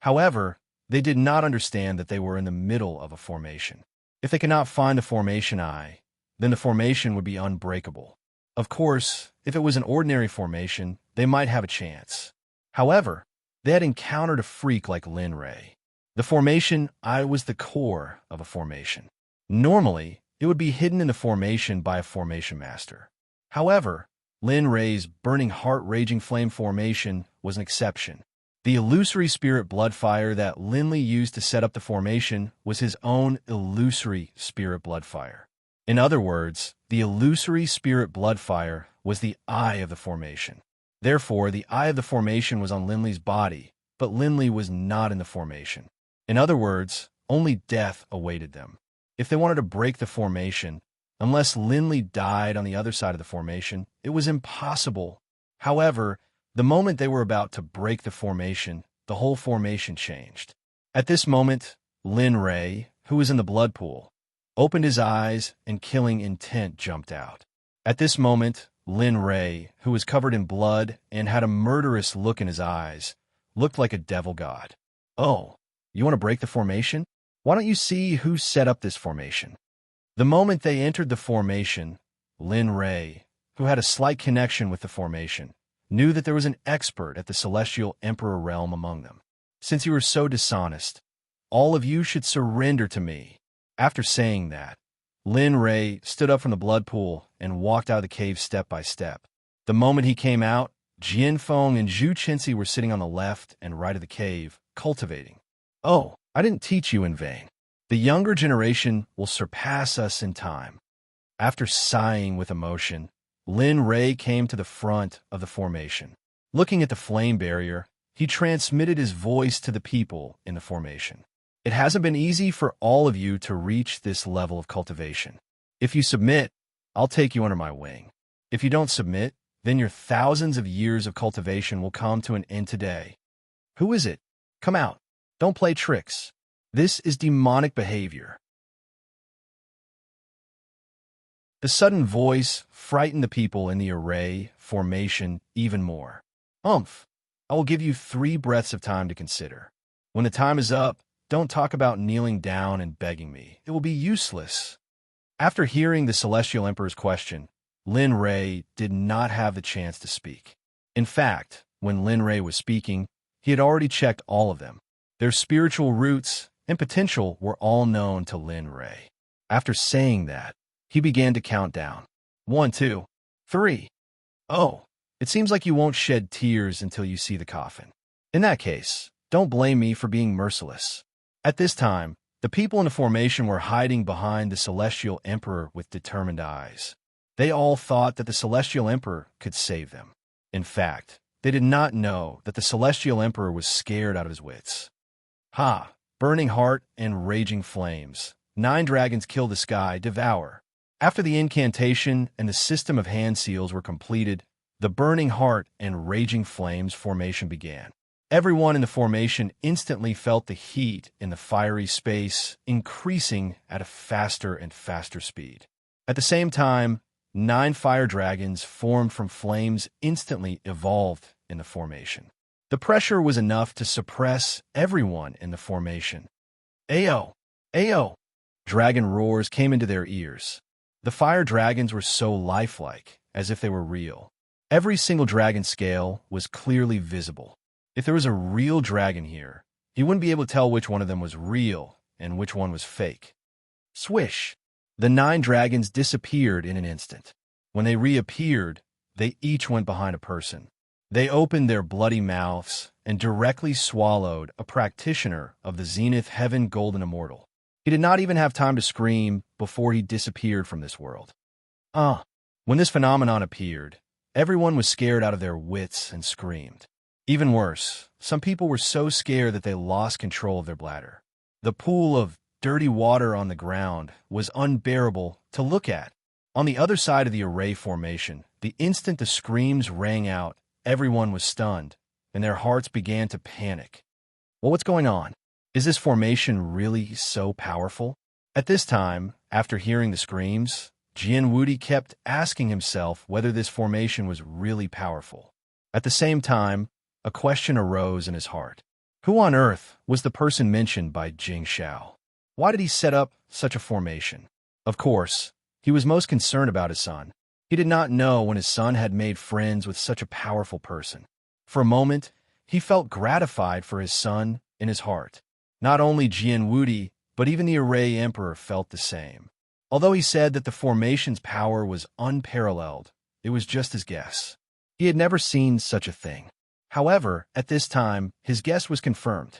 However, they did not understand that they were in the middle of a formation. If they could not find the formation eye, then the formation would be unbreakable. Of course, if it was an ordinary formation, they might have a chance. However, they had encountered a freak like Lin Ray. The formation eye was the core of a formation. Normally, it would be hidden in the formation by a formation master. However, Lin Ray's burning heart-raging flame formation was an exception. The illusory spirit blood fire that Lin Li used to set up the formation was his own illusory spirit blood fire. In other words, the illusory spirit blood fire was the eye of the formation. Therefore, the eye of the formation was on Lin Li's body, but Lin Li was not in the formation. In other words, only death awaited them. If they wanted to break the formation, unless Lin Li died on the other side of the formation, it was impossible. However, the moment they were about to break the formation, the whole formation changed. At this moment, Lin Ray, who was in the blood pool, opened his eyes and killing intent jumped out. At this moment, Lin Ray, who was covered in blood and had a murderous look in his eyes, looked like a devil god. Oh, you want to break the formation? Why don't you see who set up this formation? The moment they entered the formation, Lin Ray, who had a slight connection with the formation, knew that there was an expert at the Celestial Emperor realm among them. Since you were so dishonest, all of you should surrender to me. After saying that, Lin Ray stood up from the blood pool and walked out of the cave step by step. The moment he came out, Jian Feng and Zhu Qinzi were sitting on the left and right of the cave, cultivating. Oh, I didn't teach you in vain. The younger generation will surpass us in time. After sighing with emotion, Lin Ray came to the front of the formation. Looking at the flame barrier, he transmitted his voice to the people in the formation. It hasn't been easy for all of you to reach this level of cultivation. If you submit, I'll take you under my wing. If you don't submit, then your thousands of years of cultivation will come to an end today. Who is it? Come out. Don't play tricks. This is demonic behavior. The sudden voice frightened the people in the array formation even more. I will give you 3 breaths of time to consider. When the time is up, don't talk about kneeling down and begging me. It will be useless. After hearing the Celestial Emperor's question, Lin Ray did not have the chance to speak. In fact, when Lin Ray was speaking, he had already checked all of them. Their spiritual roots and potential were all known to Lin Ray. After saying that, he began to count down. 1, 2, 3. Oh, it seems like you won't shed tears until you see the coffin. In that case, don't blame me for being merciless. At this time, the people in the formation were hiding behind the Celestial Emperor with determined eyes. They all thought that the Celestial Emperor could save them. In fact, they did not know that the Celestial Emperor was scared out of his wits. Ha! Burning heart and raging flames. 9 dragons kill the sky, devour. After the incantation and the system of hand seals were completed, the burning heart and raging flames formation began. Everyone in the formation instantly felt the heat in the fiery space increasing at a faster and faster speed. At the same time, 9 fire dragons formed from flames instantly evolved in the formation. The pressure was enough to suppress everyone in the formation. Ayo! Ayo! Dragon roars came into their ears. The fire dragons were so lifelike, as if they were real. Every single dragon scale was clearly visible. If there was a real dragon here, he wouldn't be able to tell which one of them was real and which one was fake. Swish! The 9 dragons disappeared in an instant. When they reappeared, they each went behind a person. They opened their bloody mouths and directly swallowed a practitioner of the Zenith Heaven Golden Immortal. He did not even have time to scream before he disappeared from this world. When this phenomenon appeared, everyone was scared out of their wits and screamed. Even worse, some people were so scared that they lost control of their bladder. The pool of dirty water on the ground was unbearable to look at. On the other side of the array formation, the instant the screams rang out, everyone was stunned, and their hearts began to panic. Well, what's going on? Is this formation really so powerful? At this time, after hearing the screams, Jian Wudi kept asking himself whether this formation was really powerful. At the same time, a question arose in his heart. Who on earth was the person mentioned by Jing Xiao? Why did he set up such a formation? Of course, he was most concerned about his son. He did not know when his son had made friends with such a powerful person. For a moment, he felt gratified for his son in his heart. Not only Jian Wudi, but even the Array Emperor felt the same. Although he said that the formation's power was unparalleled, it was just his guess. He had never seen such a thing. However, at this time, his guess was confirmed.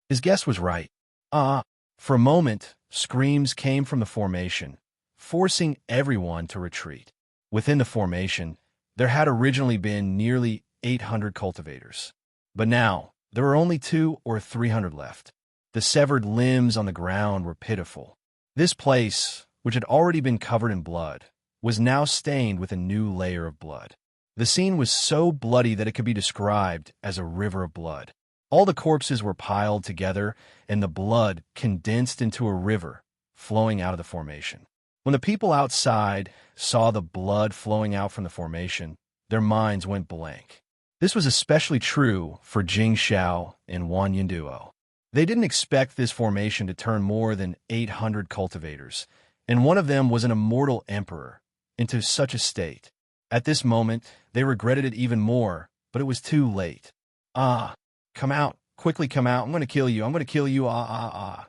His guess was right. For a moment, screams came from the formation, forcing everyone to retreat. Within the formation, there had originally been nearly 800 cultivators. But now, there were only 200 or 300 left. The severed limbs on the ground were pitiful. This place, which had already been covered in blood, was now stained with a new layer of blood. The scene was so bloody that it could be described as a river of blood. All the corpses were piled together, and the blood condensed into a river, flowing out of the formation. When the people outside saw the blood flowing out from the formation, their minds went blank. This was especially true for Jing Xiao and Wan Yinduo. They didn't expect this formation to turn more than 800 cultivators, and one of them was an immortal emperor, into such a state. At this moment, they regretted it even more, but it was too late. Ah, come out, quickly come out, I'm going to kill you, I'm going to kill you, ah, ah, ah.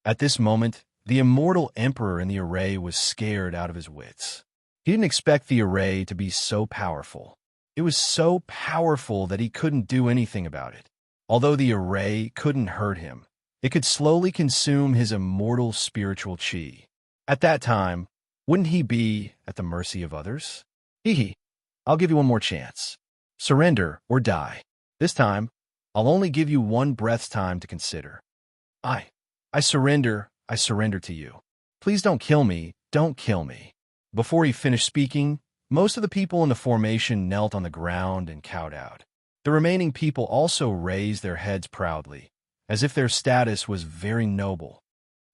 At this moment, the immortal emperor in the array was scared out of his wits. He didn't expect the array to be so powerful. It was so powerful that he couldn't do anything about it. Although the array couldn't hurt him, it could slowly consume his immortal spiritual chi. At that time, wouldn't he be at the mercy of others? Hee, I'll give you one more chance. Surrender or die. This time, I'll only give you one breath's time to consider. I surrender to you. Please don't kill me, don't kill me. Before he finished speaking, most of the people in the formation knelt on the ground and cowed out. The remaining people also raised their heads proudly, as if their status was very noble.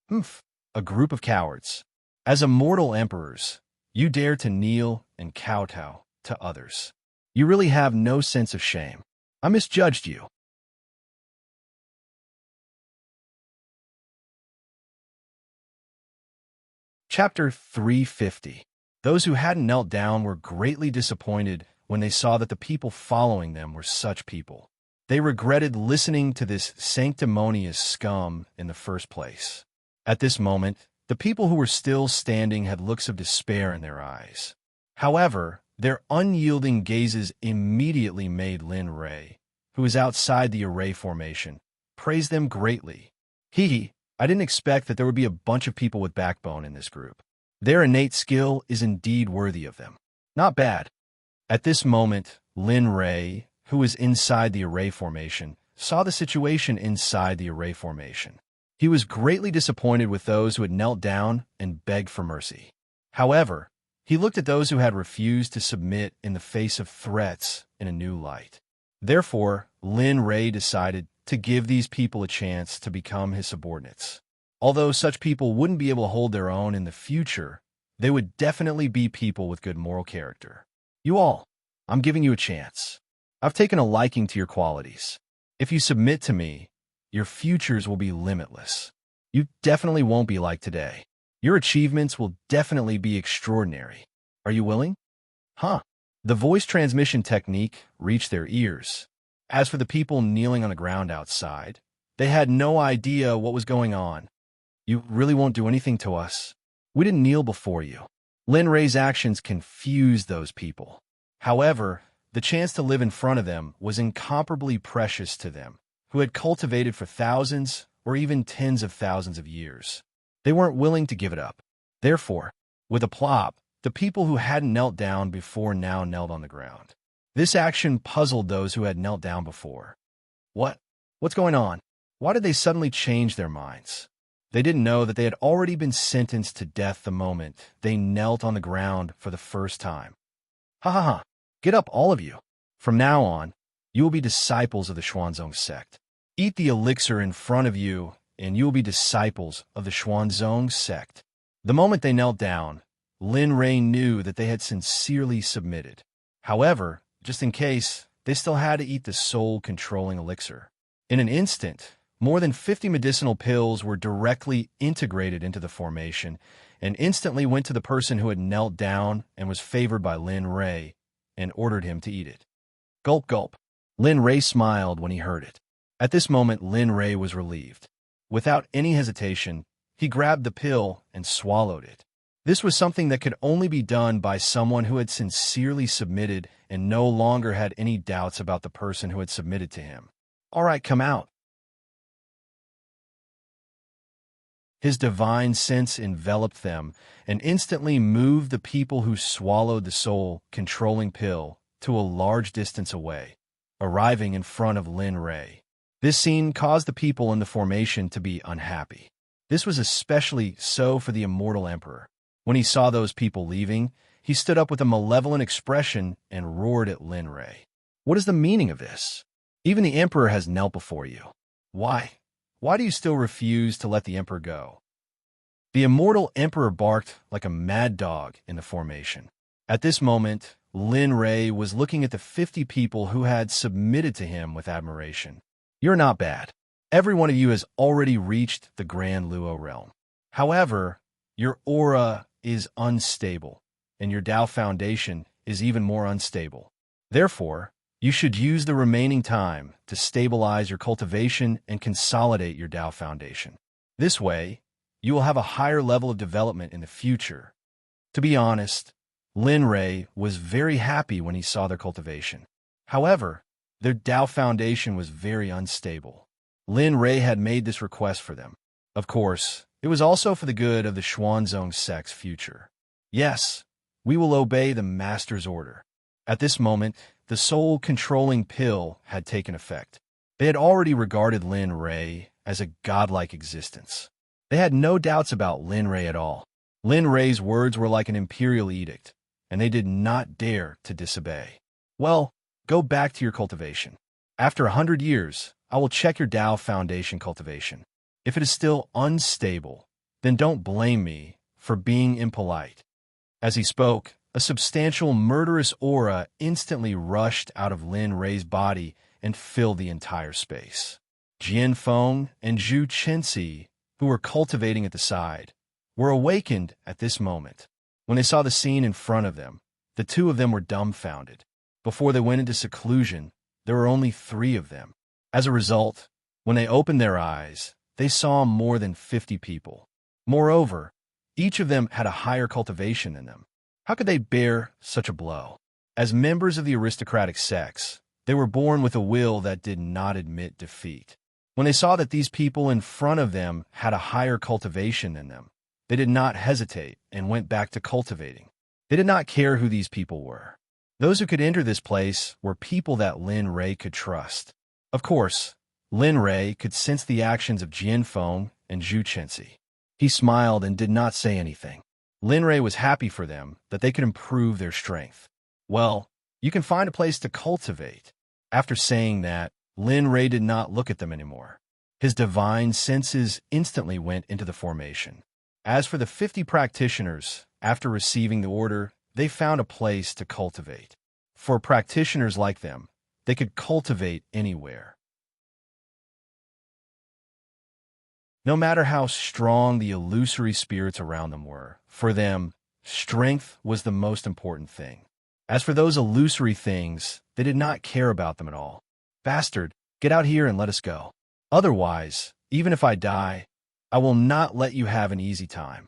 Humph, a group of cowards. As immortal emperors, you dare to kneel and kowtow to others. You really have no sense of shame. I misjudged you. Chapter 350. Those who hadn't knelt down were greatly disappointed when they saw that the people following them were such people. They regretted listening to this sanctimonious scum in the first place. At this moment, the people who were still standing had looks of despair in their eyes. However, their unyielding gazes immediately made Lin Ray, who was outside the array formation, praise them greatly. I didn't expect that there would be a bunch of people with backbone in this group. Their innate skill is indeed worthy of them. Not bad. At this moment, Lin Ray, who was inside the array formation, saw the situation inside the array formation. He was greatly disappointed with those who had knelt down and begged for mercy. However, he looked at those who had refused to submit in the face of threats in a new light. Therefore, Lin Ray decided to give these people a chance to become his subordinates. Although such people wouldn't be able to hold their own in the future, they would definitely be people with good moral character. You all, I'm giving you a chance. I've taken a liking to your qualities. If you submit to me, your futures will be limitless. You definitely won't be like today. Your achievements will definitely be extraordinary. Are you willing? Huh. The voice transmission technique reached their ears. As for the people kneeling on the ground outside, they had no idea what was going on. You really won't do anything to us. We didn't kneel before you. Lin Ray's actions confused those people. However, the chance to live in front of them was incomparably precious to them, who had cultivated for thousands or even tens of thousands of years. They weren't willing to give it up. Therefore, with a plop, the people who hadn't knelt down before now knelt on the ground. This action puzzled those who had knelt down before. What's going on? Why did they suddenly change their minds? They didn't know that they had already been sentenced to death the moment they knelt on the ground for the first time. Ha ha ha! Get up, all of you! From now on, you will be disciples of the Xuanzong Sect. Eat the elixir in front of you, and you will be disciples of the Xuanzong Sect. The moment they knelt down, Lin Ray knew that they had sincerely submitted. However, just in case, they still had to eat the soul-controlling elixir. In an instant, more than 50 medicinal pills were directly integrated into the formation and instantly went to the person who had knelt down and was favored by Lin Ray and ordered him to eat it. Gulp, gulp. Lin Ray smiled when he heard it. At this moment, Lin Ray was relieved. Without any hesitation, he grabbed the pill and swallowed it. This was something that could only be done by someone who had sincerely submitted and no longer had any doubts about the person who had submitted to him. All right, come out. His divine sense enveloped them and instantly moved the people who swallowed the soul-controlling pill to a large distance away, arriving in front of Lin Ray. This scene caused the people in the formation to be unhappy. This was especially so for the immortal emperor. When he saw those people leaving, he stood up with a malevolent expression and roared at Lin Ray. What is the meaning of this? Even the emperor has knelt before you. Why? Why do you still refuse to let the emperor go? The immortal emperor barked like a mad dog in the formation. At this moment, Lin Rei was looking at the 50 people who had submitted to him with admiration. You're not bad. Every one of you has already reached the Grand Luo realm. However, your aura is unstable, and your Tao foundation is even more unstable. Therefore, you should use the remaining time to stabilize your cultivation and consolidate your Tao foundation. This way, you will have a higher level of development in the future. To be honest, Lin Rei was very happy when he saw their cultivation. However, their Tao foundation was very unstable. Lin Rei had made this request for them. Of course, it was also for the good of the Xuanzong sect's future. Yes, we will obey the master's order. At this moment, the soul-controlling pill had taken effect. They had already regarded Lin Rei as a godlike existence. They had no doubts about Lin Rei at all. Lin Rei's words were like an imperial edict, and they did not dare to disobey. Well, go back to your cultivation. After 100 years, I will check your Tao foundation cultivation. If it is still unstable, then don't blame me for being impolite. As he spoke, a substantial murderous aura instantly rushed out of Lin Rei's body and filled the entire space. Jian Feng and Zhu Chenxi, who were cultivating at the side, were awakened at this moment. When they saw the scene in front of them, the two of them were dumbfounded. Before they went into seclusion, there were only 3 of them. As a result, when they opened their eyes, they saw more than 50 people. Moreover, each of them had a higher cultivation than them. How could they bear such a blow? As members of the aristocratic sects, they were born with a will that did not admit defeat. When they saw that these people in front of them had a higher cultivation than them, they did not hesitate and went back to cultivating. They did not care who these people were. Those who could enter this place were people that Lin Rei could trust. Of course, Lin Rei could sense the actions of Jian Feng and Zhu Chenxi. He smiled and did not say anything. Lin Rei was happy for them that they could improve their strength. Well, you can find a place to cultivate. After saying that, Lin Rei did not look at them anymore. His divine senses instantly went into the formation. As for the 50 practitioners, after receiving the order, they found a place to cultivate. For practitioners like them, they could cultivate anywhere. No matter how strong the illusory spirits around them were, for them, strength was the most important thing. As for those illusory things, they did not care about them at all. Bastard, get out here and let us go. Otherwise, even if I die, I will not let you have an easy time.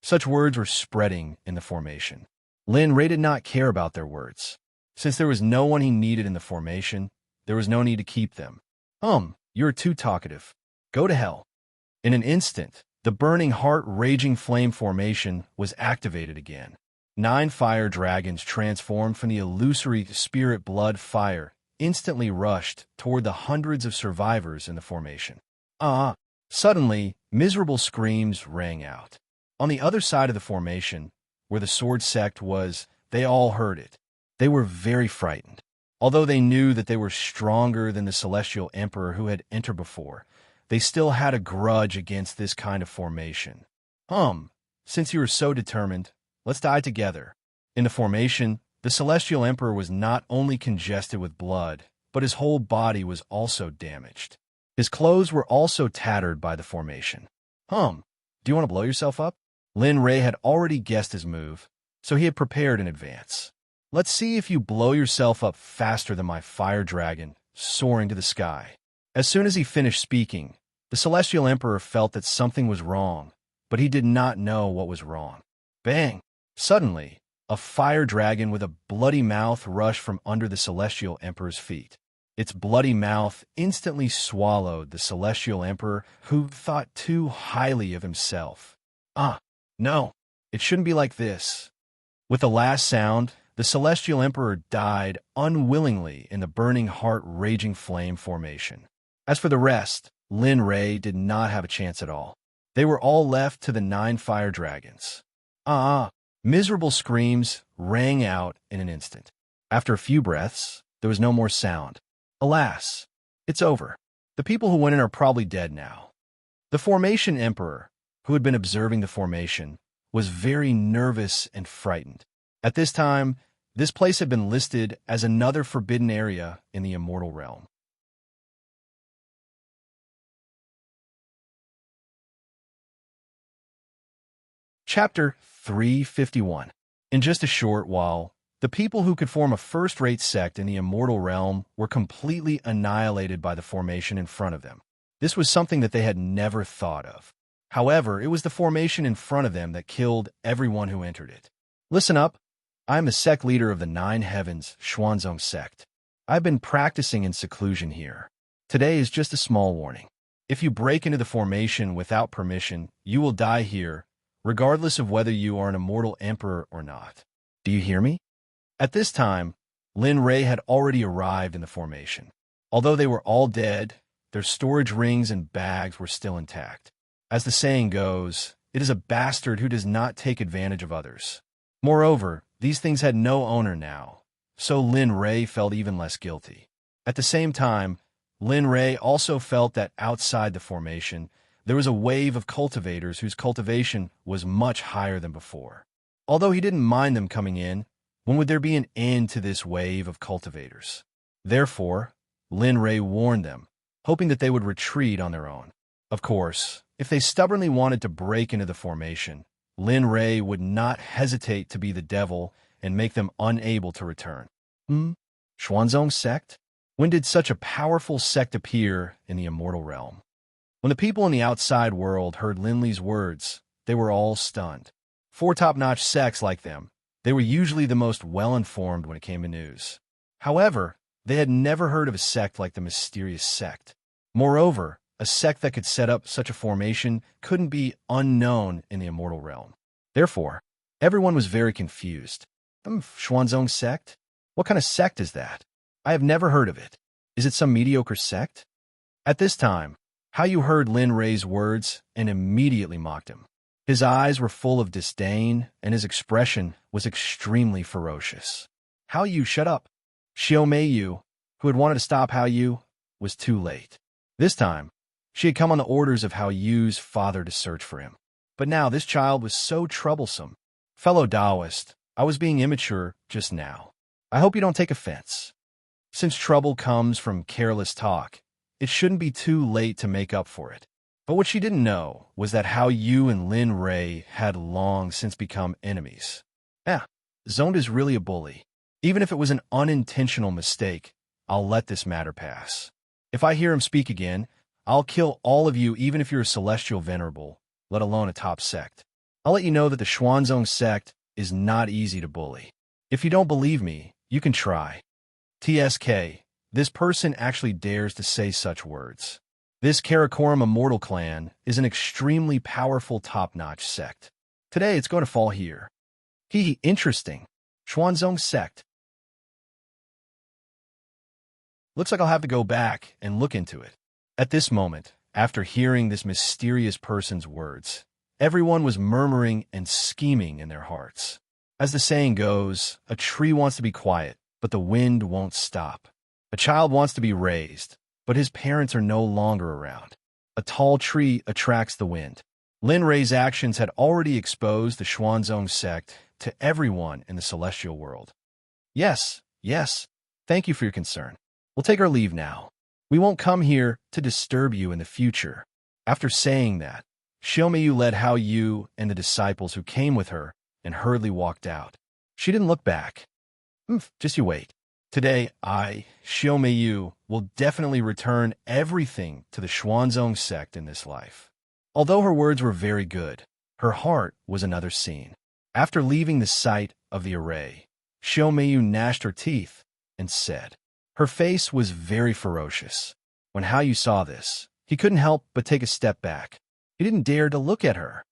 Such words were spreading in the formation. Lin Rei did not care about their words. Since there was no one he needed in the formation, there was no need to keep them. You're too talkative. Go to hell. In an instant, the burning heart-raging flame formation was activated again. 9 fire dragons transformed from the illusory spirit blood fire instantly rushed toward the hundreds of survivors in the formation. Suddenly, miserable screams rang out. On the other side of the formation, where the sword sect was, they all heard it. They were very frightened. Although they knew that they were stronger than the celestial emperor who had entered before, they still had a grudge against this kind of formation. Since you are so determined, let's die together. In the formation, the celestial emperor was not only congested with blood, but his whole body was also damaged. His clothes were also tattered by the formation. Do you want to blow yourself up? Lin Rei had already guessed his move, so he had prepared in advance. Let's see if you blow yourself up faster than my fire dragon, soaring to the sky. As soon as he finished speaking, the celestial emperor felt that something was wrong, but he did not know what was wrong. Bang! Suddenly, a fire dragon with a bloody mouth rushed from under the celestial emperor's feet. Its bloody mouth instantly swallowed the celestial emperor, who thought too highly of himself. No, it shouldn't be like this. With the last sound, the celestial emperor died unwillingly in the burning heart-raging flame formation. As for the rest, Lin Rei did not have a chance at all. They were all left to the 9 fire dragons. Miserable screams rang out in an instant. After a few breaths, there was no more sound. Alas, it's over. The people who went in are probably dead now. The formation emperor, who had been observing the formation, was very nervous and frightened. At this time, This place had been listed as another forbidden area in the immortal realm. Chapter 351. In just a short while, the people who could form a first-rate sect in the immortal realm were completely annihilated by the formation in front of them. This was something that they had never thought of. However, it was the formation in front of them that killed everyone who entered it. Listen up. I am the sect leader of the Nine Heavens, Xuanzong Sect. I've been practicing in seclusion here. Today is just a small warning. If you break into the formation without permission, you will die here, regardless of whether you are an immortal emperor or not. Do you hear me? At this time, Lin Rei had already arrived in the formation. Although they were all dead, their storage rings and bags were still intact. As the saying goes, it is a bastard who does not take advantage of others. Moreover, these things had no owner now, so Lin Rei felt even less guilty. At the same time, Lin Rei also felt that outside the formation, there was a wave of cultivators whose cultivation was much higher than before. Although he didn't mind them coming in, when would there be an end to this wave of cultivators? Therefore, Lin Rei warned them, hoping that they would retreat on their own. Of course, if they stubbornly wanted to break into the formation, Lin Rei would not hesitate to be the devil and make them unable to return. Xuanzong Sect? When did such a powerful sect appear in the immortal realm? When the people in the outside world heard Lin Li's words, they were all stunned. For top-notch sects like them, they were usually the most well-informed when it came to news. However, they had never heard of a sect like the mysterious Sect. Moreover, a sect that could set up such a formation couldn't be unknown in the immortal realm. Therefore, everyone was very confused. Xuanzong Sect? What kind of sect is that? I have never heard of it. Is it some mediocre sect? At this time, Hao Yu heard Lin Rei's words and immediately mocked him. His eyes were full of disdain, and his expression was extremely ferocious. Hao Yu, shut up. Xiao Meiyu, who had wanted to stop Hao Yu, was too late. This time, she had come on the orders of Hao Yu's father to search for him. But now this child was so troublesome. Fellow Taoist, I was being immature just now. I hope you don't take offense. Since trouble comes from careless talk, it shouldn't be too late to make up for it. But what she didn't know was that Hao Yu and Lin Rei had long since become enemies. Zoned is really a bully. Even if it was an unintentional mistake, I'll let this matter pass. If I hear him speak again, I'll kill all of you even if you're a celestial venerable, let alone a top sect. I'll let you know that the Xuanzong Sect is not easy to bully. If you don't believe me, you can try. TSK, this person actually dares to say such words. This Karakoram Immortal Clan is an extremely powerful top-notch sect. Today it's going to fall here. Interesting. Xuanzong Sect. Looks like I'll have to go back and look into it. At this moment, after hearing this mysterious person's words, everyone was murmuring and scheming in their hearts. As the saying goes, a tree wants to be quiet, but the wind won't stop. A child wants to be raised, but his parents are no longer around. A tall tree attracts the wind. Lin Rei's actions had already exposed the Xuanzong Sect to everyone in the celestial world. Yes, thank you for your concern. We'll take our leave now. We won't come here to disturb you in the future. After saying that, Xiao Meiyu led Hao Yu and the disciples who came with her and hurriedly walked out. She didn't look back. Just you wait. Today, Xiao Meiyu, will definitely return everything to the Xuanzong Sect in this life. Although her words were very good, her heart was another scene. After leaving the site of the array, Xiao Meiyu gnashed her teeth and said, her face was very ferocious. When Hao Yu saw this, he couldn't help but take a step back. He didn't dare to look at her.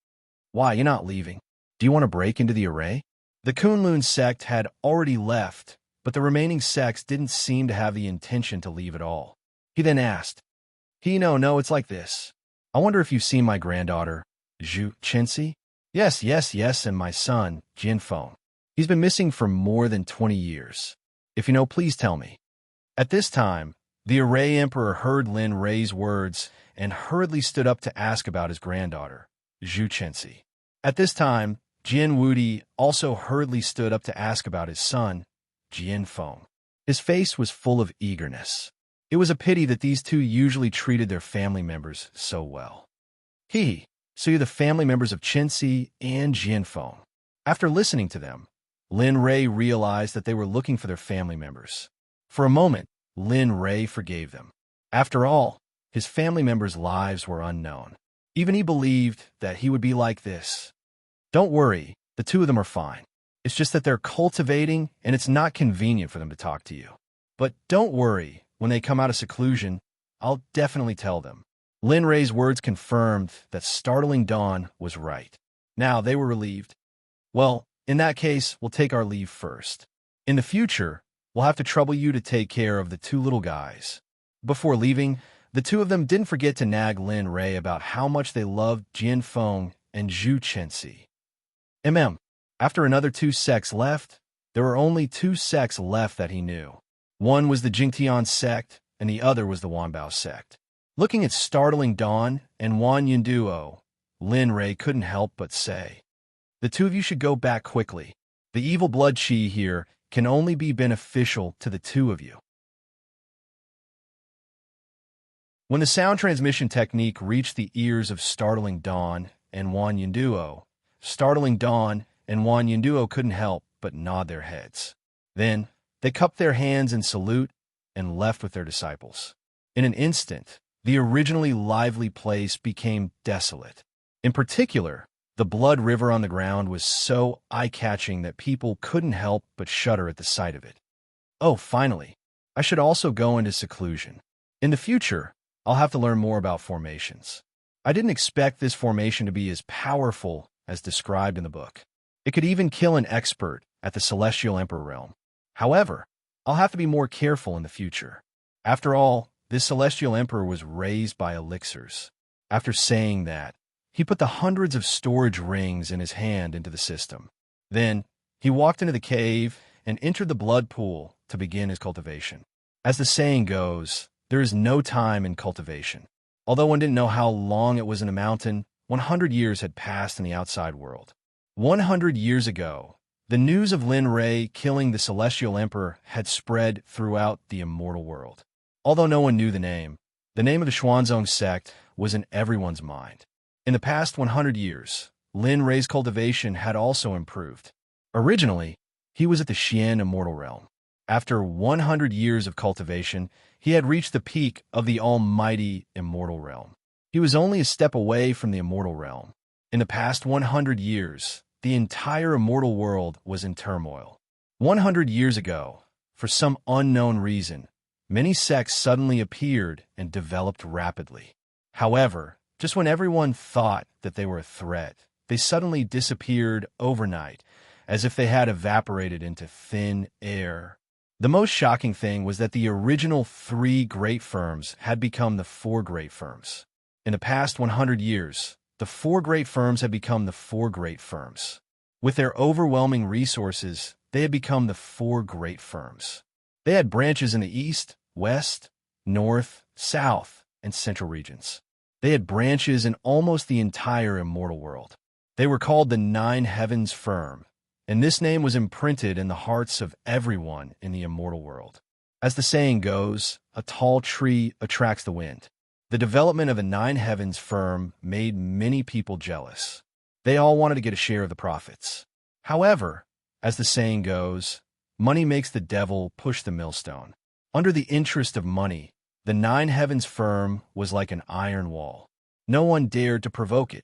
Why, you're not leaving? Do you want to break into the array? The Kunlun sect had already left, but the remaining sects didn't seem to have the intention to leave at all. He then asked, No, it's like this. I wonder if you've seen my granddaughter, Zhu Chenxi? Yes, and my son, Jin Feng. He's been missing for more than 20 years. If you know, please tell me. At this time, the Array Emperor heard Lin Rei's words and hurriedly stood up to ask about his granddaughter, Zhu Chenxi. At this time, Jin Wudi also hurriedly stood up to ask about his son, Jianfeng. His face was full of eagerness. It was a pity that these two usually treated their family members so well. So you're the family members of Qinxi and Jianfeng. After listening to them, Lin Rei realized that they were looking for their family members. For a moment, Lin Rei forgave them. After all, his family members' lives were unknown. Even he believed that he would be like this. Don't worry, the two of them are fine. It's just that they're cultivating and it's not convenient for them to talk to you. But don't worry, when they come out of seclusion, I'll definitely tell them. Lin Rei's words confirmed that Startling Dawn was right. Now they were relieved. Well, in that case, we'll take our leave first. In the future, we'll have to trouble you to take care of the two little guys. Before leaving, the two of them didn't forget to nag Lin Rei about how much they loved Jianfeng and Zhu Chenxi. After another two sects left, there were only two sects left that he knew. One was the Jingtian sect, and the other was the Wanbao sect. Looking at Startling Dawn and Wan Yunduo, Lin Rei couldn't help but say, "The two of you should go back quickly. The evil blood qi here can only be beneficial to the two of you." When the sound transmission technique reached the ears of Startling Dawn and Wan Yunduo, Startling Dawn and Wan Yunduo couldn't help but nod their heads. Then, they cupped their hands in salute and left with their disciples. In an instant, the originally lively place became desolate. In particular, the blood river on the ground was so eye-catching that people couldn't help but shudder at the sight of it. Oh, finally, I should also go into seclusion. In the future, I'll have to learn more about formations. I didn't expect this formation to be as powerful as described in the book. It could even kill an expert at the Celestial Emperor realm. However, I'll have to be more careful in the future. After all, this Celestial Emperor was raised by elixirs. After saying that, he put the hundreds of storage rings in his hand into the system. Then, he walked into the cave and entered the blood pool to begin his cultivation. As the saying goes, there is no time in cultivation. Although one didn't know how long it was in the mountain, 100 years had passed in the outside world. 100 years ago, the news of Lin Rei killing the Celestial Emperor had spread throughout the immortal world. Although no one knew the name of the Xuanzong sect was in everyone's mind. In the past 100 years, Lin Rei's cultivation had also improved. Originally, he was at the Xian immortal realm. After 100 years of cultivation, he had reached the peak of the almighty immortal realm. He was only a step away from the immortal realm. In the past 100 years, the entire immortal world was in turmoil. 100 years ago, for some unknown reason, many sects suddenly appeared and developed rapidly. However, just when everyone thought that they were a threat, they suddenly disappeared overnight, as if they had evaporated into thin air. The most shocking thing was that the original 3 great firms had become the 4 great firms. In the past 100 years, the 4 great firms had become the 4 great firms. With their overwhelming resources, they had become the 4 great firms. They had branches in the east, west, north, south, and central regions. They had branches in almost the entire immortal world. They were called the 9 Heavens Firm, and this name was imprinted in the hearts of everyone in the immortal world. As the saying goes, a tall tree attracts the wind. The development of a 9 Heavens Firm made many people jealous. They all wanted to get a share of the profits. However, as the saying goes, money makes the devil push the millstone. Under the interest of money, the 9 Heavens Firm was like an iron wall. No one dared to provoke it.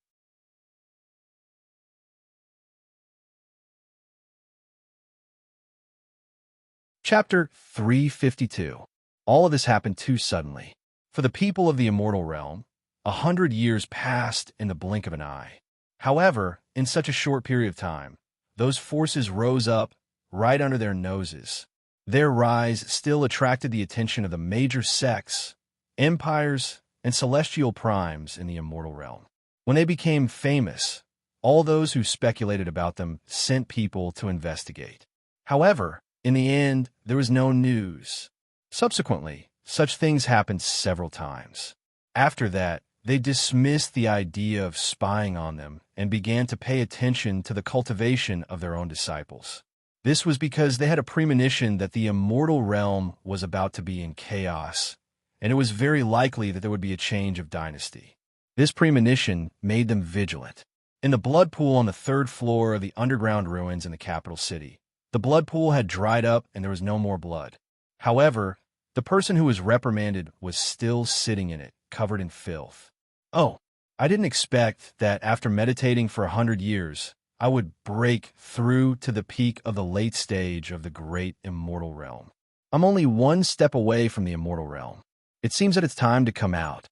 Chapter 352. All of this happened too suddenly. For the people of the immortal realm, 100 years passed in the blink of an eye. However, in such a short period of time, those forces rose up right under their noses. Their rise still attracted the attention of the major sects, empires, and celestial primes in the immortal realm. When they became famous, all those who speculated about them sent people to investigate. However, in the end, there was no news. Subsequently, such things happened several times. After that, they dismissed the idea of spying on them and began to pay attention to the cultivation of their own disciples. This was because they had a premonition that the immortal realm was about to be in chaos, and it was very likely that there would be a change of dynasty. This premonition made them vigilant. In the blood pool on the third floor of the underground ruins in the capital city, the blood pool had dried up and there was no more blood. However, the person who was reprimanded was still sitting in it, covered in filth. Oh, I didn't expect that after meditating for 100 years, I would break through to the peak of the late stage of the great immortal realm. I'm only one step away from the immortal realm. It seems that it's time to come out.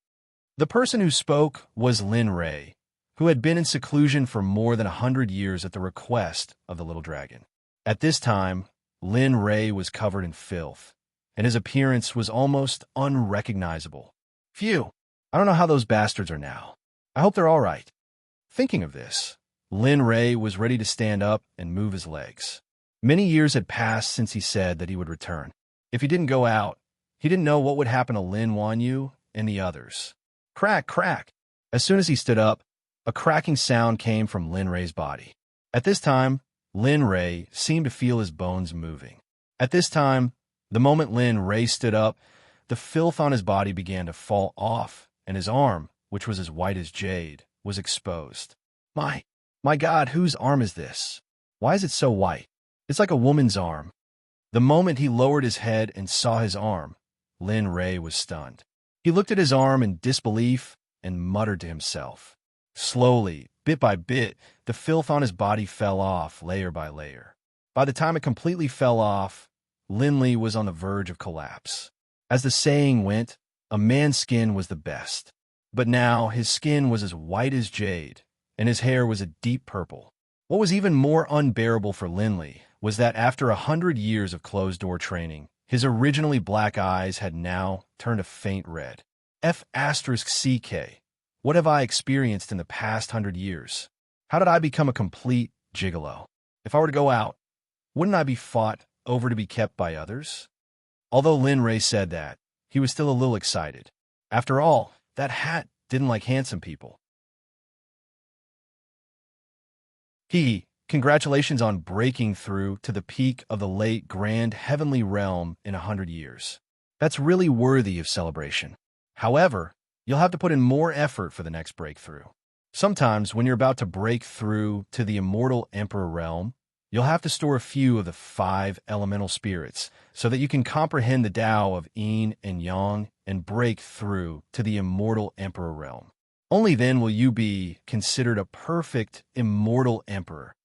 The person who spoke was Lin Ray, who had been in seclusion for more than 100 years at the request of the little dragon. At this time, Lin Ray was covered in filth, and his appearance was almost unrecognizable. Phew, I don't know how those bastards are now. I hope they're all right. Thinking of this, Lin Ray was ready to stand up and move his legs. Many years had passed since he said that he would return. If he didn't go out, he didn't know what would happen to Lin Wanyu and the others. Crack, crack. As soon as he stood up, a cracking sound came from Lin Ray's body. At this time, Lin Ray seemed to feel his bones moving. At this time, the moment Lin Ray stood up, the filth on his body began to fall off, and his arm, which was as white as jade, was exposed. My God, whose arm is this? Why is it so white? It's like a woman's arm. The moment he lowered his head and saw his arm, Lin Ray was stunned. He looked at his arm in disbelief and muttered to himself. Slowly, bit by bit, the filth on his body fell off layer by layer. By the time it completely fell off, Lin Li was on the verge of collapse. As the saying went, a man's skin was the best. But now his skin was as white as jade, and his hair was a deep purple. What was even more unbearable for Lin Li was that after 100 years of closed-door training, his originally black eyes had now turned a faint red. F***CK. What have I experienced in the past 100 years? How did I become a complete gigolo? If I were to go out, wouldn't I be fought over to be kept by others? Although Lin Ray said that, he was still a little excited. After all, that hat didn't like handsome people. Congratulations on breaking through to the peak of the late grand heavenly realm in 100 years. That's really worthy of celebration. However, you'll have to put in more effort for the next breakthrough. Sometimes, when you're about to break through to the immortal emperor realm, you'll have to store a few of the 5 elemental spirits so that you can comprehend the Tao of Yin and Yang and break through to the immortal emperor realm. Only then will you be considered a perfect immortal emperor.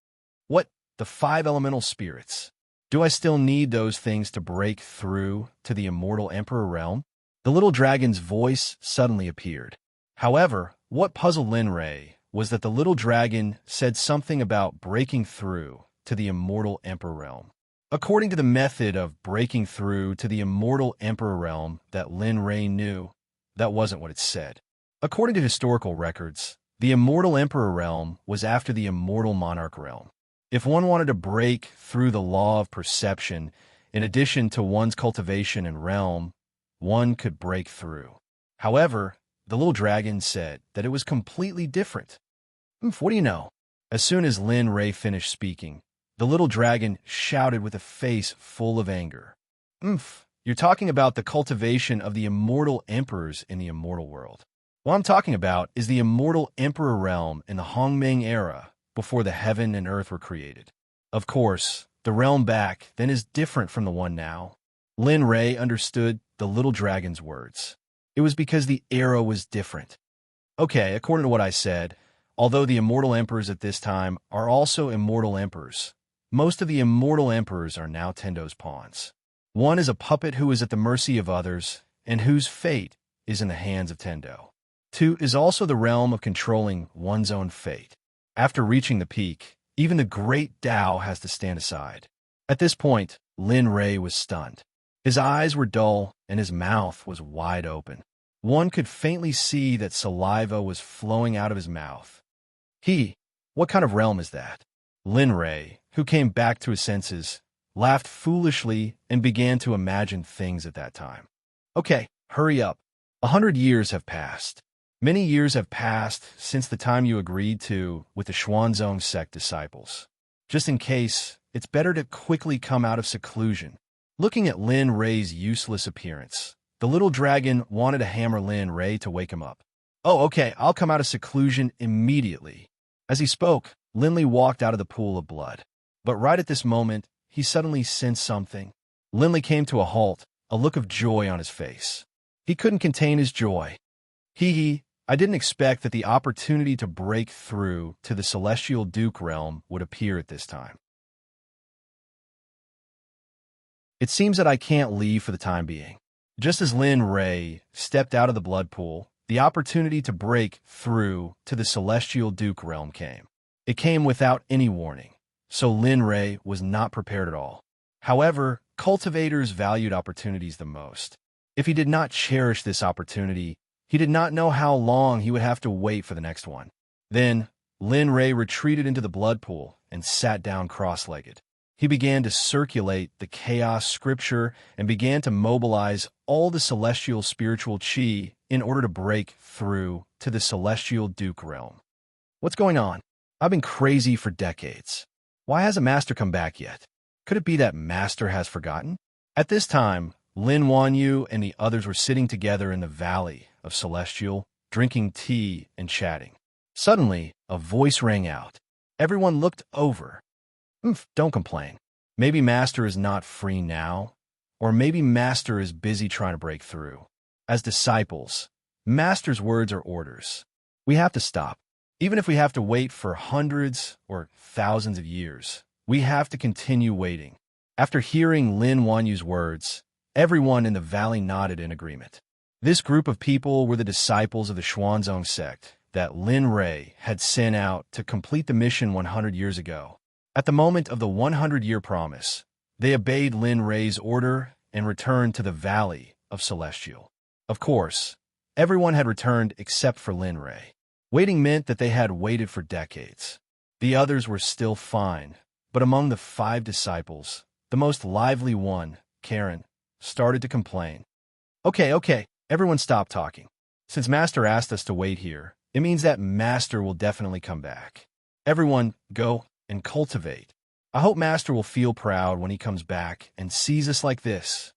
What? The 5 elemental spirits? Do I still need those things to break through to the immortal emperor realm? The little dragon's voice suddenly appeared. However, what puzzled Lin Ray was that the little dragon said something about breaking through to the immortal emperor realm. According to the method of breaking through to the immortal emperor realm that Lin Ray knew, that wasn't what it said. According to historical records, the immortal emperor realm was after the immortal monarch realm. If one wanted to break through the law of perception, in addition to one's cultivation and realm, one could break through. However, the little dragon said that it was completely different. What do you know? As soon as Lin Ray finished speaking, the little dragon shouted with a face full of anger. You're talking about the cultivation of the immortal emperors in the immortal world. What I'm talking about is the immortal emperor realm in the Hongming era, before the heaven and earth were created. Of course, the realm back then is different from the one now. Lin Ray understood the little dragon's words. It was because the era was different. Okay, according to what I said, although the immortal emperors at this time are also immortal emperors, most of the immortal emperors are now Tendo's pawns. One is a puppet who is at the mercy of others and whose fate is in the hands of Tendo. 2 is also the realm of controlling one's own fate. After reaching the peak, even the great Tao has to stand aside. At this point, Lin Ray was stunned. His eyes were dull and his mouth was wide open. One could faintly see that saliva was flowing out of his mouth. What kind of realm is that? Lin Ray, who came back to his senses, laughed foolishly and began to imagine things at that time. Okay, hurry up. 100 years have passed. Many years have passed since the time you agreed to with the Xuanzong Sect disciples. Just in case it's better to quickly come out of seclusion. Looking at Lin Ray's useless appearance, the little dragon wanted to hammer Lin Ray to wake him up. Oh, okay, I'll come out of seclusion immediately. As he spoke, Linley walked out of the pool of blood. But right at this moment, he suddenly sensed something. Linley came to a halt, a look of joy on his face. He couldn't contain his joy. I didn't expect that the opportunity to break through to the Celestial Duke realm would appear at this time. It seems that I can't leave for the time being. Just as Lin Ray stepped out of the blood pool, the opportunity to break through to the Celestial Duke realm came. It came without any warning, so Lin Ray was not prepared at all. However, cultivators valued opportunities the most. If he did not cherish this opportunity, he did not know how long he would have to wait for the next one. Then, Lin Ray retreated into the blood pool and sat down cross-legged. He began to circulate the chaos scripture and began to mobilize all the celestial spiritual chi in order to break through to the Celestial Duke realm. What's going on? I've been crazy for decades. Why hasn't Master come back yet? Could it be that Master has forgotten? At this time, Lin Wanyu and the others were sitting together in the Valley of Celestial, drinking tea and chatting. Suddenly, a voice rang out. Everyone looked over. Don't complain. Maybe Master is not free now, or maybe Master is busy trying to break through. As disciples, Master's words are orders. We have to stop. Even if we have to wait for hundreds or thousands of years, we have to continue waiting. After hearing Lin Wanyu's words, everyone in the valley nodded in agreement. This group of people were the disciples of the Xuanzong Sect that Lin Ray had sent out to complete the mission 100 years ago. At the moment of the 100-year promise, they obeyed Lin Ray's order and returned to the Valley of Celestial. Of course, everyone had returned except for Lin Ray. Waiting meant that they had waited for decades. The others were still fine, but among the 5 disciples, the most lively one, Karen, started to complain. Okay, everyone stop talking. Since Master asked us to wait here, it means that Master will definitely come back. Everyone, go and cultivate. I hope Master will feel proud when he comes back and sees us like this.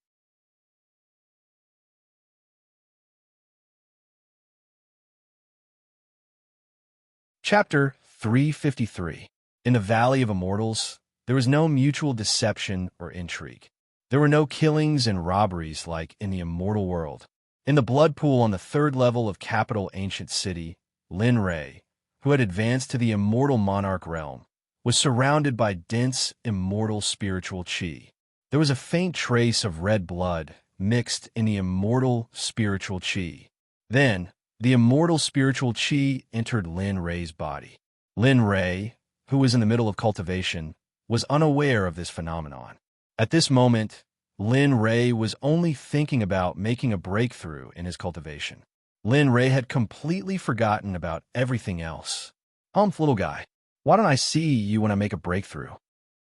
Chapter 353. In the Valley of Immortals, there was no mutual deception or intrigue. There were no killings and robberies like in the immortal world. In the blood pool on the 3rd level of Capital Ancient City, Lin Ray, who had advanced to the immortal monarch realm, was surrounded by dense, immortal spiritual chi. There was a faint trace of red blood mixed in the immortal spiritual chi. Then, the immortal spiritual chi entered Lin Ray's body. Lin Ray, who was in the middle of cultivation, was unaware of this phenomenon. At this moment, Lin Ray was only thinking about making a breakthrough in his cultivation. Lin Ray had completely forgotten about everything else. Little guy, why don't I see you when I make a breakthrough?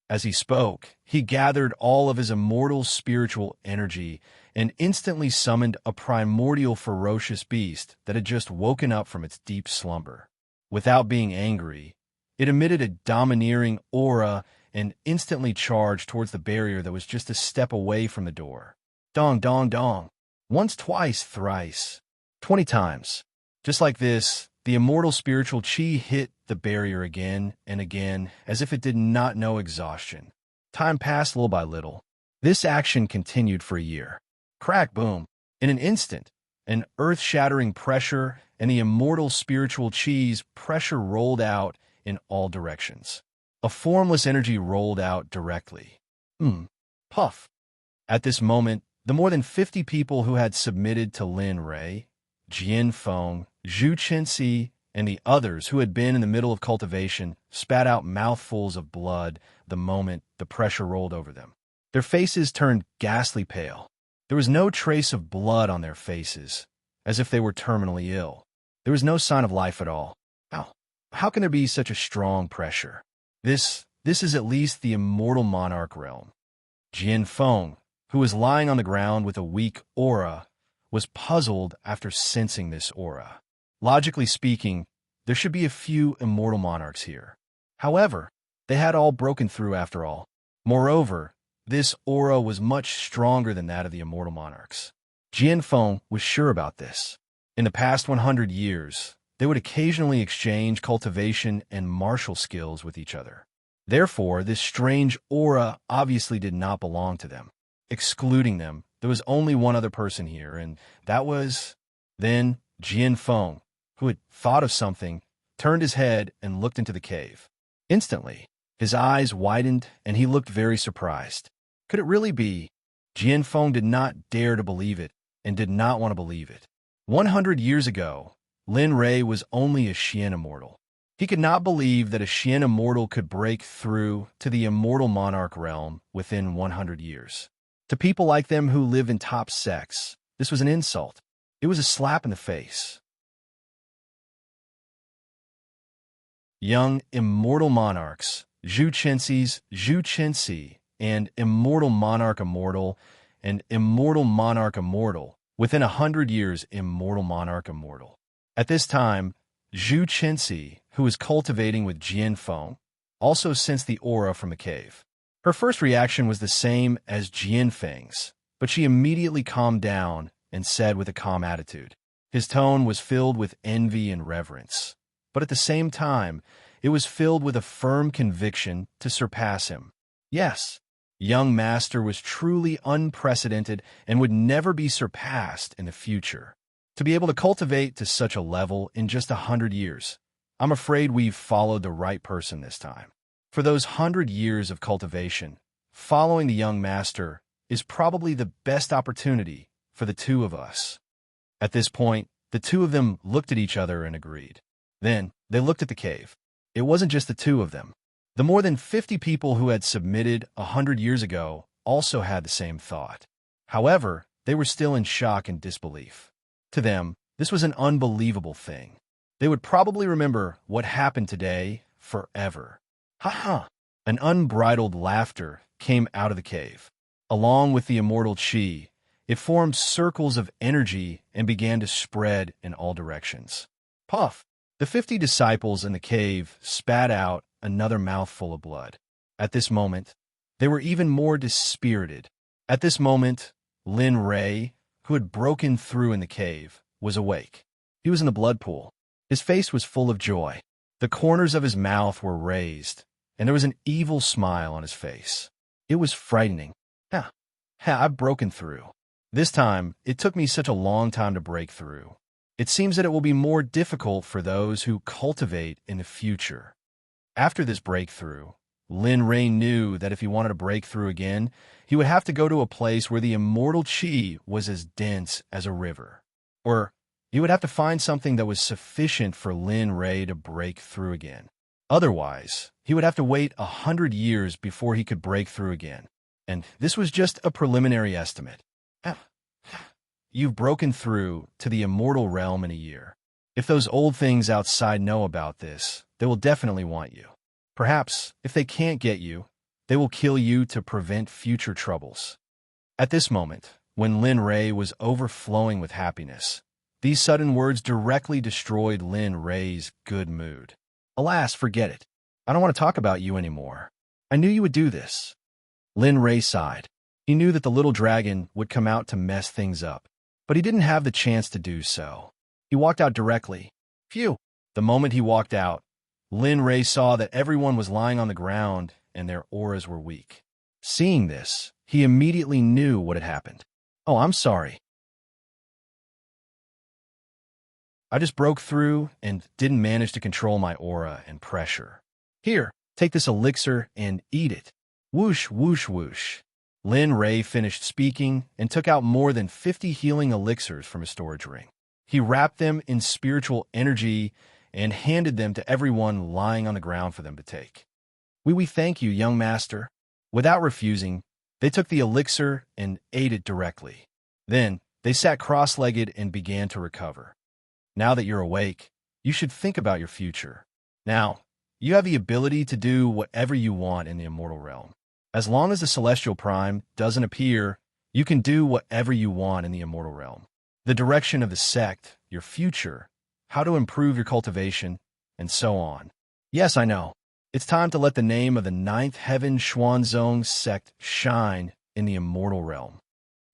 As he spoke, he gathered all of his immortal spiritual energy and instantly summoned a primordial ferocious beast that had just woken up from its deep slumber. Without being angry, it emitted a domineering aura and instantly charged towards the barrier that was just a step away from the door. Dong, dong, dong. Once, twice, thrice. 20 times. Just like this, the immortal spiritual chi hit the barrier again and again, as if it did not know exhaustion. Time passed little by little. This action continued for a year. Crack, boom. In an instant, an earth-shattering pressure and the immortal spiritual chi's pressure rolled out in all directions. A formless energy rolled out directly. Puff. At this moment, the more than 50 people who had submitted to Lin Ray, Jian Feng, Zhu Chenxi, and the others who had been in the middle of cultivation spat out mouthfuls of blood the moment the pressure rolled over them. Their faces turned ghastly pale. There was no trace of blood on their faces, as if they were terminally ill. There was no sign of life at all. How can there be such a strong pressure? This is at least the immortal monarch realm. Jian Feng, who was lying on the ground with a weak aura, was puzzled after sensing this aura. Logically speaking, there should be a few immortal monarchs here. However, they had all broken through after all. Moreover, this aura was much stronger than that of the immortal monarchs. Jianfeng was sure about this. In the past 100 years, they would occasionally exchange cultivation and martial skills with each other. Therefore, this strange aura obviously did not belong to them. Excluding them, there was only one other person here, and that was... Then Jianfeng, who had thought of something, turned his head and looked into the cave. Instantly, his eyes widened and he looked very surprised. Could it really be? Jianfeng did not dare to believe it and did not want to believe it. 100 years ago, Lin Rei was only a Xian immortal. He could not believe that a Xian immortal could break through to the immortal monarch realm within 100 years. To people like them who live in top sects, this was an insult. It was a slap in the face. Young immortal monarchs, Zhu Chenxi's Zhu Chenxi, and immortal monarch immortal, and immortal monarch immortal, within 100 years immortal monarch immortal. At this time, Zhu Chenxi, who was cultivating with Jianfeng, also sensed the aura from the cave. Her first reaction was the same as Jianfeng's, but she immediately calmed down and said with a calm attitude. His tone was filled with envy and reverence, but at the same time, it was filled with a firm conviction to surpass him. Yes, young master was truly unprecedented and would never be surpassed in the future. To be able to cultivate to such a level in just 100 years, I'm afraid we've followed the right person this time. For those 100 years of cultivation, following the young master is probably the best opportunity for the two of us. At this point, the two of them looked at each other and agreed. Then, they looked at the cave. It wasn't just the two of them. The more than 50 people who had submitted 100 years ago also had the same thought. However, they were still in shock and disbelief. To them, this was an unbelievable thing. They would probably remember what happened today forever. Ha ha! An unbridled laughter came out of the cave. Along with the immortal chi, it formed circles of energy and began to spread in all directions. Puff! The 50 disciples in the cave spat out another mouthful of blood. At this moment, they were even more dispirited. At this moment, Lin Rei, who had broken through in the cave, was awake. He was in the blood pool. His face was full of joy. The corners of his mouth were raised, and there was an evil smile on his face. It was frightening. I've broken through. This time, it took me such a long time to break through. It seems that it will be more difficult for those who cultivate in the future. After this breakthrough, Lin Rei knew that if he wanted to break through again, he would have to go to a place where the immortal chi was as dense as a river. Or he would have to find something that was sufficient for Lin Rei to break through again. Otherwise, he would have to wait 100 years before he could break through again. And this was just a preliminary estimate. You've broken through to the immortal realm in a year. If those old things outside know about this, they will definitely want you. Perhaps, if they can't get you, they will kill you to prevent future troubles. At this moment, when Lin Rei was overflowing with happiness, these sudden words directly destroyed Lin Rei's good mood. Alas, forget it. I don't want to talk about you anymore. I knew you would do this. Lin Rei sighed. He knew that the little dragon would come out to mess things up, but he didn't have the chance to do so. He walked out directly. Phew! The moment he walked out, Lin Rei saw that everyone was lying on the ground and their auras were weak. Seeing this, he immediately knew what had happened. Oh, I'm sorry. I just broke through and didn't manage to control my aura and pressure. Here, take this elixir and eat it. Whoosh, whoosh, whoosh. Lin Rei finished speaking and took out more than 50 healing elixirs from his storage ring. He wrapped them in spiritual energy and handed them to everyone lying on the ground for them to take. We thank you, young master. Without refusing, they took the elixir and ate it directly. Then, they sat cross-legged and began to recover. Now that you're awake, you should think about your future. Now, you have the ability to do whatever you want in the immortal realm. As long as the celestial prime doesn't appear, you can do whatever you want in the immortal realm. The direction of the sect, your future, how to improve your cultivation, and so on. Yes, I know. It's time to let the name of the ninth heaven Xuanzong sect shine in the immortal realm.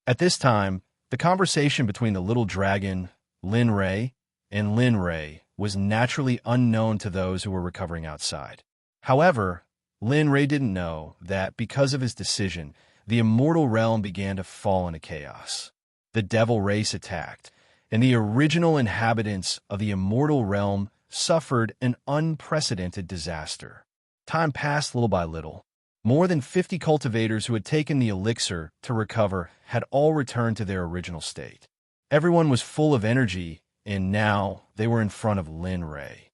At this time, the conversation between the little dragon, Lin Rei, and Lin Rei was naturally unknown to those who were recovering outside. However, Lin Rei didn't know that, because of his decision, the immortal realm began to fall into chaos. The devil race attacked, and the original inhabitants of the immortal realm suffered an unprecedented disaster. Time passed little by little. More than 50 cultivators who had taken the elixir to recover had all returned to their original state. Everyone was full of energy, and now they were in front of Lin Rei.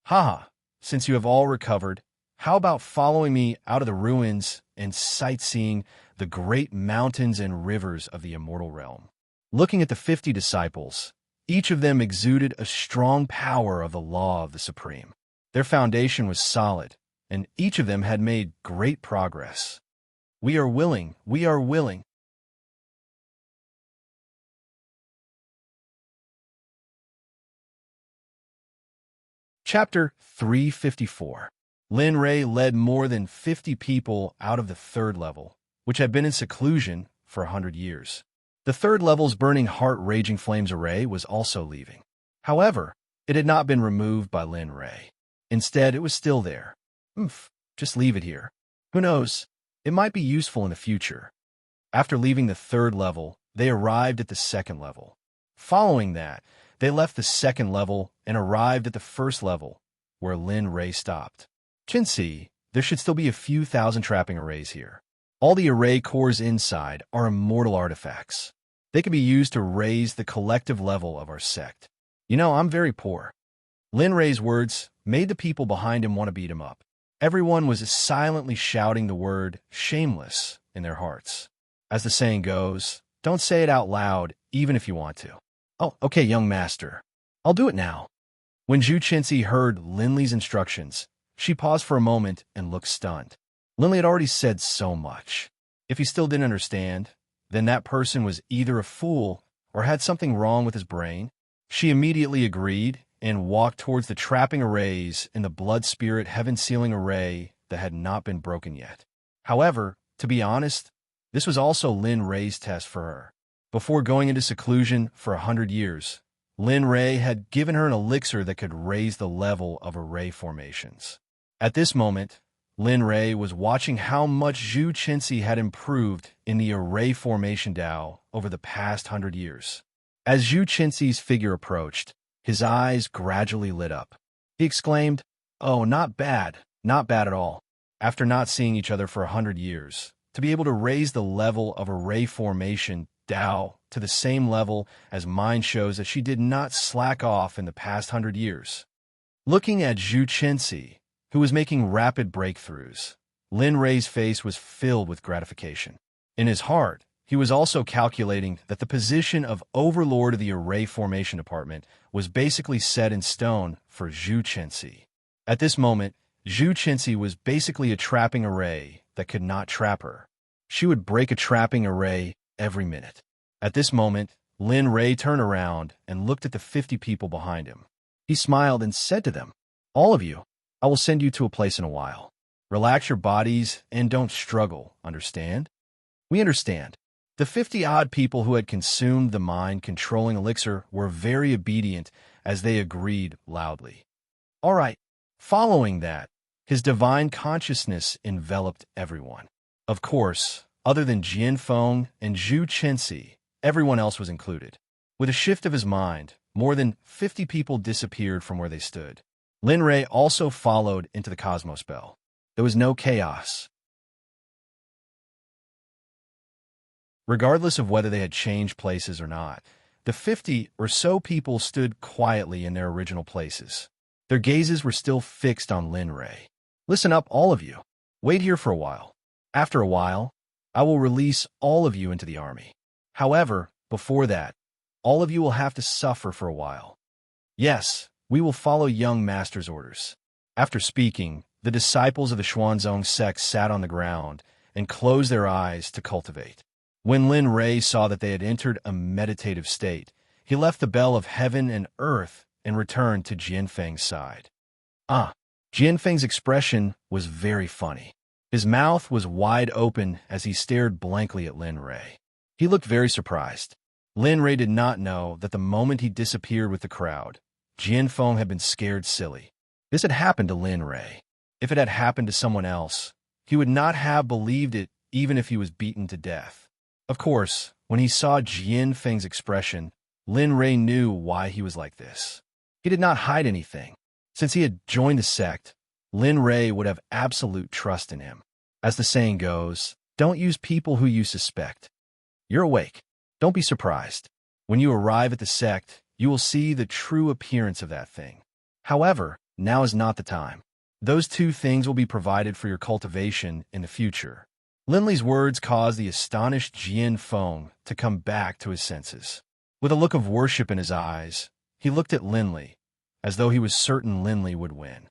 Haha, since you have all recovered, how about following me out of the ruins and sightseeing the great mountains and rivers of the immortal realm? Looking at the 50 disciples, each of them exuded a strong power of the law of the Supreme. Their foundation was solid, and each of them had made great progress. We are willing, we are willing. Chapter 354. Lin Rei led more than 50 people out of the third level, which had been in seclusion for 100 years. The third level's burning heart-raging flames array was also leaving. However, it had not been removed by Lin Rei. Instead, it was still there. Just leave it here. Who knows? It might be useful in the future. After leaving the third level, they arrived at the second level. Following that, they left the second level and arrived at the first level, where Lin Rei stopped. Chinsi, there should still be a few thousand trapping arrays here. All the array cores inside are immortal artifacts. They can be used to raise the collective level of our sect. You know, I'm very poor. Lin Rei's words made the people behind him want to beat him up. Everyone was silently shouting the word shameless in their hearts. As the saying goes, don't say it out loud, even if you want to. Oh, okay, young master. I'll do it now. When Zhu Chinsi heard Linley's instructions, she paused for a moment and looked stunned. Linley had already said so much. If he still didn't understand, then that person was either a fool or had something wrong with his brain. She immediately agreed and walked towards the trapping arrays in the blood spirit heaven-sealing array that had not been broken yet. However, to be honest, this was also Lin Rei's test for her. Before going into seclusion for 100 years, Lin Rei had given her an elixir that could raise the level of array formations. At this moment, Lin Rei was watching how much Zhu Chinsi had improved in the array formation Dao over the past 100 years. As Zhu Chinsi's figure approached, his eyes gradually lit up. He exclaimed, "Oh, not bad at all." After not seeing each other for 100 years, to be able to raise the level of array formation Dao to the same level as mine shows that she did not slack off in the past 100 years. Looking at Zhu Chinsi, who was making rapid breakthroughs, Lin Rei's face was filled with gratification. In his heart, he was also calculating that the position of overlord of the array formation department was basically set in stone for Zhu Chinsi. At this moment, Zhu Chinsi was basically a trapping array that could not trap her. She would break a trapping array every minute. At this moment, Lin Rei turned around and looked at the 50 people behind him. He smiled and said to them, "All of you, I will send you to a place in a while. Relax your bodies and don't struggle, understand?" "We understand." The 50-odd people who had consumed the mind-controlling elixir were very obedient as they agreed loudly. All right. Following that, his divine consciousness enveloped everyone. Of course, other than Jian Feng and Zhu Chinsi, everyone else was included. With a shift of his mind, more than 50 people disappeared from where they stood. Lin Rei also followed into the Cosmos Bell. There was no chaos. Regardless of whether they had changed places or not, the 50 or so people stood quietly in their original places. Their gazes were still fixed on Lin Rei. "Listen up, all of you. Wait here for a while. After a while, I will release all of you into the army. However, before that, all of you will have to suffer for a while. Yes, we will follow young master's orders." After speaking, the disciples of the Xuanzong sect sat on the ground and closed their eyes to cultivate. When Lin Rei saw that they had entered a meditative state, he left the bell of heaven and earth and returned to Jianfeng's side. "Ah, Jianfeng's expression was very funny. His mouth was wide open as he stared blankly at Lin Rei. He looked very surprised. Lin Rei did not know that the moment he disappeared with the crowd, Jianfeng had been scared silly. This had happened to Lin Rei. If it had happened to someone else, he would not have believed it even if he was beaten to death. Of course, when he saw Jianfeng's expression, Lin Rei knew why he was like this. He did not hide anything. Since he had joined the sect, Lin Rei would have absolute trust in him. As the saying goes, don't use people who you suspect. You're awake. Don't be surprised. When you arrive at the sect, you will see the true appearance of that thing. However, now is not the time. Those two things will be provided for your cultivation in the future. Lin Li's words caused the astonished Jianfeng to come back to his senses. With a look of worship in his eyes, he looked at Lin Li, as though he was certain Lin Li would win.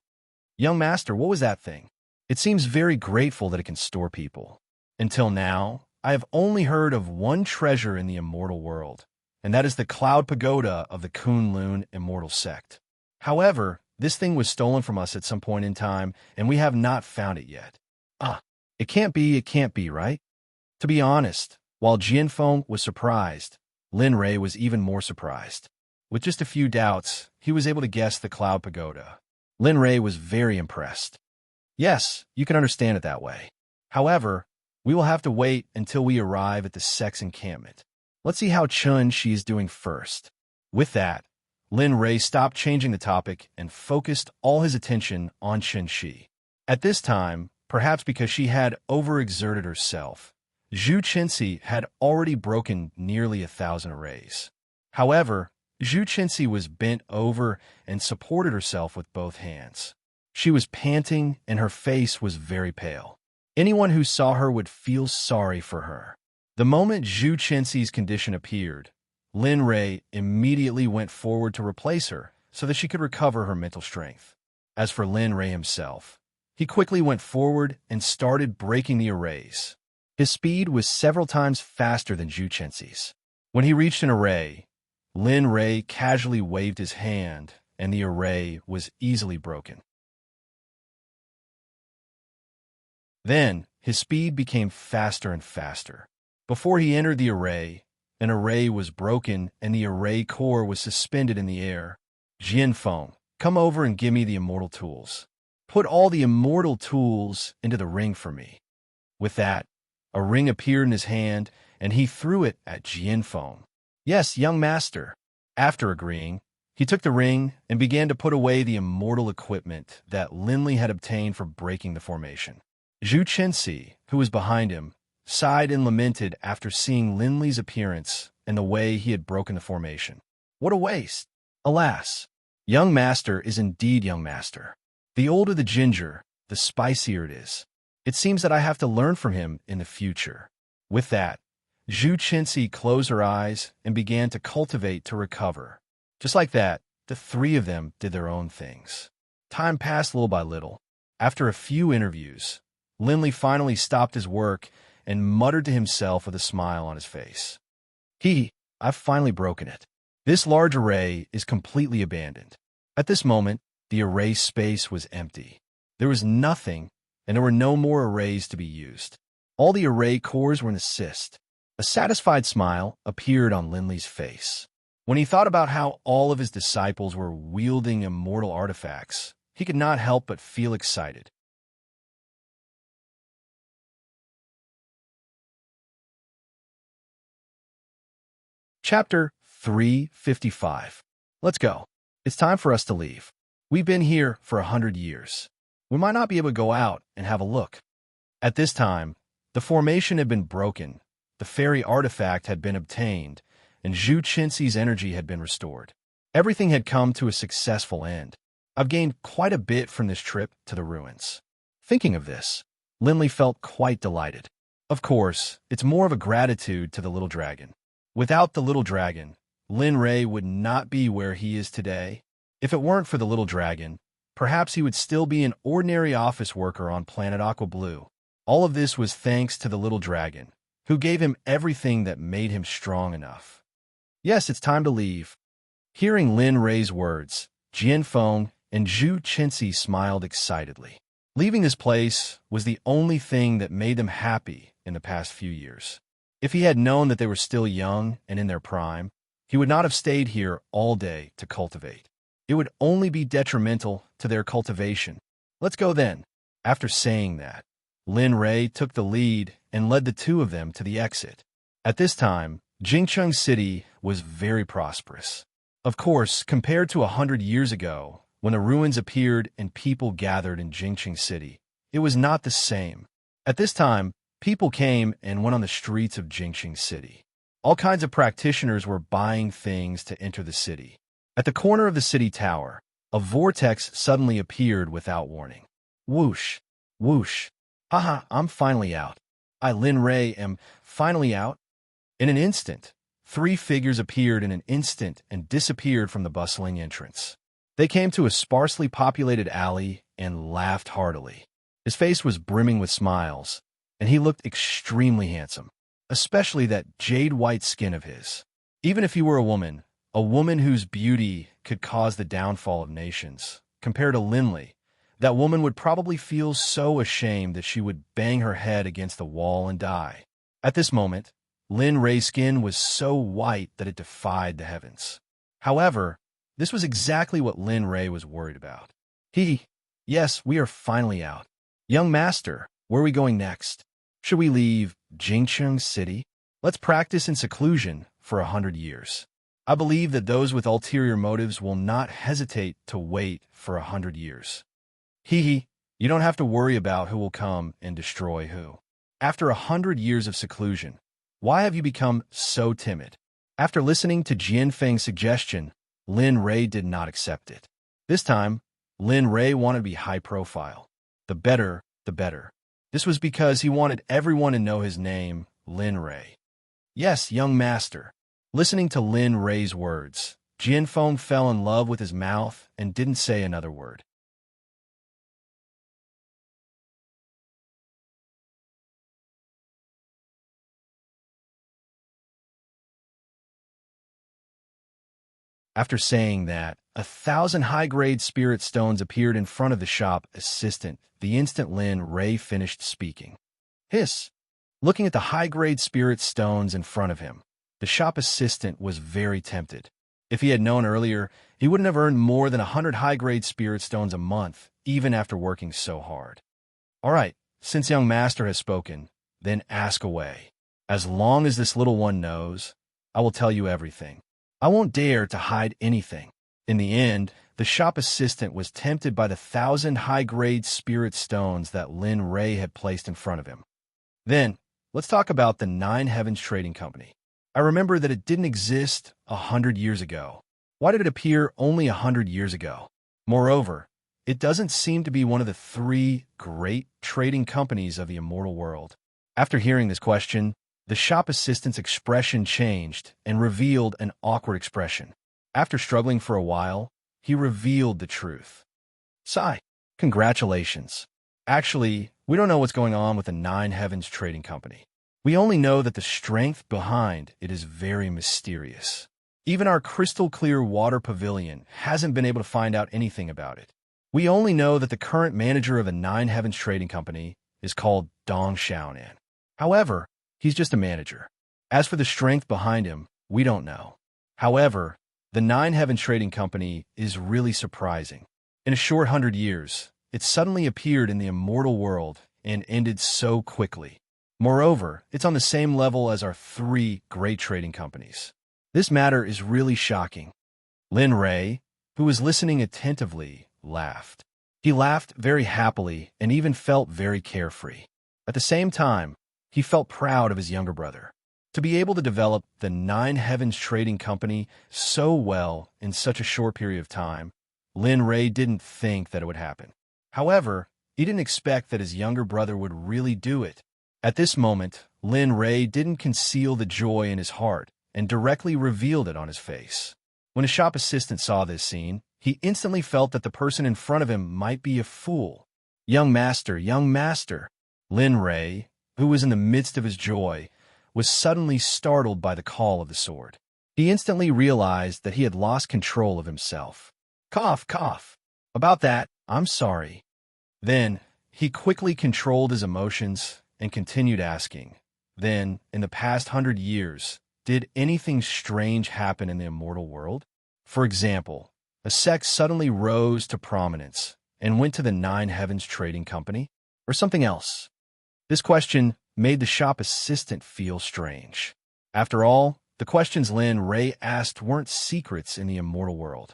Young master, what was that thing? It seems very grateful that it can store people. Until now, I have only heard of one treasure in the immortal world, and that is the cloud pagoda of the Kunlun immortal sect. However, this thing was stolen from us at some point in time, and we have not found it yet. It can't be, right? To be honest, while Jianfeng was surprised, Lin Rei was even more surprised. With just a few doubts, he was able to guess the cloud pagoda. Lin Rei was very impressed. Yes, you can understand it that way. However, we will have to wait until we arrive at the Sect's encampment. Let's see how she is doing first. With that, Lin Rei stopped changing the topic and focused all his attention on Shi. At this time, perhaps because she had overexerted herself, Zhu Qinxi had already broken nearly 1,000 arrays. However, Zhu Qinxi was bent over and supported herself with both hands. She was panting and her face was very pale. Anyone who saw her would feel sorry for her. The moment Zhu Qinxi's condition appeared, Lin Rei immediately went forward to replace her so that she could recover her mental strength. As for Lin Rei himself, he quickly went forward and started breaking the arrays. His speed was several times faster than Zhu Qinxi's. When he reached an array, Lin Rei casually waved his hand, and the array was easily broken. Then, his speed became faster and faster. Before he entered the array, an array was broken and the array core was suspended in the air. Jianfeng, come over and give me the immortal tools. Put all the immortal tools into the ring for me. With that, a ring appeared in his hand, and he threw it at Jianfeng. Yes, young master. After agreeing, he took the ring and began to put away the immortal equipment that Lin Li had obtained for breaking the formation. Zhu Qinxi, who was behind him, sighed and lamented after seeing Lin Li's appearance and the way he had broken the formation. What a waste! Alas, young master is indeed young master. The older the ginger, the spicier it is. It seems that I have to learn from him in the future. With that, Zhu Qinxi closed her eyes and began to cultivate to recover. Just like that, the three of them did their own things. Time passed little by little. After a few interviews, Lin Li finally stopped his work and muttered to himself with a smile on his face. I've finally broken it. This large array is completely abandoned. At this moment, the array space was empty. There was nothing, and there were no more arrays to be used. All the array cores were in a cyst. A satisfied smile appeared on Lin Li's face. When he thought about how all of his disciples were wielding immortal artifacts, he could not help but feel excited. Chapter 355. Let's go. It's time for us to leave. We've been here for 100 years. We might not be able to go out and have a look. At this time, the formation had been broken, the fairy artifact had been obtained, and Zhu Qinxi's energy had been restored. Everything had come to a successful end. I've gained quite a bit from this trip to the ruins. Thinking of this, Lin Li felt quite delighted. Of course, it's more of a gratitude to the little dragon. Without the little dragon, Lin Rei would not be where he is today. If it weren't for the little dragon, perhaps he would still be an ordinary office worker on planet Aqua Blue. All of this was thanks to the little dragon, who gave him everything that made him strong enough. Yes, it's time to leave. Hearing Lin Rei's words, Jianfeng and Zhu Qinzi smiled excitedly. Leaving this place was the only thing that made them happy in the past few years. If he had known that they were still young and in their prime, he would not have stayed here all day to cultivate. It would only be detrimental to their cultivation. Let's go then. After saying that, Lin Rei took the lead and led the two of them to the exit. At this time, Jingcheng City was very prosperous. Of course, compared to 100 years ago, when the ruins appeared and people gathered in Jingcheng City, it was not the same. At this time, people came and went on the streets of Jingcheng City. All kinds of practitioners were buying things to enter the city. At the corner of the city tower, a vortex suddenly appeared without warning. Whoosh! Whoosh! Haha, I'm finally out. I, Lin Rei, am finally out. In an instant, 3 figures appeared in an instant and disappeared from the bustling entrance. They came to a sparsely populated alley and laughed heartily. His face was brimming with smiles, and he looked extremely handsome, especially that jade-white skin of his. Even if he were a woman whose beauty could cause the downfall of nations, compared to Linley, that woman would probably feel so ashamed that she would bang her head against the wall and die. At this moment, Lin Rei's skin was so white that it defied the heavens. However, this was exactly what Lin Rei was worried about. Yes, we are finally out. Young master, where are we going next? Should we leave Jingcheng City? Let's practice in seclusion for 100 years. I believe that those with ulterior motives will not hesitate to wait for 100 years. You don't have to worry about who will come and destroy who. After 100 years of seclusion, why have you become so timid? After listening to Jian Feng's suggestion, Lin Rei did not accept it. This time, Lin Rei wanted to be high profile. The better, the better. This was because he wanted everyone to know his name, Lin Rei. Yes, young master. Listening to Lin Rei's words, Jian Feng fell in love with his mouth and didn't say another word. After saying that, 1,000 high-grade spirit stones appeared in front of the shop assistant the instant Lin Rei finished speaking. Hiss! Looking at the high-grade spirit stones in front of him, the shop assistant was very tempted. If he had known earlier, he wouldn't have earned more than 100 high-grade spirit stones a month, even after working so hard. All right, since young master has spoken, then ask away. As long as this little one knows, I will tell you everything. I won't dare to hide anything. In the end, the shop assistant was tempted by the 1,000 high-grade spirit stones that Lin Rei had placed in front of him. Then, let's talk about the 9 Heavens Trading Company. I remember that it didn't exist 100 years ago. Why did it appear only 100 years ago? Moreover, it doesn't seem to be one of the 3 great trading companies of the immortal world. After hearing this question, the shop assistant's expression changed and revealed an awkward expression. After struggling for a while, he revealed the truth. Sigh. Congratulations. Actually, we don't know what's going on with the 9 Heavens Trading Company. We only know that the strength behind it is very mysterious. Even our crystal-clear water pavilion hasn't been able to find out anything about it. We only know that the current manager of the 9 Heavens Trading Company is called Dong Xiaonan. However, he's just a manager. As for the strength behind him, we don't know. However, the 9 Heavens Trading Company is really surprising. In a short 100 years, it suddenly appeared in the immortal world and ended so quickly. Moreover, it's on the same level as our 3 great trading companies. This matter is really shocking. Lin Rei, who was listening attentively, laughed. He laughed very happily and even felt very carefree. At the same time, he felt proud of his younger brother. To be able to develop the 9 Heavens Trading Company so well in such a short period of time, Lin Rei didn't think that it would happen. However, he didn't expect that his younger brother would really do it. At this moment, Lin Rei didn't conceal the joy in his heart and directly revealed it on his face. When a shop assistant saw this scene, he instantly felt that the person in front of him might be a fool. Young master, Lin Rei, who was in the midst of his joy, was suddenly startled by the call of the sword. He instantly realized that he had lost control of himself. Cough, cough. About that, I'm sorry. Then, he quickly controlled his emotions and continued asking, then, in the past 100 years, did anything strange happen in the immortal world? For example, a sect suddenly rose to prominence and went to the Nine Heavens Trading Company, or something else. This question made the shop assistant feel strange. After all, the questions Lin Ray asked weren't secrets in the immortal world.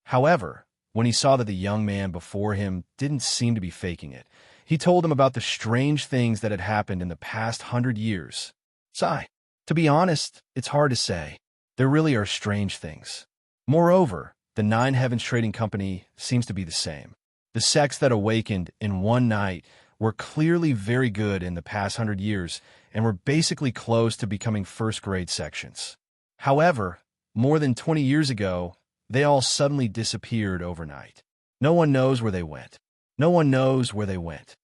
However, when he saw that the young man before him didn't seem to be faking it, he told him about the strange things that had happened in the past 100 years. Sigh. To be honest, it's hard to say. There really are strange things. Moreover, the Nine Heavens Trading Company seems to be the same. The sects that awakened in one night were clearly very good in the past 100 years and were basically close to becoming first-grade sections. However, more than 20 years ago, they all suddenly disappeared overnight. No one knows where they went. No one knows where they went.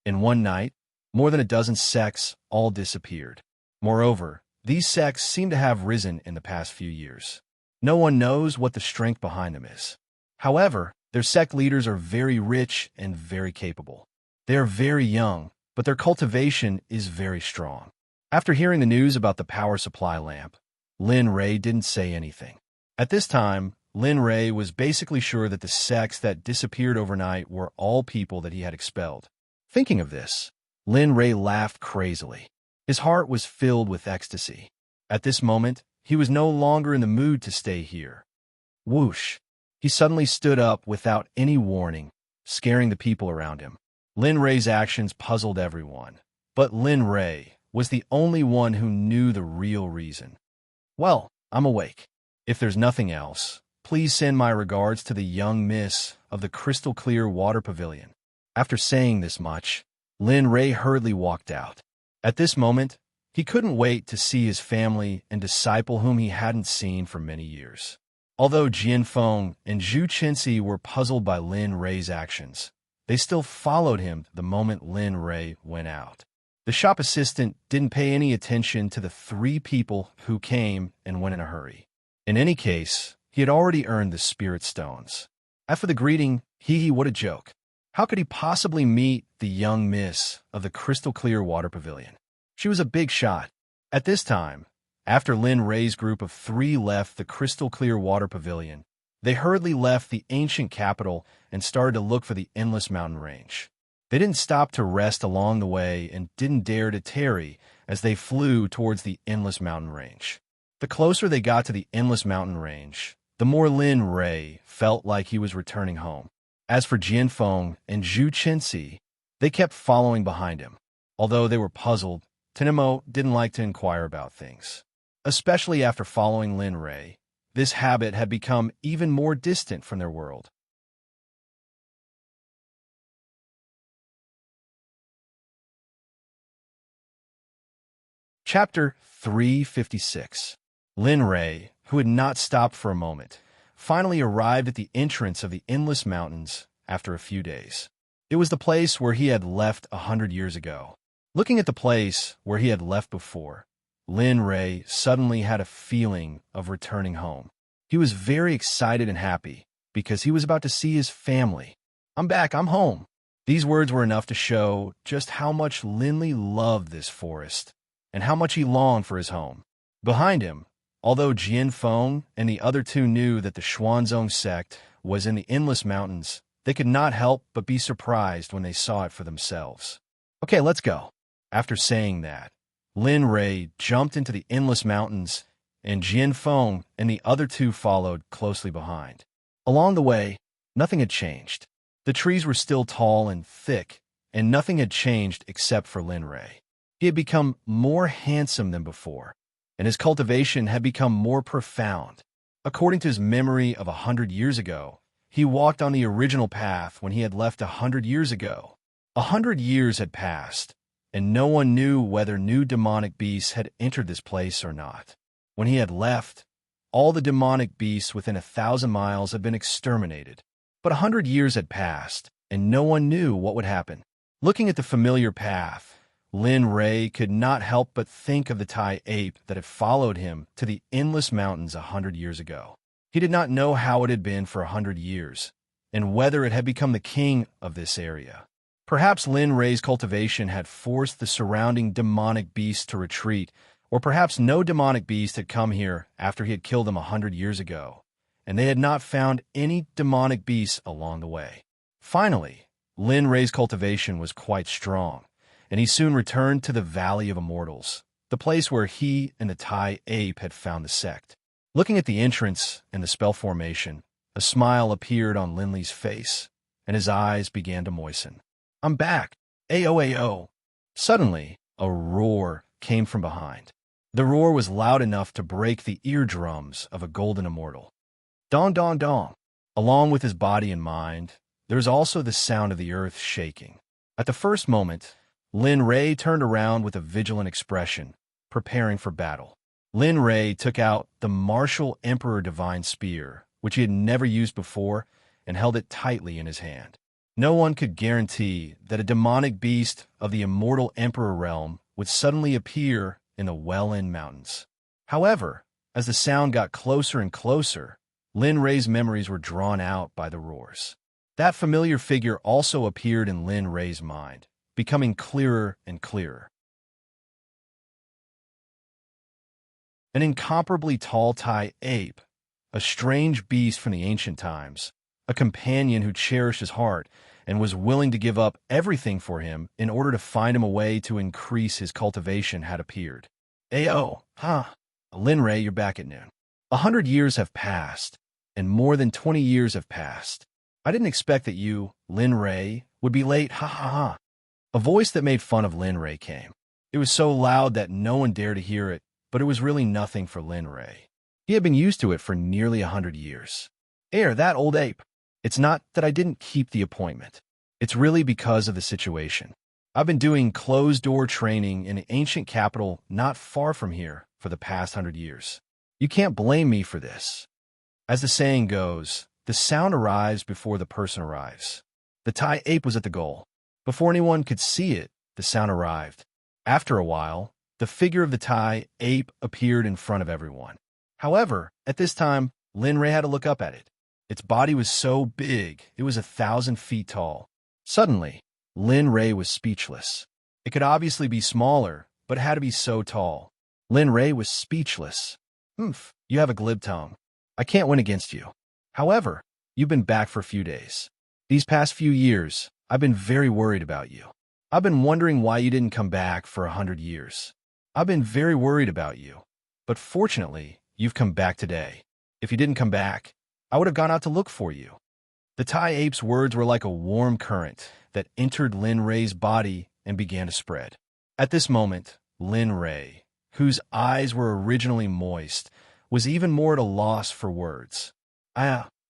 In one night, more than a dozen sects all disappeared. Moreover, these sects seem to have risen in the past few years. No one knows what the strength behind them is. However, their sect leaders are very rich and very capable. They are very young, but their cultivation is very strong. After hearing the news about the power supply lamp, Lin Ray didn't say anything. At this time, Lin Ray was basically sure that the sects that disappeared overnight were all people that he had expelled. Thinking of this, Lin Ray laughed crazily. His heart was filled with ecstasy. At this moment, he was no longer in the mood to stay here. Whoosh! He suddenly stood up without any warning, scaring the people around him. Lin Ray's actions puzzled everyone, but Lin Ray was the only one who knew the real reason. Well, I'm awake. If there's nothing else, please send my regards to the young miss of the crystal clear water pavilion. After saying this much, Lin Ray hurriedly walked out. At this moment, he couldn't wait to see his family and disciple whom he hadn't seen for many years. Although Jian Feng and Zhu Qinxi were puzzled by Lin Ray's actions, they still followed him the moment Lin Ray went out. The shop assistant didn't pay any attention to the three people who came and went in a hurry. In any case, he had already earned the spirit stones. After the greeting, what a joke. How could he possibly meet the young miss of the crystal clear water pavilion? She was a big shot. At this time, after Lin Ray's group of three left the crystal clear water pavilion, they hurriedly left the ancient capital and started to look for the endless mountain range. They didn't stop to rest along the way and didn't dare to tarry as they flew towards the endless mountain range. The closer they got to the endless mountain range, the more Lin Ray felt like he was returning home. As for Jian Feng and Zhu Qinxi, they kept following behind him. Although they were puzzled, Tenemo didn't like to inquire about things. Especially after following Lin Ray, this habit had become even more distant from their world. Chapter 356. Lin Ray, who had not stopped for a moment, finally arrived at the entrance of the endless mountains after a few days. It was the place where he had left 100 years ago. Looking at the place where he had left before, Lin Ray suddenly had a feeling of returning home. He was very excited and happy because he was about to see his family. I'm back, I'm home. These words were enough to show just how much Linley loved this forest and how much he longed for his home. Behind him, although Jian Feng and the other two knew that the Xuanzong sect was in the endless mountains, they could not help but be surprised when they saw it for themselves. Okay, let's go. After saying that, Lin Ray jumped into the endless mountains, and Jian Feng and the other two followed closely behind. Along the way, nothing had changed. The trees were still tall and thick, and nothing had changed except for Lin Ray. He had become more handsome than before, and his cultivation had become more profound. According to his memory of 100 years ago, he walked on the original path when he had left 100 years ago. 100 years had passed, and no one knew whether new demonic beasts had entered this place or not. When he had left, all the demonic beasts within 1,000 miles had been exterminated. But 100 years had passed, and no one knew what would happen. Looking at the familiar path, Lin Ray could not help but think of the Tai ape that had followed him to the endless mountains 100 years ago. He did not know how it had been for 100 years, and whether it had become the king of this area. Perhaps Lin Ray's cultivation had forced the surrounding demonic beasts to retreat, or perhaps no demonic beast had come here after he had killed them 100 years ago, and they had not found any demonic beasts along the way. Finally, Lin Ray's cultivation was quite strong, and he soon returned to the Valley of Immortals, the place where he and the Thai ape had found the Sect. Looking at the entrance and the spell formation, a smile appeared on Linley's face, and his eyes began to moisten. "I'm back! Ayo, ayo!" Suddenly, a roar came from behind. The roar was loud enough to break the eardrums of a golden immortal. Don, don, don. Along with his body and mind, there was also the sound of the earth shaking. At the first moment, Lin Ray turned around with a vigilant expression, preparing for battle. Lin Ray took out the martial Emperor Divine Spear, which he had never used before, and held it tightly in his hand. No one could guarantee that a demonic beast of the immortal Emperor realm would suddenly appear in the Well-End Mountains. However, as the sound got closer and closer, Lin Ray's memories were drawn out by the roars. That familiar figure also appeared in Lin Ray's mind, becoming clearer and clearer. An incomparably tall Thai ape, a strange beast from the ancient times, a companion who cherished his heart and was willing to give up everything for him in order to find him a way to increase his cultivation, had appeared. Ayo, Lin Ray, you're back at noon. 100 years have passed, and more than 20 years have passed. I didn't expect that you, Lin Ray, would be late, ha ha ha. A voice that made fun of Lin Ray came. It was so loud that no one dared to hear it, but it was really nothing for Lin Ray. He had been used to it for nearly 100 years. That old ape. It's not that I didn't keep the appointment. It's really because of the situation. I've been doing closed-door training in an ancient capital not far from here for the past 100 years. You can't blame me for this. As the saying goes, the sound arrives before the person arrives. The Thai ape was at the goal. Before anyone could see it, the sound arrived. After a while, the figure of the Thai ape appeared in front of everyone. However, at this time, Lin Ray had to look up at it. Its body was so big, it was 1,000 feet tall. Suddenly, Lin Ray was speechless. It could obviously be smaller, but it had to be so tall. Lin Ray was speechless. You have a glib tongue. I can't win against you. However, you've been back for a few days. These past few years, I've been very worried about you. I've been wondering why you didn't come back for 100 years. I've been very worried about you. But fortunately, you've come back today. If you didn't come back, I would have gone out to look for you. The Thai ape's words were like a warm current that entered Lin Ray's body and began to spread. At this moment, Lin Ray, whose eyes were originally moist, was even more at a loss for words.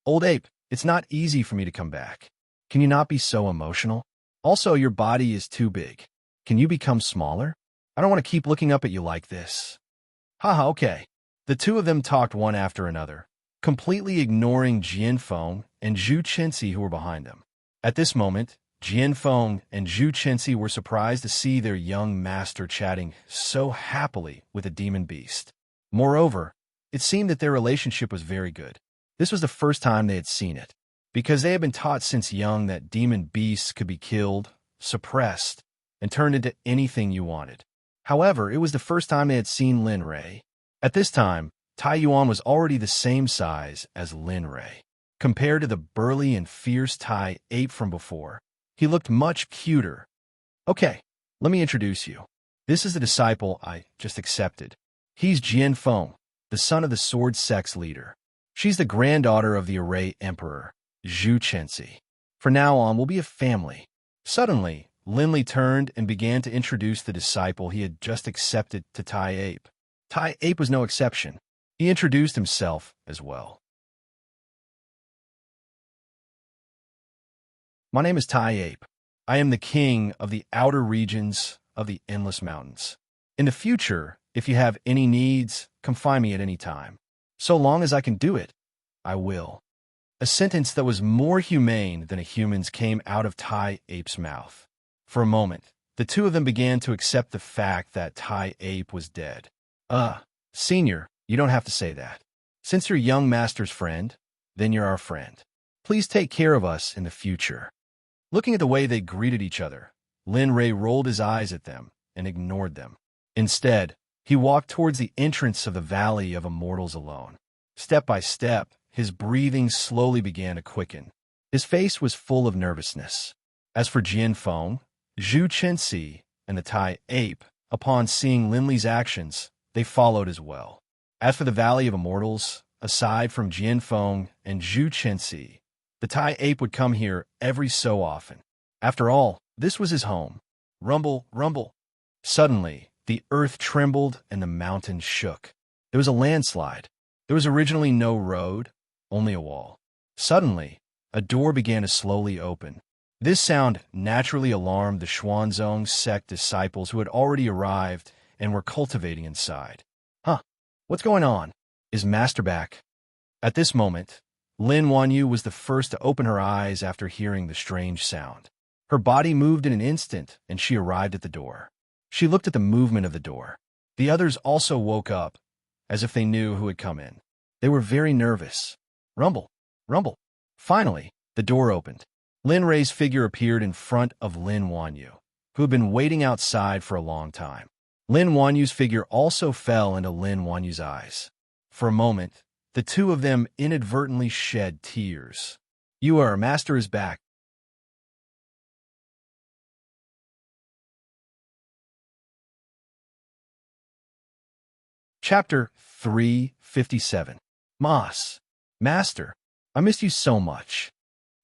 Old ape, it's not easy for me to come back. Can you not be so emotional? Also, your body is too big. Can you become smaller? I don't want to keep looking up at you like this. Haha, okay. The two of them talked one after another, completely ignoring Jianfeng and Zhu Chenxi who were behind them. At this moment, Jianfeng and Zhu Chenxi were surprised to see their young master chatting so happily with a demon beast. Moreover, it seemed that their relationship was very good. This was the first time they had seen it, because they had been taught since young that demon beasts could be killed, suppressed, and turned into anything you wanted. However, it was the first time they had seen Lin Ray. At this time, Tai Yuan was already the same size as Lin Ray. Compared to the burly and fierce Thai ape from before, he looked much cuter. Okay, let me introduce you. This is the disciple I just accepted. He's Jianfeng, the son of the Sword Sect's leader. She's the granddaughter of the Array Emperor, Zhu Chenxi. From now on, we'll be a family. Suddenly, Linley turned and began to introduce the disciple he had just accepted to Tai Ape. Tai Ape was no exception. He introduced himself as well. My name is Tai Ape. I am the king of the outer regions of the Endless Mountains. In the future, if you have any needs, come find me at any time. So long as I can do it, I will. A sentence that was more humane than a human's came out of Tai Ape's mouth. For a moment, the two of them began to accept the fact that Tai Ape was dead. Senior, you don't have to say that. Since you're young master's friend, then you're our friend. Please take care of us in the future." Looking at the way they greeted each other, Lin Ray rolled his eyes at them and ignored them. Instead, he walked towards the entrance of the Valley of Immortals alone. Step by step, his breathing slowly began to quicken. His face was full of nervousness. As for Jian Feng, Zhu Chenxi, and the Tai ape, upon seeing Lin Li's actions, they followed as well. As for the Valley of Immortals, aside from Jian Feng and Zhu Chenxi, the Tai ape would come here every so often. After all, this was his home. Rumble, rumble. Suddenly, the earth trembled and the mountains shook. There was a landslide. There was originally no road, only a wall. Suddenly, a door began to slowly open. This sound naturally alarmed the Xuanzong Sect disciples who had already arrived and were cultivating inside. Huh? What's going on? Is Master back? At this moment, Lin Wanyu was the first to open her eyes after hearing the strange sound. Her body moved in an instant, and she arrived at the door. She looked at the movement of the door. The others also woke up, as if they knew who had come in. They were very nervous. Rumble, rumble. Finally, the door opened. Lin Ray's figure appeared in front of Lin Wanyu, who had been waiting outside for a long time. Lin Wanyu's figure also fell into Lin Wanyu's eyes. For a moment, the two of them inadvertently shed tears. Our master is back. Chapter 357. Moss. Master, I missed you so much.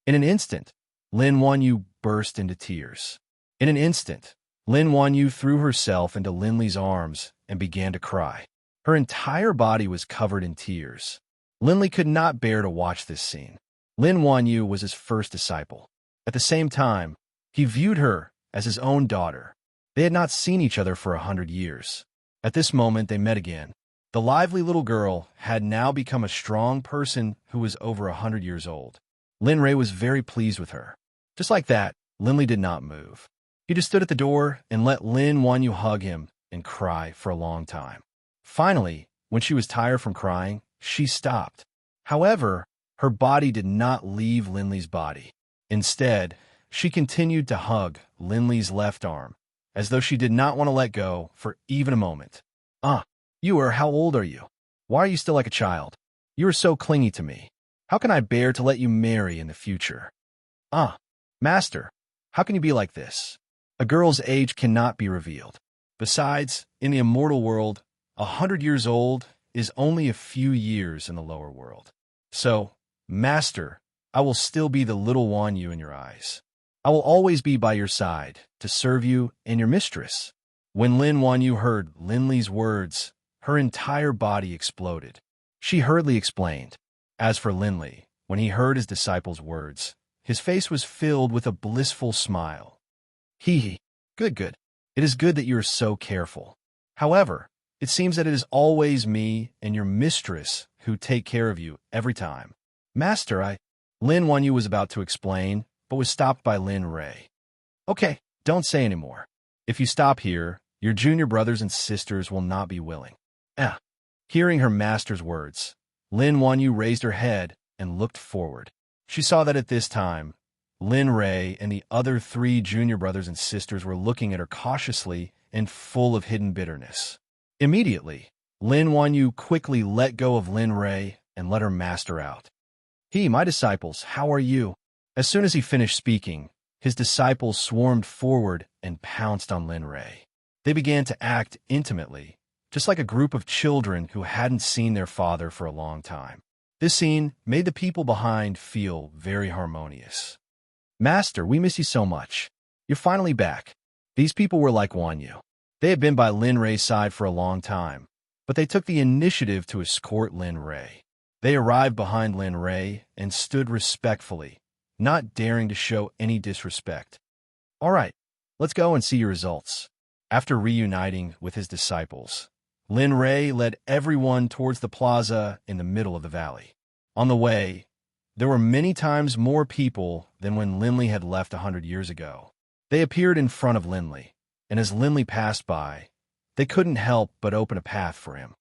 In an instant, Lin Wanyu burst into tears. In an instant, Lin Wanyu threw herself into Lin Li's arms and began to cry. Her entire body was covered in tears. Lin Li could not bear to watch this scene. Lin Wanyu was his first disciple. At the same time, he viewed her as his own daughter. They had not seen each other for 100 years. At this moment, they met again. The lively little girl had now become a strong person who was over 100 years old. Lin Ray was very pleased with her. Just like that, Lin Li did not move. He just stood at the door and let Lin Wanyu hug him and cry for a long time. Finally, when she was tired from crying, she stopped. However, her body did not leave Lin Li's body. Instead, she continued to hug Lin Li's left arm, as though she did not want to let go for even a moment. How old are you? Why are you still like a child? You are so clingy to me. How can I bear to let you marry in the future? Master, how can you be like this? A girl's age cannot be revealed. Besides, in the immortal world, 100 years old is only a few years in the lower world. So, Master, I will still be the little Wanyu in your eyes. I will always be by your side to serve you and your mistress. When Lin Wanyu heard Lin Li's words, her entire body exploded. She hurriedly explained. As for Lin Li, when he heard his disciple's words, his face was filled with a blissful smile. Hee. Good. It is good that you are so careful. However, it seems that it is always me and your mistress who take care of you every time. Master, Lin Wanyu was about to explain, but was stopped by Lin Ray. Okay, don't say any more. If you stop here, your junior brothers and sisters will not be willing. Hearing her master's words, Lin Wanyu raised her head and looked forward. She saw that at this time, Lin Ray and the other 3 junior brothers and sisters were looking at her cautiously and full of hidden bitterness. Immediately, Lin Wanyu quickly let go of Lin Ray and let her master out. My disciples, how are you? As soon as he finished speaking, his disciples swarmed forward and pounced on Lin Ray. They began to act intimately, just like a group of children who hadn't seen their father for a long time. This scene made the people behind feel very harmonious. Master, we miss you so much. You're finally back. These people were like Wanyu. They had been by Lin Ray's side for a long time, but they took the initiative to escort Lin Ray. They arrived behind Lin Ray and stood respectfully, not daring to show any disrespect. All right, let's go and see your results. After reuniting with his disciples, Lin Ray led everyone towards the plaza in the middle of the valley. On the way, there were many times more people than when Lin Li had left 100 years ago. They appeared in front of Lin Li, and as Lin Li passed by, they couldn't help but open a path for him.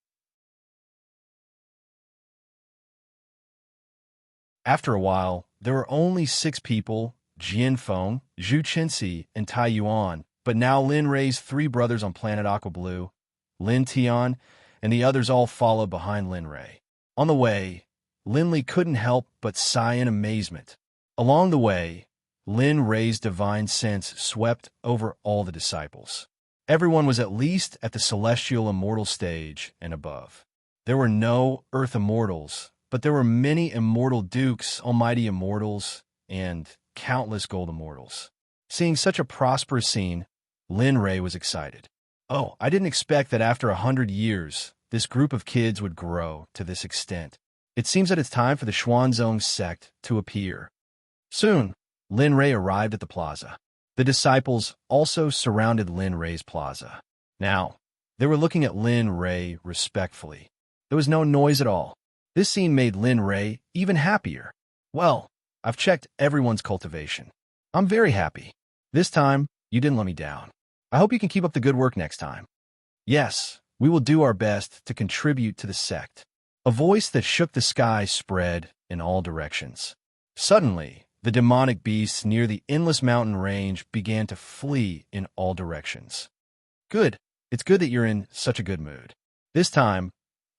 After a while, there were only 6 people, Jian Feng, Zhu Qinxi, and Tai Yuan, but now Lin Rei's 3 brothers on planet Aqua Blue, Lin Tian, and the others all followed behind Lin Rei. On the way, Lin Li couldn't help but sigh in amazement. Along the way, Lin Rei's divine sense swept over all the disciples. Everyone was at least at the celestial immortal stage and above. There were no earth immortals, but there were many immortal dukes, almighty immortals, and countless gold immortals. Seeing such a prosperous scene, Lin Rei was excited. Oh, I didn't expect that after 100 years, this group of kids would grow to this extent. It seems that it's time for the Xuanzong sect to appear. Soon, Lin Rei arrived at the plaza. The disciples also surrounded Lin Rei's plaza. Now, they were looking at Lin Rei respectfully. There was no noise at all. This scene made Lin Rei even happier. Well, I've checked everyone's cultivation. I'm very happy. This time, you didn't let me down. I hope you can keep up the good work next time. Yes, we will do our best to contribute to the sect. A voice that shook the sky spread in all directions. Suddenly, the demonic beasts near the endless mountain range began to flee in all directions. Good. It's good that you're in such a good mood. This time,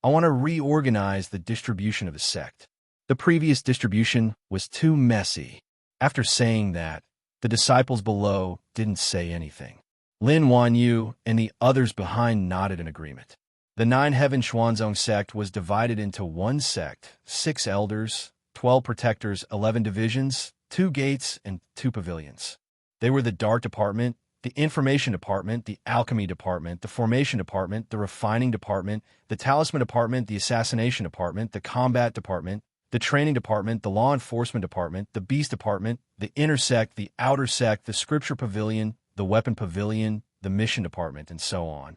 I want to reorganize the distribution of the sect. The previous distribution was too messy. After saying that, the disciples below didn't say anything. Lin Wanyu and the others behind nodded in agreement. The 9-heaven Xuanzong sect was divided into 1 sect, 6 elders, 12 protectors, 11 divisions, 2 gates, and 2 pavilions. They were the Dark Department, the Information Department, the Alchemy Department, the Formation Department, the Refining Department, the Talisman Department, the Assassination Department, the Combat Department, the Training Department, the Law Enforcement Department, the Beast Department, the Inner Sect, the Outer Sect, the Scripture Pavilion, the Weapon Pavilion, the Mission Department, and so on.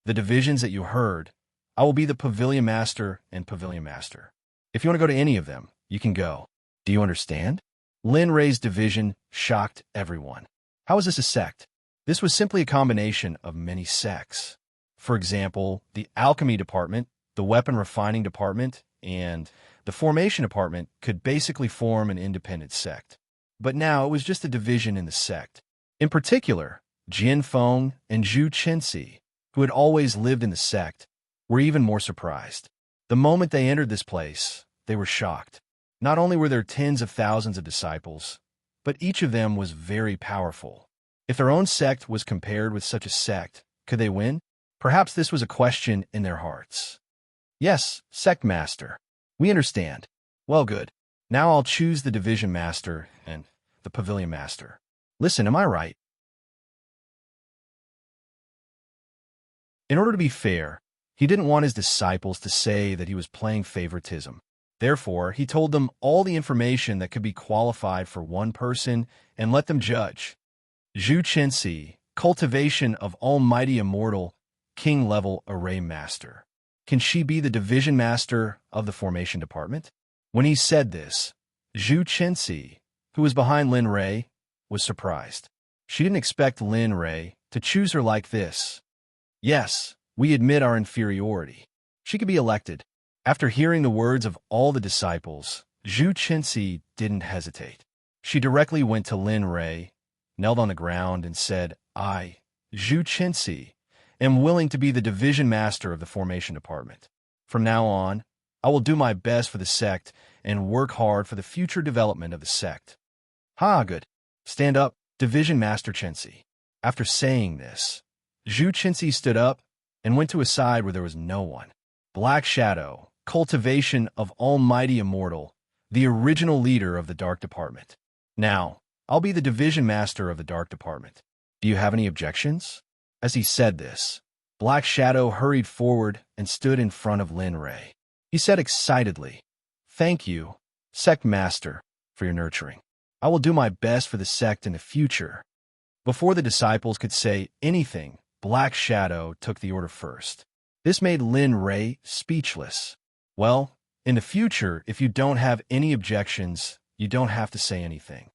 The divisions that you heard, I will be the Pavilion Master and Pavilion Master. If you want to go to any of them, you can go. Do you understand? Lin Rei's division shocked everyone. How is this a sect? This was simply a combination of many sects. For example, the Alchemy Department, the Weapon Refining Department, and the Formation Department could basically form an independent sect. But now it was just a division in the sect. In particular, Jian Feng and Zhu Qinxi, who had always lived in the sect, were even more surprised. The moment they entered this place, they were shocked. Not only were there tens of thousands of disciples, but each of them was very powerful. If their own sect was compared with such a sect, could they win? Perhaps this was a question in their hearts. Yes, Sect Master. We understand. Well, good. Now I'll choose the Division Master and the Pavilion Master. Listen, am I right? In order to be fair, he didn't want his disciples to say that he was playing favoritism. Therefore, he told them all the information that could be qualified for one person and let them judge. Zhu Qinxi, cultivation of almighty immortal, king-level array master. Can she be the division master of the formation department? When he said this, Zhu Qinxi, who was behind Lin Rei, was surprised. She didn't expect Lin Rei to choose her like this. Yes, we admit our inferiority. She could be elected. After hearing the words of all the disciples, Zhu Qinxi didn't hesitate. She directly went to Lin Rei, knelt on the ground, and said, I, Zhu Qinxi, am willing to be the division master of the formation department. From now on, I will do my best for the sect and work hard for the future development of the sect. Ha, good. Stand up, Division Master Qinxi. After saying this, Zhu Qinxi stood up and went to a side where there was no one. Black Shadow, cultivation of almighty immortal, the original leader of the Dark Department. Now, I'll be the Division Master of the Dark Department. Do you have any objections? As he said this, Black Shadow hurried forward and stood in front of Lin Rei. He said excitedly, Thank you, Sect Master, for your nurturing. I will do my best for the sect in the future. Before the disciples could say anything, Black Shadow took the order first. This made Lin Rei speechless. Well, in the future, if you don't have any objections, you don't have to say anything.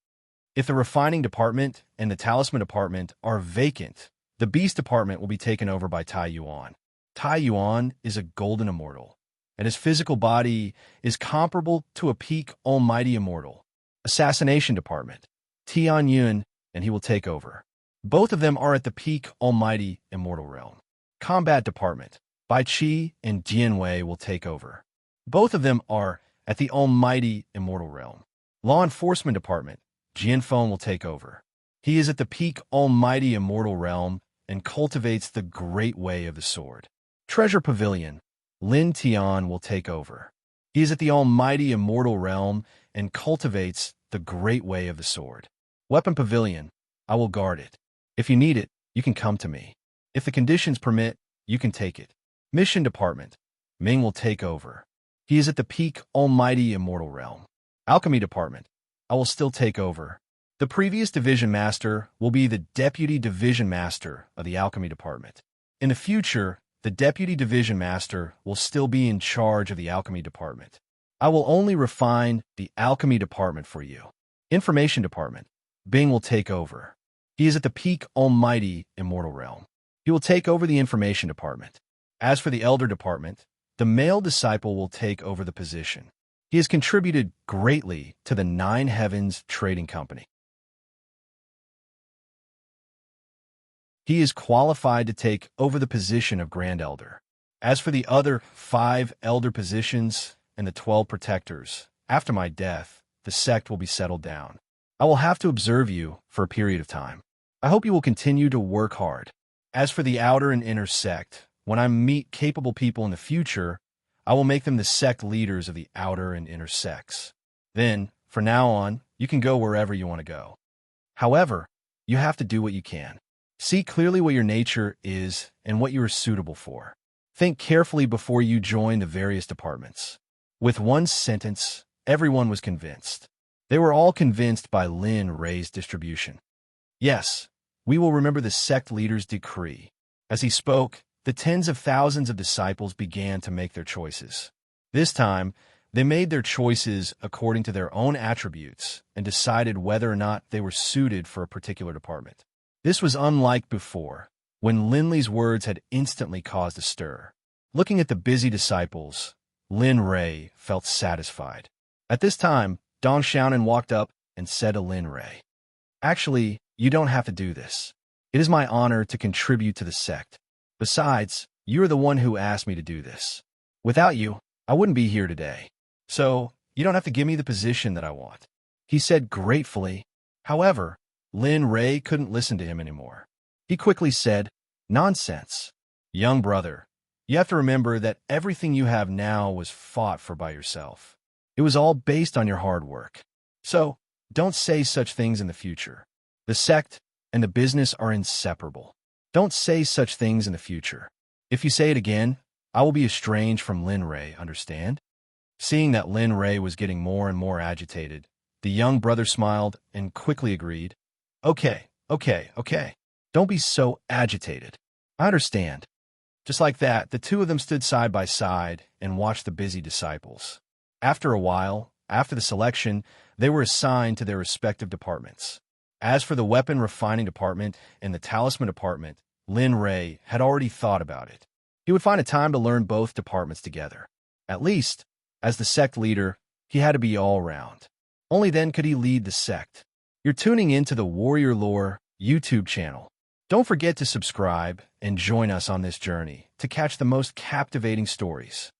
If the Refining Department and the Talisman Department are vacant, the Beast Department will be taken over by Tai Yuan. Tai Yuan is a golden immortal. and his physical body is comparable to a peak almighty immortal. Assassination Department, Tian Yun, and he will take over. Both of them are at the peak almighty immortal realm. Combat Department, Bai Qi and Jian Wei will take over. Both of them are at the almighty immortal realm. Law Enforcement Department, Jian Feng will take over. He is at the peak almighty immortal realm and cultivates the great way of the sword. Treasure Pavilion, Lin Tian will take over. He is at the almighty immortal realm and cultivates the great way of the sword. Weapon Pavilion, I will guard it. If you need it, you can come to me. If the conditions permit, you can take it. Mission Department, Ming will take over. He is at the peak almighty immortal realm. Alchemy Department, I will still take over. The previous division master will be the deputy division master of the Alchemy Department. In the future, the deputy division master will still be in charge of the Alchemy Department. I will only refine the Alchemy Department for you. Information Department, Bing will take over. He is at the peak almighty immortal realm. He will take over the Information Department. As for the Elder Department, the male disciple will take over the position. He has contributed greatly to the Nine Heavens Trading Company. He is qualified to take over the position of Grand Elder. As for the other 5 elder positions and the 12 protectors, after my death, the sect will be settled down. I will have to observe you for a period of time. I hope you will continue to work hard. As for the outer and inner sect, when I meet capable people in the future, I will make them the sect leaders of the outer and inner sects. Then, from now on, you can go wherever you want to go. However, you have to do what you can. See clearly what your nature is and what you are suitable for. Think carefully before you join the various departments. With one sentence, everyone was convinced. They were all convinced by Lin Rei's distribution. Yes, we will remember the sect leader's decree. As he spoke, the tens of thousands of disciples began to make their choices. This time, they made their choices according to their own attributes and decided whether or not they were suited for a particular department. This was unlike before, when Linley's words had instantly caused a stir. Looking at the busy disciples, Lin Rei felt satisfied. At this time, Dong Xiaonan walked up and said to Lin Rei, "Actually, you don't have to do this. It is my honor to contribute to the sect. Besides, you are the one who asked me to do this. Without you, I wouldn't be here today. So, you don't have to give me the position that I want," he said gratefully. However, Lin Rei couldn't listen to him anymore. He quickly said, "Nonsense. Young brother, you have to remember that everything you have now was fought for by yourself. It was all based on your hard work. So, don't say such things in the future. The sect and the business are inseparable. Don't say such things in the future. If you say it again, I will be estranged from Lin Rei, understand?" Seeing that Lin Rei was getting more and more agitated, the young brother smiled and quickly agreed. Okay. Don't be so agitated. I understand." Just like that, the two of them stood side by side and watched the busy disciples. After a while, after the selection, they were assigned to their respective departments. As for the weapon refining department and the talisman department, Lin Rei had already thought about it. He would find a time to learn both departments together. At least, as the sect leader, he had to be all round. Only then could he lead the sect. You're tuning into the Warrior Lore YouTube channel. Don't forget to subscribe and join us on this journey to catch the most captivating stories.